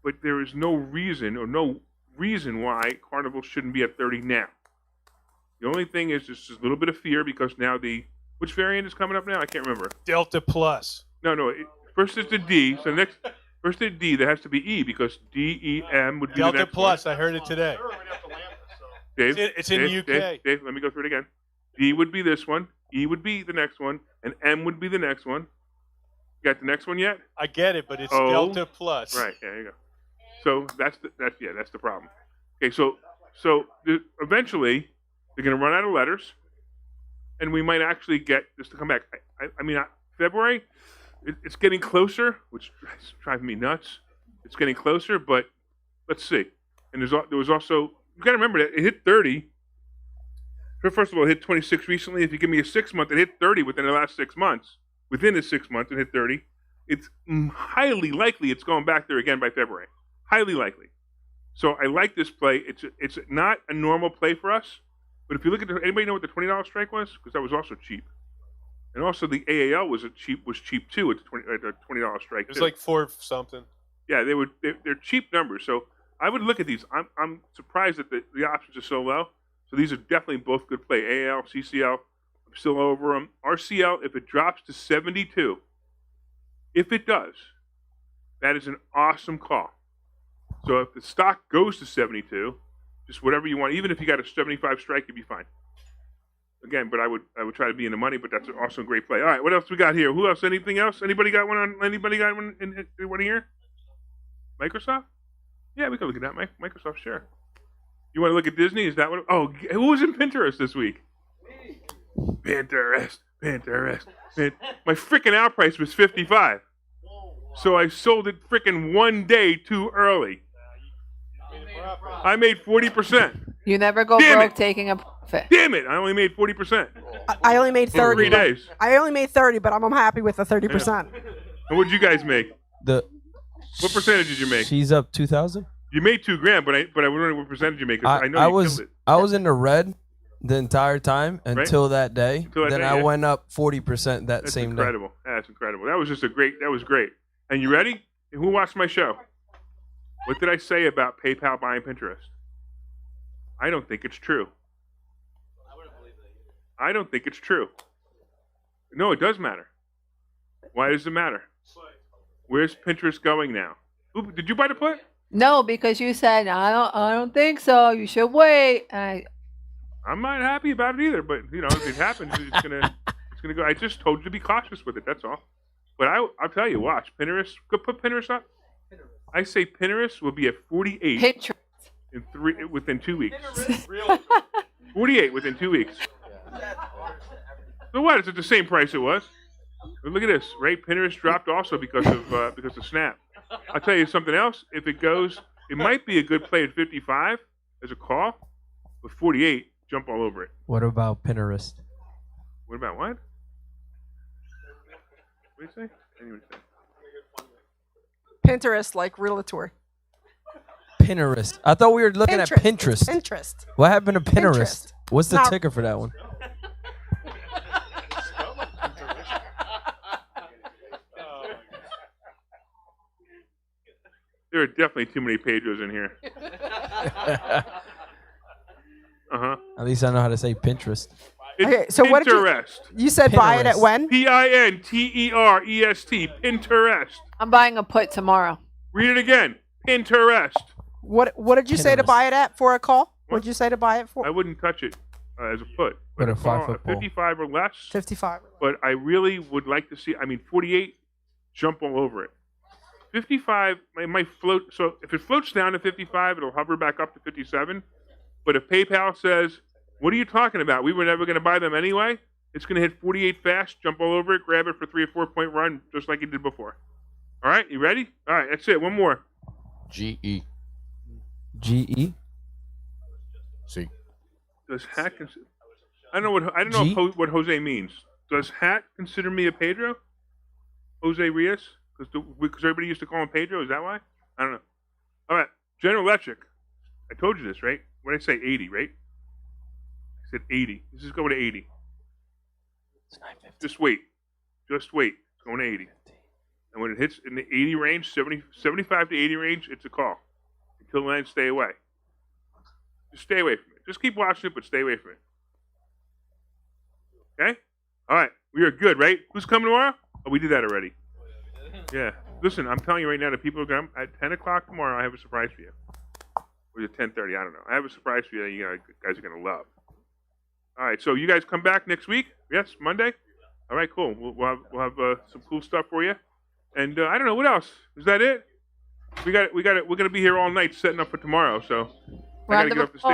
but there is no reason why Carnival shouldn't be at 30 now. The only thing is just a little bit of fear because now which variant is coming up now? I can't remember. Delta Plus. No. First is the D. So first is D. There has to be E because DEM would be Delta the next Plus. one. I heard it today. Dave, It's in the UK. Dave, let me go through it again. D would be this one. E would be the next one, and M would be the next one. You got the next one yet? I get it, but it's O. Delta Plus. Right. There you go. So that's the problem. Okay. So eventually they're going to run out of letters, and we might actually get this to come back. I mean, February, it's getting closer, which is driving me nuts. It's getting closer, but let's see. And there was also, you got to remember that it hit 30. First of all, it hit 26 recently. If you give me a 6 month, it hit 30 within the last 6 months. Within the 6 months, it hit 30. It's highly likely it's going back there again by February. Highly likely. So I like this play. It's not a normal play for us. But if you look at anybody know what the $20 strike was? Because that was also cheap. And also the AAL was cheap too at the $20 strike. It was like 4 something. Yeah, they're cheap numbers. So I would look at these. I'm surprised that the options are so low. So these are definitely both good play. AAL, CCL, I'm still over them. RCL, if it drops to 72, if it does, that is an awesome call. So if the stock goes to 72, just whatever you want, even if you got a 75 strike, you'd be fine. Again, but I would try to be in the money, but that's also a great play. All right, what else we got here? Who else? Anything else? Anybody got one here? Microsoft? Yeah, we can look at that. Microsoft, sure. You want to look at Disney? Is that what? Oh, who was in Pinterest this week? Pinterest. My freaking out price was 55. So I sold it freaking 1 day too early. I made 40%. You never go broke taking a profit. Damn it! I only made 40%. I only made 30. 3 days. I only made 30, but I'm happy with the 30%. And what did you guys make? What percentage did you make? She's up 2,000. You made $2,000, but I wondering what percentage you make. 'Cause I know you killed it. I was in the red the entire time until that day. Until that then day, I yeah. went up 40% that That's same incredible. That's incredible. That was just that was great. And you ready? Who watched my show? What did I say about PayPal buying Pinterest? I don't think it's true. I don't think it's true. No, it does matter. Why does it matter? Where's Pinterest going now? Did you buy the put? No, because you said I don't think so. You should wait. I'm not happy about it either, but if it happens, it's gonna go. I just told you to be cautious with it. That's all. But I'll tell you, watch Pinterest. Go put Pinterest up. I say Pinterest will be at 48 Pinterest within 2 weeks. 48 within 2 weeks. So what? It's at the same price it was. But look at this, right? Pinterest dropped also because of Snap. I'll tell you something else. If it goes, it might be a good play at 55 as a call, but 48, jump all over it. What about Pinterest? What about what? What do you say? Anyway, Pinterest, like realtor. Pinterest. I thought we were looking at Pinterest. Pinterest. What happened to Pinterest? What's the Now- ticker for that one? there are definitely too many pages in here. At least I know how to say Pinterest. Okay, so what did you? Pinterest. You said buy it at when? Pinterest. Pinterest. I'm buying a put tomorrow. Read it again. Pinterest. What did you say to buy it at for a call? What did you say to buy it for? I wouldn't touch it as a put. But a a call 5-foot pole. 55 or less. 55. But I really would like to see. I mean, 48, jump all over it. 55, it might float. So if it floats down to 55, it'll hover back up to 57. But if PayPal says, "What are you talking about? We were never going to buy them anyway," it's going to hit 48 fast, jump all over it, grab it for 3 or 4 point run, just like it did before. All right, you ready? All right, that's it. One more. GE. GE. See. Does Hat consider? I don't know what Jose means. Does Hat consider me a Pedro? Jose Rios? Because everybody used to call him Pedro. Is that why? I don't know. All right, General Electric. I told you this, right? What did I say? 80, right? I said 80. Let's just go to 80. Just wait. Just wait. It's going to 80. And when it hits in the 80 range, 75 to 80 range, it's a call. Until then, stay away. Just stay away from it. Just keep watching it, but stay away from it. Okay? All right. We are good, right? Who's coming tomorrow? Oh, we did that already. Yeah. Listen, I'm telling you right now, the people are going to, at 10 o'clock tomorrow, I have a surprise for you. Or is it 10:30? I don't know. I have a surprise for you that you guys are going to love. All right. So you guys come back next week? Yes? Monday? All right, cool. We'll have some cool stuff for you. And I don't know. What else? Is that it? We're going to be here all night setting up for tomorrow, so I got to get off the stage.